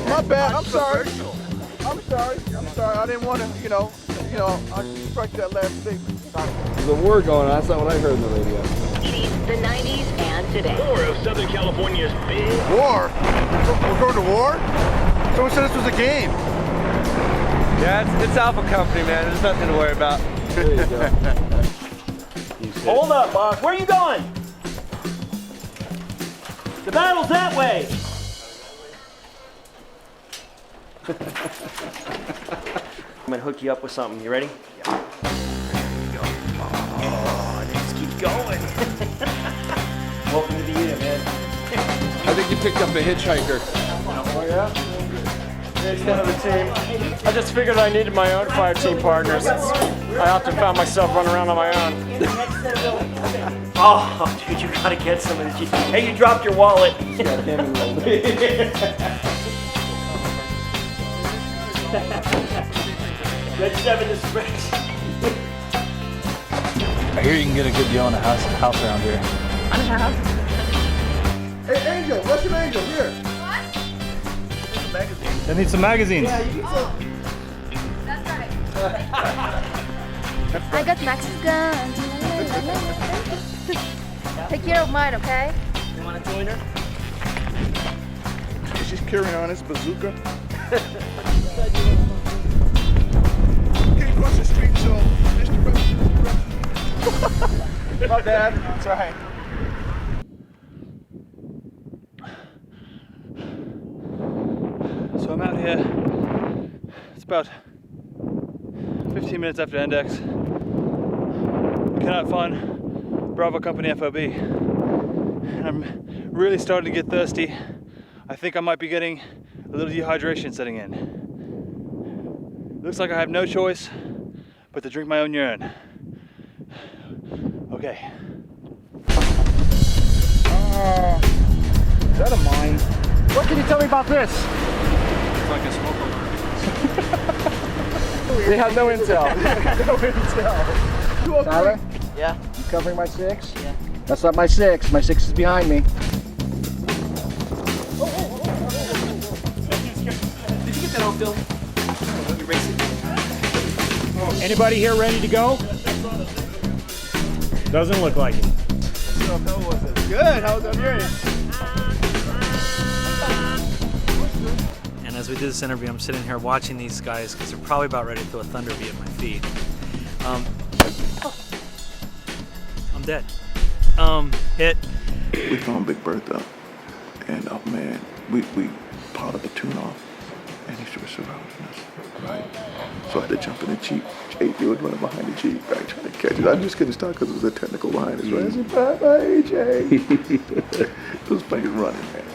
my bad. I'm sorry. I'm sorry. I didn't want to, I struck that last statement. There's a war going on. That's not what I heard on the radio. The 90s and today. More of Southern California's big War? We're going to war? Someone said this was a game. Yeah, it's Alpha Company, man. There's nothing to worry about. There you go. Hold up, boss. Where are you going? The battle's that way. I'm gonna hook you up with something. You ready? Yeah. Oh, let's keep going. Welcome to the unit, man. I think you picked up a hitchhiker. Oh, yeah? It's one of the team. I just figured I needed my own fire team partners. I often found myself running around on my own. Oh, dude, you gotta get some of the. Hey, you dropped your wallet. Red 7 is fresh. I hear you can get a good deal on a house around here. On a house? Hey, Angel, what's your Angel? Here. I need some magazines. Yeah, you need some. That's right. I got Mexican. Take care of mine, okay? You wanna join her? She's carrying on this bazooka. Can't cross the street, so Mr. President. My bad. It's all right. So I'm out here It's about 15 minutes after index. Cannot find Bravo Company FOB. And I'm really starting to get thirsty. I think I might be getting a little dehydration setting in. Looks like I have no choice but to drink my own urine. Okay. Is that a mine? What can you tell me about this? It's like a smoke alarm. They have no intel. No intel. You okay? Tyler? Yeah. You covering my 6? Yeah. That's not my 6. My 6 is behind me. Did you get that on film? Erase it. Anybody here ready to go? Doesn't look like it. Good. How's that hearing? And as we do this interview, I'm sitting here watching these guys because they're probably about ready to throw a thunder bee at my feet. I'm dead. Hit. We found Big Bertha, and oh man, we piled up a tune off, and he was surrounding us, right? So I had to jump in the Jeep. AJ was running behind the Jeep, right, trying to catch it. I just couldn't stop because it was a technical behind us, right? I said, bye, AJ. Those planes running, man.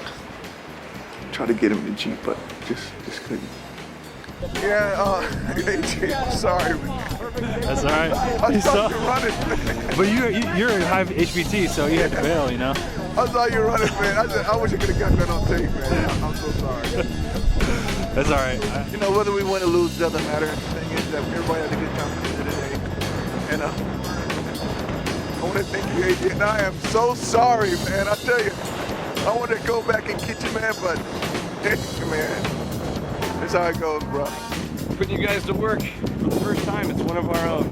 Tried to get him in the Jeep, but just couldn't. Yeah, AJ, I'm sorry, man. That's all right. I saw you running. But you're a high HBT, so you had to bail, you know? I saw you running, man. I wish I could have got that on tape, man. I'm so sorry. That's all right. You know, whether we win or lose doesn't matter. The thing is that everybody had a good time today. And I want to thank you, AJ. And I am so sorry, man. I tell you, I want to go back and get you, man, but, man, that's how it goes, bro. Putting you guys to work for the first time. It's one of our own.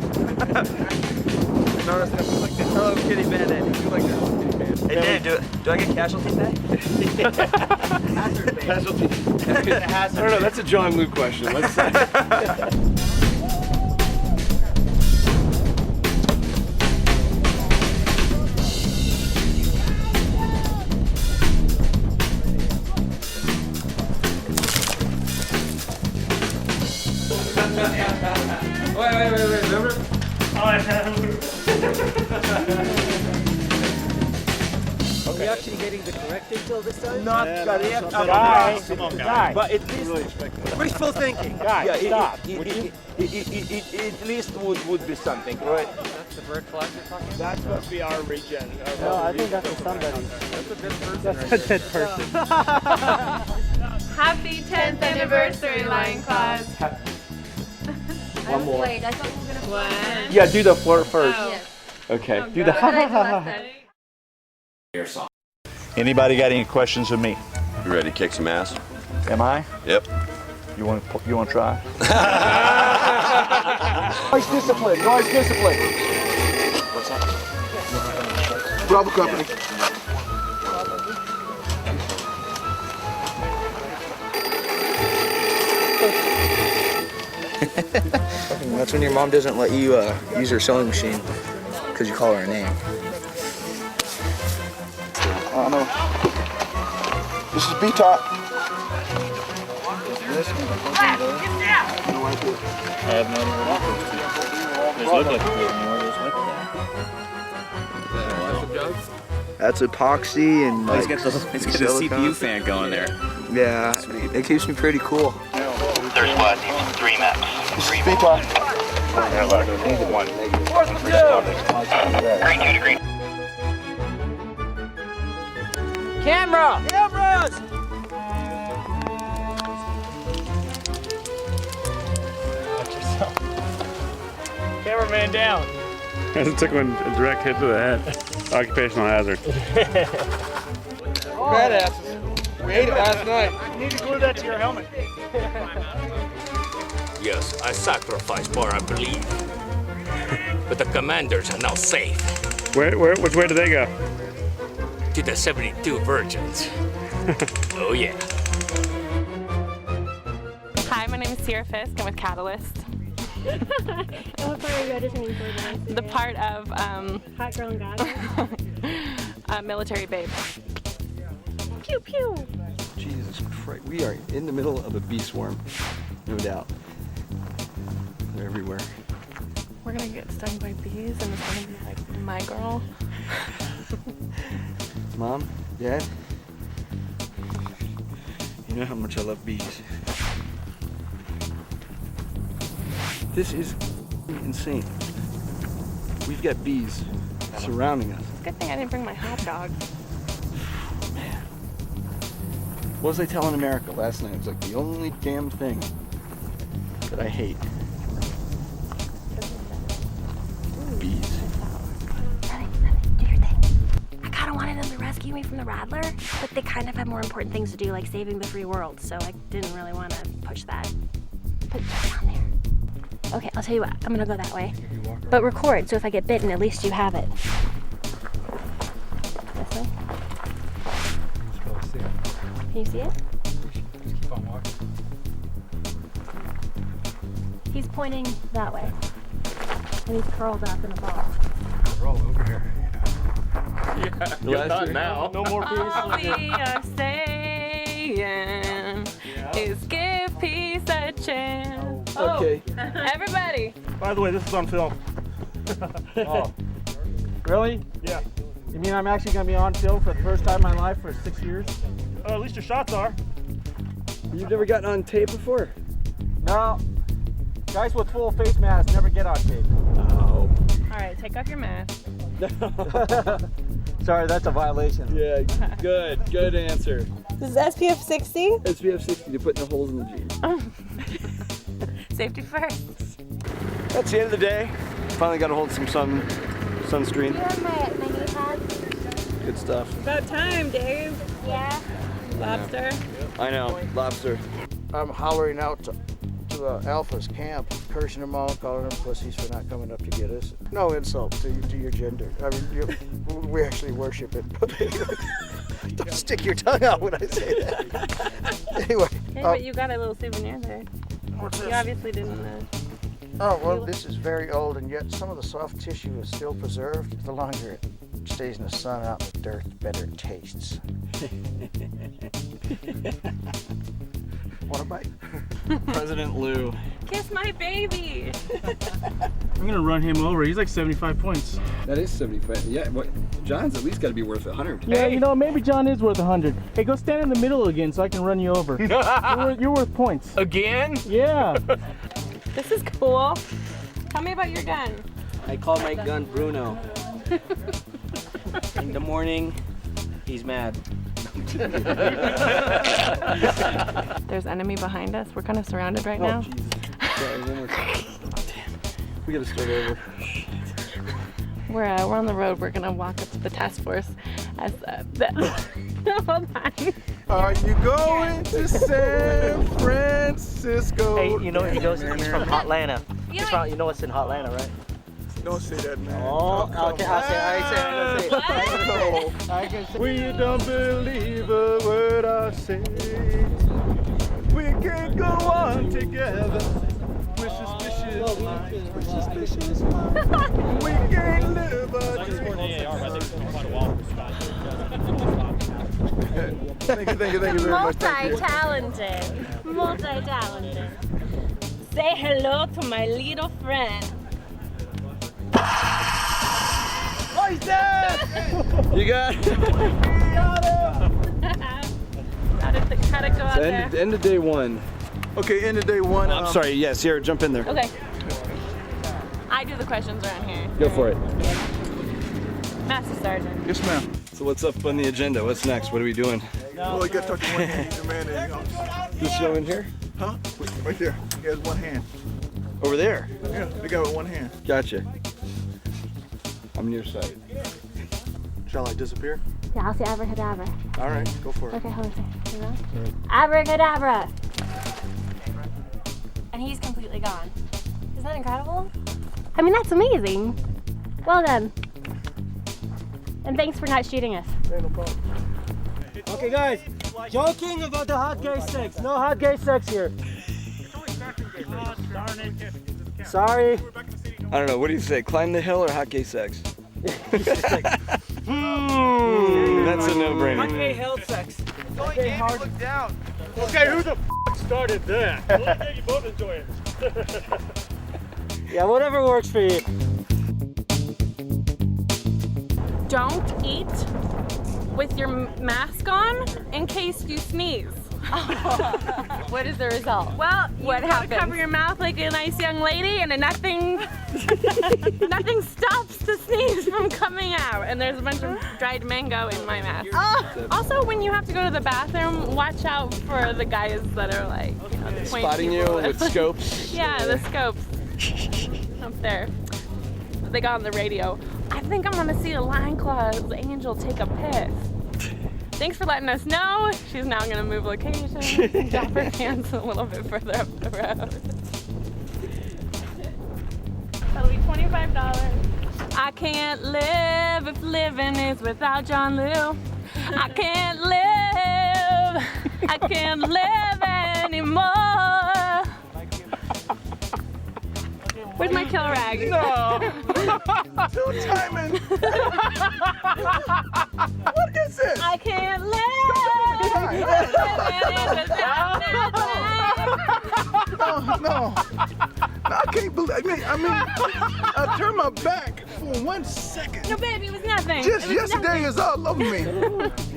Notice I feel like the Hello Kitty Bandit. You feel like the Hello Kitty Bandit. Hey, Dave, do I get casualty pay? Casualty. I don't know. That's a John Luke question. Let's. Wait, remember? Are we actually getting the correct intel this time? Not correct. Come on, guy. But at least wishful thinking. Guy, stop. At least would be something, right? That's the bird flag you're talking about? That's supposed to be our region. No, I think that's somebody. That's a dead person. That's a dead person. Happy 10th anniversary, Lion Claws. One more. Wait, I thought we were gonna flirt. Yeah, do the flirt first. Yes. Okay, Oh, do the Anybody got any questions of me? You ready to kick some ass? Am I? Yep. You want to try? Nice discipline. Nice discipline. What's that? Bravo Company. That's when your mom doesn't let you use her sewing machine because you call her a name. I don't know. This is B-Top. I have no idea what those look like. That's epoxy and like. Let's get the CPU fan going there. Yeah, it keeps me pretty cool. There's what? 3 maps. This is B-Top. One. Green 2 to green. Camera! Cameras! Cameraman down. It took one a direct hit to the head. Occupational hazard. Badasses. We ate it last night. You need to glue that to your helmet. Yes, I sacrificed more, I believe. But the commanders are now safe. Which way do they go? To the 72 virgins. Oh yeah. Hi, my name is Sierra Fisk. I'm with Catalyst. And what part are you auditioning for? The part of Hot Girl and God. Military Babe. Pew pew. Jesus Christ, we are in the middle of a bee swarm, no doubt. They're everywhere. We're gonna get stung by bees and it's gonna be like my girl. Mom, Dad, you know how much I love bees. This is insane. We've got bees surrounding us. Good thing I didn't bring my hot dog. Man. What was I telling America last night? It was like the only damn thing that I hate. Bees. Do your thing. I kind of wanted them to rescue me from the Rattler, but they kind of have more important things to do, like saving the free world, so I didn't really want to push that. Put it down there. Okay, I'll tell you what, I'm gonna go that way. But record, so if I get bitten, at least you have it. This way? Can you see it? Just keep on walking. He's pointing that way. And he's curled up in a ball. We're all over here. Yeah, you're not now. No more bees. All we are saying is give peace a chance. Okay. Everybody. By the way, this is on film. Oh. Really? Yeah. You mean I'm actually going to be on film for the first time in my life for 6 years? At least your shots are. You've never gotten on tape before? No. Guys with full face masks never get on tape. Oh. All right, take off your mask. Sorry, that's a violation. Yeah, good answer. This is SPF 60? SPF 60 to put in the holes in the jeans. Safety first. That's the end of the day. Finally got a hold of some sunscreen. You have my knee pads? Good stuff. About time, Dave. Yeah. Lobster. I know, lobster. I'm hollering out to the Alpha's camp, cursing them all, calling them pussies for not coming up to get us. No insult to your gender. I mean, we actually worship it. Don't stick your tongue out when I say that. Anyway. Hey, but you got a little souvenir there. What's You this? obviously didn't. Oh, well, this is very old, and yet some of the soft tissue is still preserved. The longer it stays in the sun out in the dirt, the better it tastes. Want a bite? President Lou. Kiss my baby. I'm gonna run him over. He's like 75 points. That is 75. Yeah, what? John's at least got to be worth 100. Yeah, you know, maybe John is worth 100. Hey, go stand in the middle again so I can run you over. you're worth points. Again? Yeah. This is cool. Tell me about your gun. I call my gun Bruno. In the morning, he's mad. There's enemy behind us. We're kind of surrounded right now. Jesus. Sorry, one more time. Damn. We got to start over. We're on the road. We're gonna walk up to the task force. As hold on. Are you going to San Francisco? Hey, you know he goes. He's from Hotlanta. You know what's in Hotlanta, right? Don't say that, man. Oh, okay. I'll say it. I can say. We don't believe a word I say. We can't go on together. We're suspicious. We're suspicious. We can't live Thank you very much. Multi-talented. Multi-talented. Say hello to my little friend. Oh, he's dead! You got it. How'd it go out there? End of day one. Okay, end of day one. I'm sorry, yeah, Sierra, jump in there. Okay. I do the questions around here. Go for it. Master Sergeant. Yes, ma'am. So what's up on the agenda? What's next? What are we doing? Well, you got to talk to one man and This show in here? Huh? Right there. He has one hand. Over there? Yeah, the guy with one hand. Gotcha. I'm near side. Shall I disappear? Yeah, I'll say abracadabra. All right, go for it. Okay, hold on a second. Abracadabra! And he's completely gone. Isn't that incredible? I mean, that's amazing. Well done. And thanks for not shooting us. No problem. Okay, guys. Joking about the hot gay sex. No hot gay sex here. Sorry. I don't know, what do you say? Climb the hill or hot gay sex? That's a no-brainer. Hot gay hell sex. Okay, hard. Look down. Okay, who the f started that? Let me both enjoy it. Yeah, whatever works for you. Don't eat with your mask on in case you sneeze. What is the result? Well, what you gotta happens? cover your mouth like a nice young lady, and nothing stops the sneeze from coming out. And there's a bunch of dried mango in my mask. Also, when you have to go to the bathroom, watch out for the guys that are like, you know, the point Spotting you people. with scopes. Yeah, the scopes up there. They got on the radio. I think I'm gonna see a line claw's angel take a piss. Thanks for letting us know. She's now gonna move location, drop her pants a little bit further up the road. That'll be $25. I can't live if living is without John Lou. I can't live. I can't live anymore. Where's my kill rag? No. Two timing. What is this? I can't live. No. I can't believe. I mean, I turned my back for 1 second. No, baby, it was nothing. Just yesterday is all over me.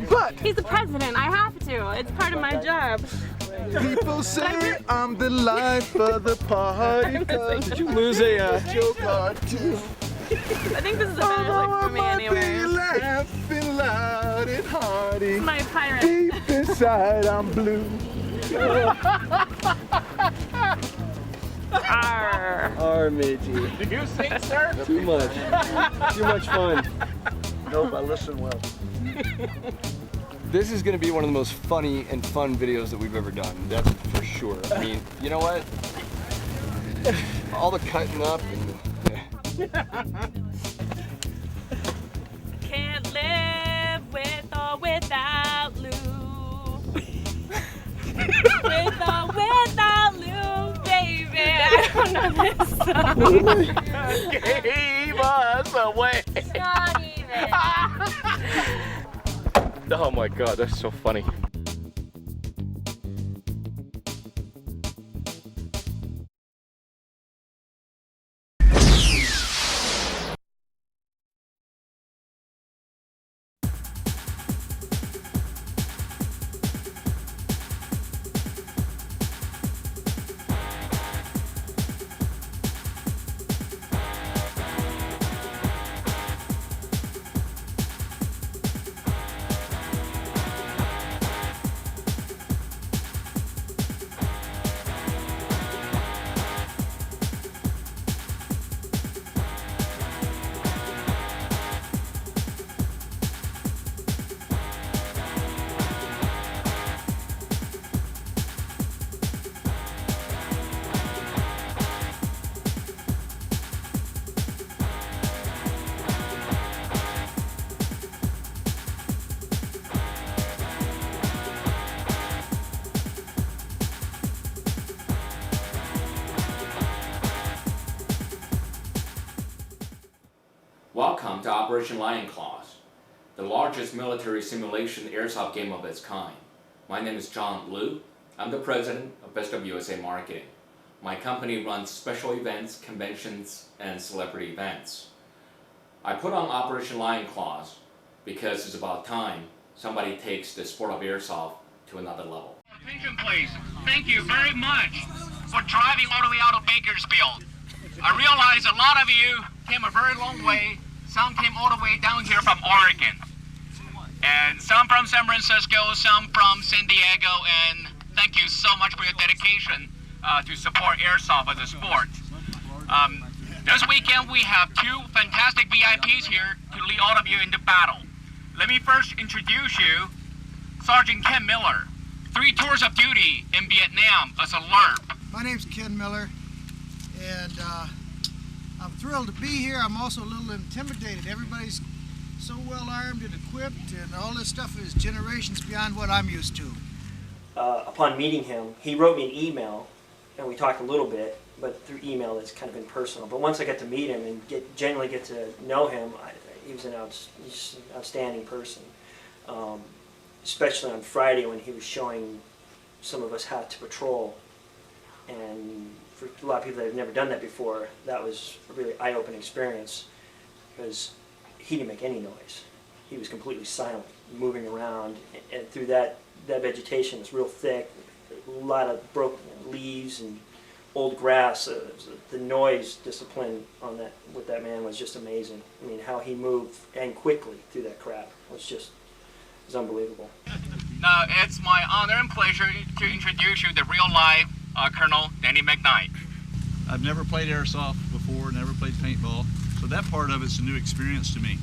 But he's the president. I have to. It's part of my job. people say I'm the life of the party. Did you lose a joke card too? I think this is a better look for me anyway. Laughing loud and hearty. It's my pirate. Deep inside I'm blue. Arr, Midgey. Do you sing, sir? Too much. Too much fun. Nope, I listen well. This is going to be one of the most funny and fun videos that we've ever done. That's for sure. I mean, you know what? All the cutting up and... Can't live with or without Lou. With or without Lou, baby. I don't know this song. Gave us away. It's not even. Oh my God, that's so funny. Welcome to Operation Lion Claws, the largest military simulation airsoft game of its kind. My name is John Liu. I'm the president of Best of USA Marketing. My company runs special events, conventions, and celebrity events. I put on Operation Lion Claws because it's about time somebody takes the sport of airsoft to another level. Attention please. Thank you very much for driving all the way out of Bakersfield. I realize a lot of you came a very long way. Some came all the way down here from Oregon. And some from San Francisco, some from San Diego, and thank you so much for your dedication to support airsoft as a sport. This weekend we have two fantastic VIPs here to lead all of you into battle. Let me first introduce you, Sergeant Ken Miller, 3 tours of duty in Vietnam as a LERP. My name's Ken Miller, and I'm thrilled to be here. I'm also a little intimidated. Everybody's so well armed and equipped, and all this stuff is generations beyond what I'm used to. Upon meeting him, he wrote me an email, and we talked a little bit, but through email it's kind of impersonal. But once I got to meet him and genuinely get to know him, he was he's an outstanding person. Especially on Friday when he was showing some of us how to patrol. And for a lot of people that have never done that before, that was a really eye-opening experience because he didn't make any noise. He was completely silent, moving around, and through that vegetation was real thick, a lot of broken leaves and old grass. The noise discipline on that with that man was just amazing. I mean, how he moved and quickly through that crowd was unbelievable. Now, it's my honor and pleasure to introduce you to real-life Colonel Danny McKnight. I've never played airsoft before, never played paintball, so that part of it's a new experience to me.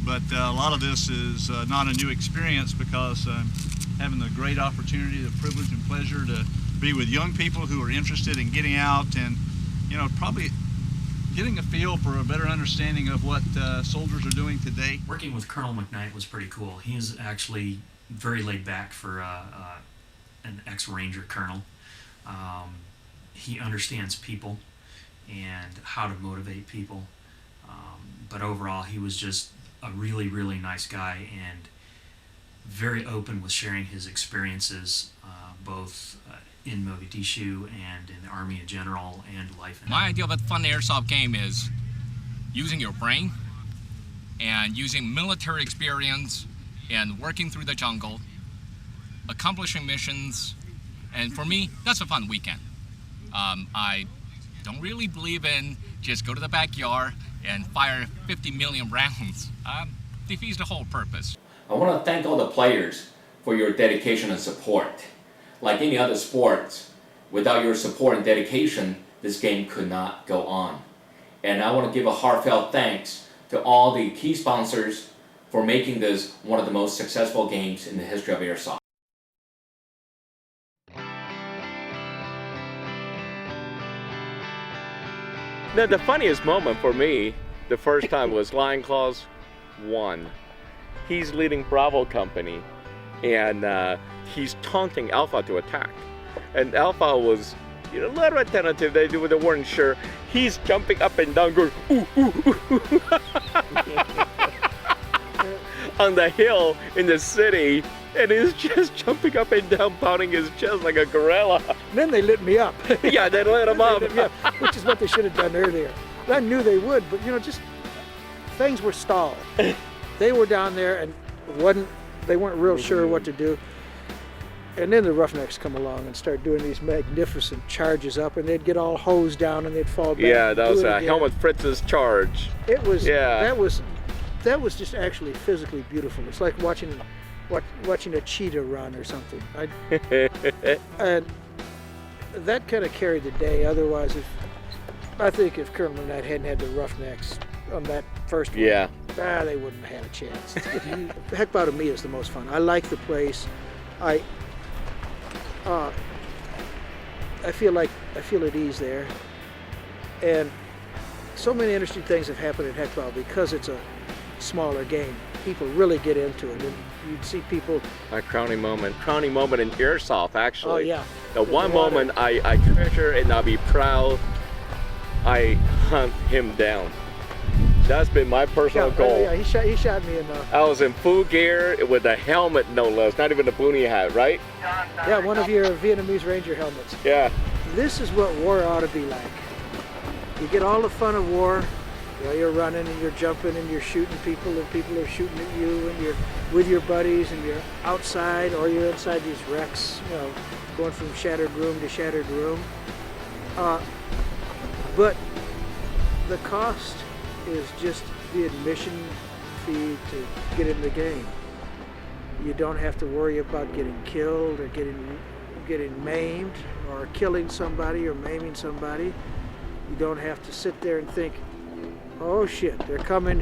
But a lot of this is not a new experience because I'm having the great opportunity, the privilege and pleasure to be with young people who are interested in getting out and, you know, probably getting a feel for a better understanding of what soldiers are doing today. Working with Colonel McKnight was pretty cool. He's actually very laid back for an ex-Ranger colonel. He understands people and how to motivate people. But overall, he was just a really, really nice guy and very open with sharing his experiences, both in Mogadishu and in the Army in general and life. My idea of a fun airsoft game is using your brain and using military experience and working through the jungle, accomplishing missions, and for me, that's a fun weekend. I don't really believe in just go to the backyard and fire 50 million rounds. Defeats the whole purpose. I want to thank all the players for your dedication and support. Like any other sports, without your support and dedication, this game could not go on. And I want to give a heartfelt thanks to all the key sponsors for making this one of the most successful games in the history of airsoft. Now, the funniest moment for me, the first time was Lion Claws 1. He's leading Bravo Company, and he's taunting Alpha to attack. And Alpha was, you know, a little tentative. They weren't sure. He's jumping up and down, going ooh, ooh, ooh. on the hill in the city, and he's just jumping up and down, pounding his chest like a gorilla. And then they lit me up. Yeah, they lit him up. Which is what they should have done earlier. I knew they would, but you know, just things were stalled. They were down there and they weren't real sure what to do. And then the Roughnecks come along and start doing these magnificent charges up, and they'd get all hosed down and they'd fall back. Yeah, that was Helmut Fritz's charge. It was. Yeah. That was just actually physically beautiful. It's like watching a cheetah run or something. And that kind of carried the day. Otherwise, I think if Colonel McKnight hadn't had the Roughnecks on that first one, they wouldn't have had a chance. Heckbow to me is the most fun. I like the place. I feel at ease there, and so many interesting things have happened at Heckbow because it's a smaller game. People really get into it, and you'd see people. My crowning moment in airsoft, actually. Oh yeah. The one moment I treasure and I'll be proud. I hunt him down. That's been my personal goal. Yeah, he shot me in. I was in full gear with a helmet, no less, not even a boonie hat, right? Yeah, one of your Vietnamese Ranger helmets. Yeah. This is what war ought to be like. You get all the fun of war. You know, you're running and you're jumping and you're shooting people and people are shooting at you, and you're with your buddies and you're outside or you're inside these wrecks, you know, going from shattered room to shattered room. But the cost is just the admission fee to get in the game. You don't have to worry about getting killed or getting maimed or killing somebody or maiming somebody. You don't have to sit there and think, oh shit, they're coming.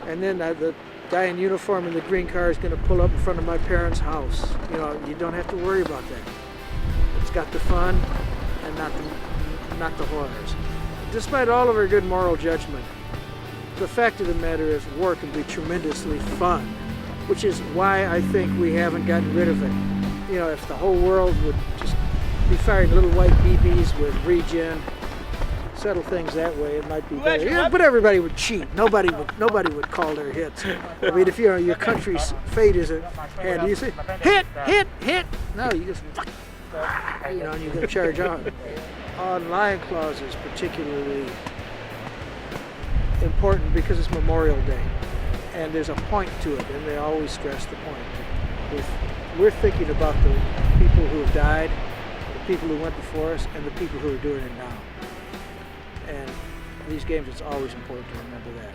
And then the guy in uniform in the green car is going to pull up in front of my parents' house. You know, you don't have to worry about that. It's got the fun and not the horrors. Despite all of our good moral judgment, the fact of the matter is war can be tremendously fun, which is why I think we haven't gotten rid of it. You know, if the whole world would just be firing little white BBs with regen, settle things that way, it might be better. Yeah, but everybody would cheat. Nobody would call their hits. I mean, if your country's fate is at hand, you say hit. No, you just you know, and you can charge on. On Lion Claws is particularly important because it's Memorial Day, and there's a point to it, and they always stress the point. We're thinking about the people who have died, the people who went before us, and the people who are doing it now. And these games, it's always important to remember that.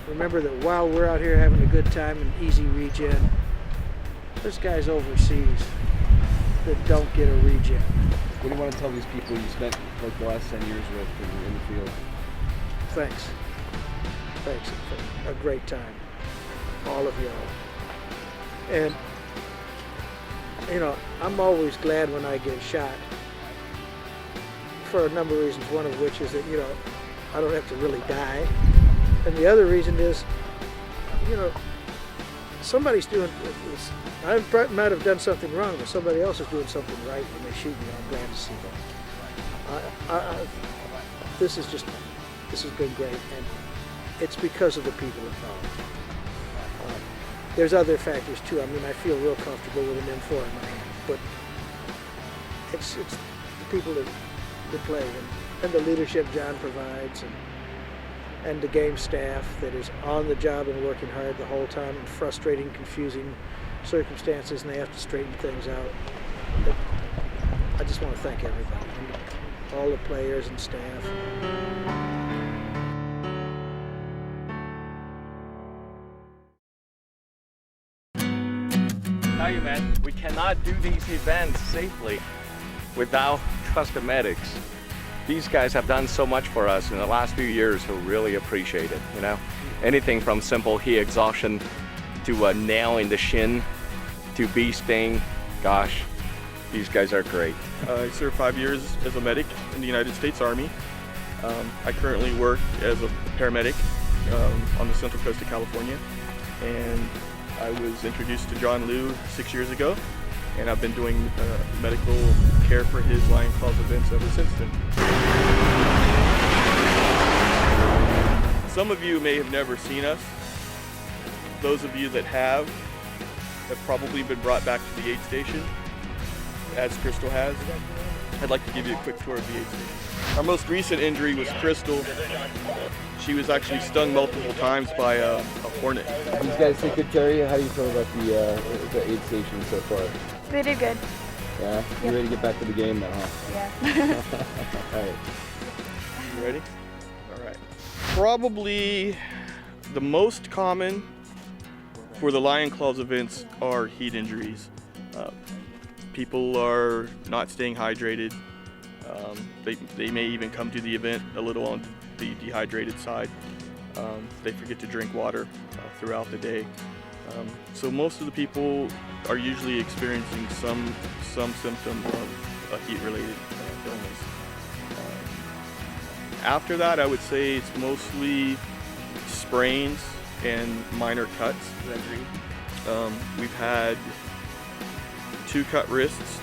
Remember that while we're out here having a good time and easy regen, there's guys overseas that don't get a regen. What do you want to tell these people you spent like the last 10 years with in the field? Thanks. Thanks. It's a great time. All of y'all. And, you know, I'm always glad when I get shot for a number of reasons, one of which is that, you know, I don't have to really die. And the other reason is, you know, somebody's doing this. I might have done something wrong, but somebody else is doing something right when they shoot me. I'm glad to see that. This has been great, and it's because of the people involved. There's other factors too. I mean, I feel real comfortable with an M4 in my hand, but it's the people that play and the leadership John provides, and the game staff that is on the job and working hard the whole time in frustrating, confusing circumstances, and they have to straighten things out. But I just want to thank everybody, all the players and staff. Tell you, man, we cannot do these events safely without trusted medics. These guys have done so much for us in the last few years, who really appreciate it, you know? Anything from simple heat exhaustion to a nail in the shin to bee sting. Gosh, these guys are great. I served 5 years as a medic in the United States Army. I currently work as a paramedic on the central coast of California. And I was introduced to John Liu 6 years ago, and I've been doing medical care for his Lion Claws events ever since then. Some of you may have never seen us. Those of you that have probably been brought back to the aid station, as Crystal has. I'd like to give you a quick tour of the aid station. Our most recent injury was Crystal. She was actually stung multiple times by a hornet. These guys take good care of you. How do you feel about the aid station so far? They did good. Yeah? Yep. You ready to get back to the game now, huh? Yeah. All right. You ready? All right. Probably the most common for the Lion Claws events are heat injuries. People are not staying hydrated. They may even come to the event a little on the dehydrated side. They forget to drink water throughout the day. So most of the people are usually experiencing some symptom of a heat-related illness. After that, I would say it's mostly sprains and minor cuts. We've had 2 cut wrists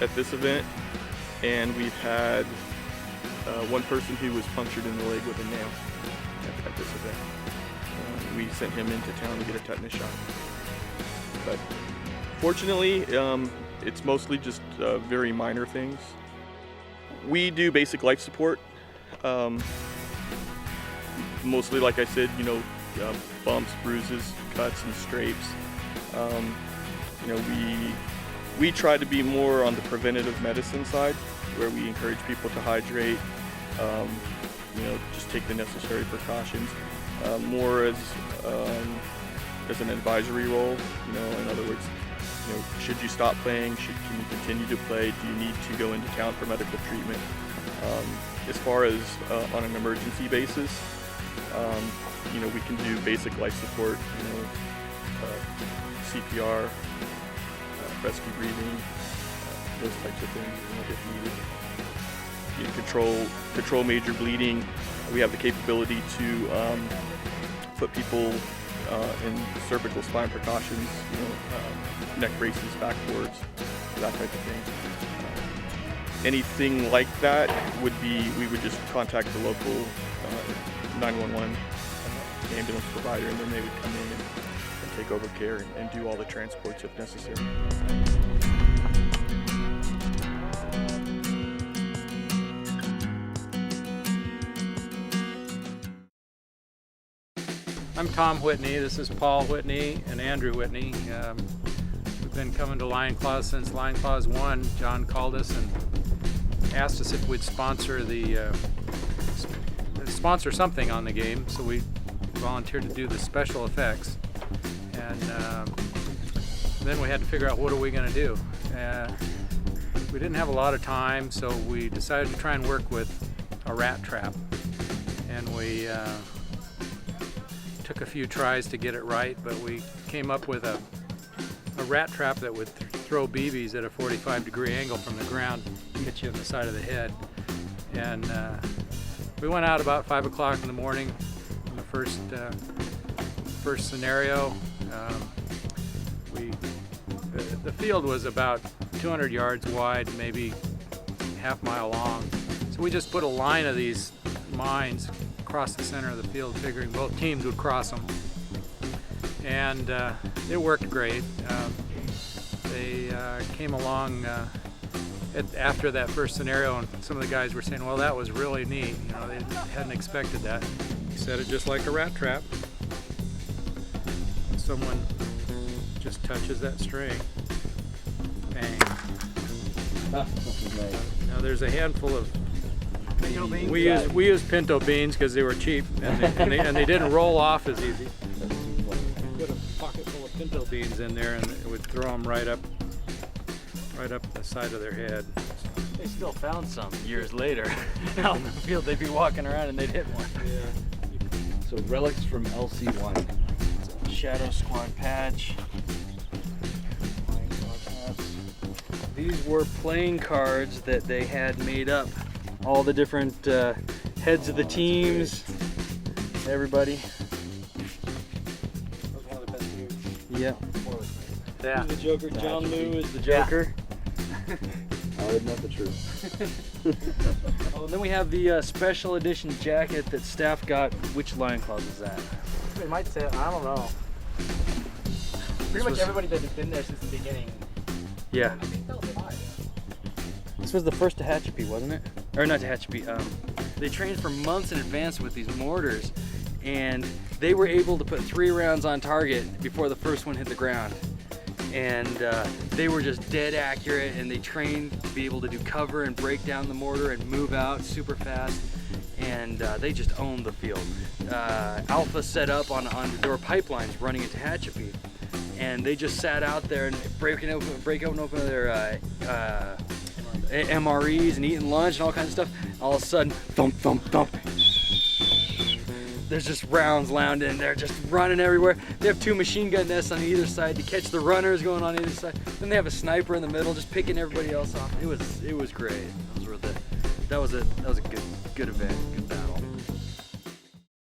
at this event, and we've had one person who was punctured in the leg with a nail at this event. We sent him into town to get a tetanus shot. But fortunately, it's mostly just very minor things. We do basic life support. Mostly, like I said, you know, bumps, bruises, cuts, and scrapes. You know, we try to be more on the preventative medicine side, where we encourage people to hydrate, you know, just take the necessary precautions. More as an advisory role, you know, in other words, you know, should you stop playing? Can you continue to play? Do you need to go into town for medical treatment? As far as on an emergency basis, you know, we can do basic life support, you know, CPR, rescue breathing, those types of things, you know, if needed. You know, control major bleeding. We have the capability to put people in cervical spine precautions, you know, neck braces, backboards, that type of thing. Anything like that would be, we would just contact the local 911 ambulance provider, and then they would come in and take over care and do all the transports if necessary. Tom Whitney. This is Paul Whitney and Andrew Whitney. We've been coming to Lion Claws since Lion Claws 1. John called us and asked us if we'd sponsor something on the game, so we volunteered to do the special effects. And then we had to figure out what are we going to do. We didn't have a lot of time, so we decided to try and work with a rat trap. And we took a few tries to get it right, but we came up with a rat trap that would throw BBs at a 45-degree angle from the ground and hit you in the side of the head. And we went out about 5 o'clock in the morning in the first scenario. The field was about 200 yards wide, maybe half mile long. So we just put a line of these mines across the center of the field, figuring both teams would cross them. And it worked great. They came along after that first scenario, and some of the guys were saying, well, that was really neat. You know, they hadn't expected that. He set it just like a rat trap. Someone just touches that string. Bang. Now there's a handful of pinto beans. We used pinto beans because they were cheap and they didn't roll off as easy. Put a pocket full of pinto beans in there and it would throw them right up the side of their head. They still found some years later out in the field. They'd be walking around and they'd hit one. Yeah. So relics from LC1. Shadow Squad patch. These were playing cards that they had made up. All the different heads of the teams, everybody. That was one of the best moves. Yeah. Yeah. Who's the Joker? John Lou is the Joker. I would know the truth. Oh, and then we have the special edition jacket that staff got. Which Lion Claws is that? It might say, I don't know. Pretty much everybody that has been there since the beginning. Yeah. This was the first Tehachapi, wasn't it? Or not Tehachapi. They trained for months in advance with these mortars, and they were able to put 3 rounds on target before the first one hit the ground. And they were just dead accurate, and they trained to be able to do cover and break down the mortar and move out super fast. And they just owned the field. Alpha set up on there were pipelines running into Tehachapi, and they just sat out there and breaking open their MREs and eating lunch and all kinds of stuff. All of a sudden, thump, thump, thump. There's just rounds landing. They're just running everywhere. They have 2 machine gun nests on either side to catch the runners going on either side. Then they have a sniper in the middle, just picking everybody else off. It was great. That was a good event, good battle.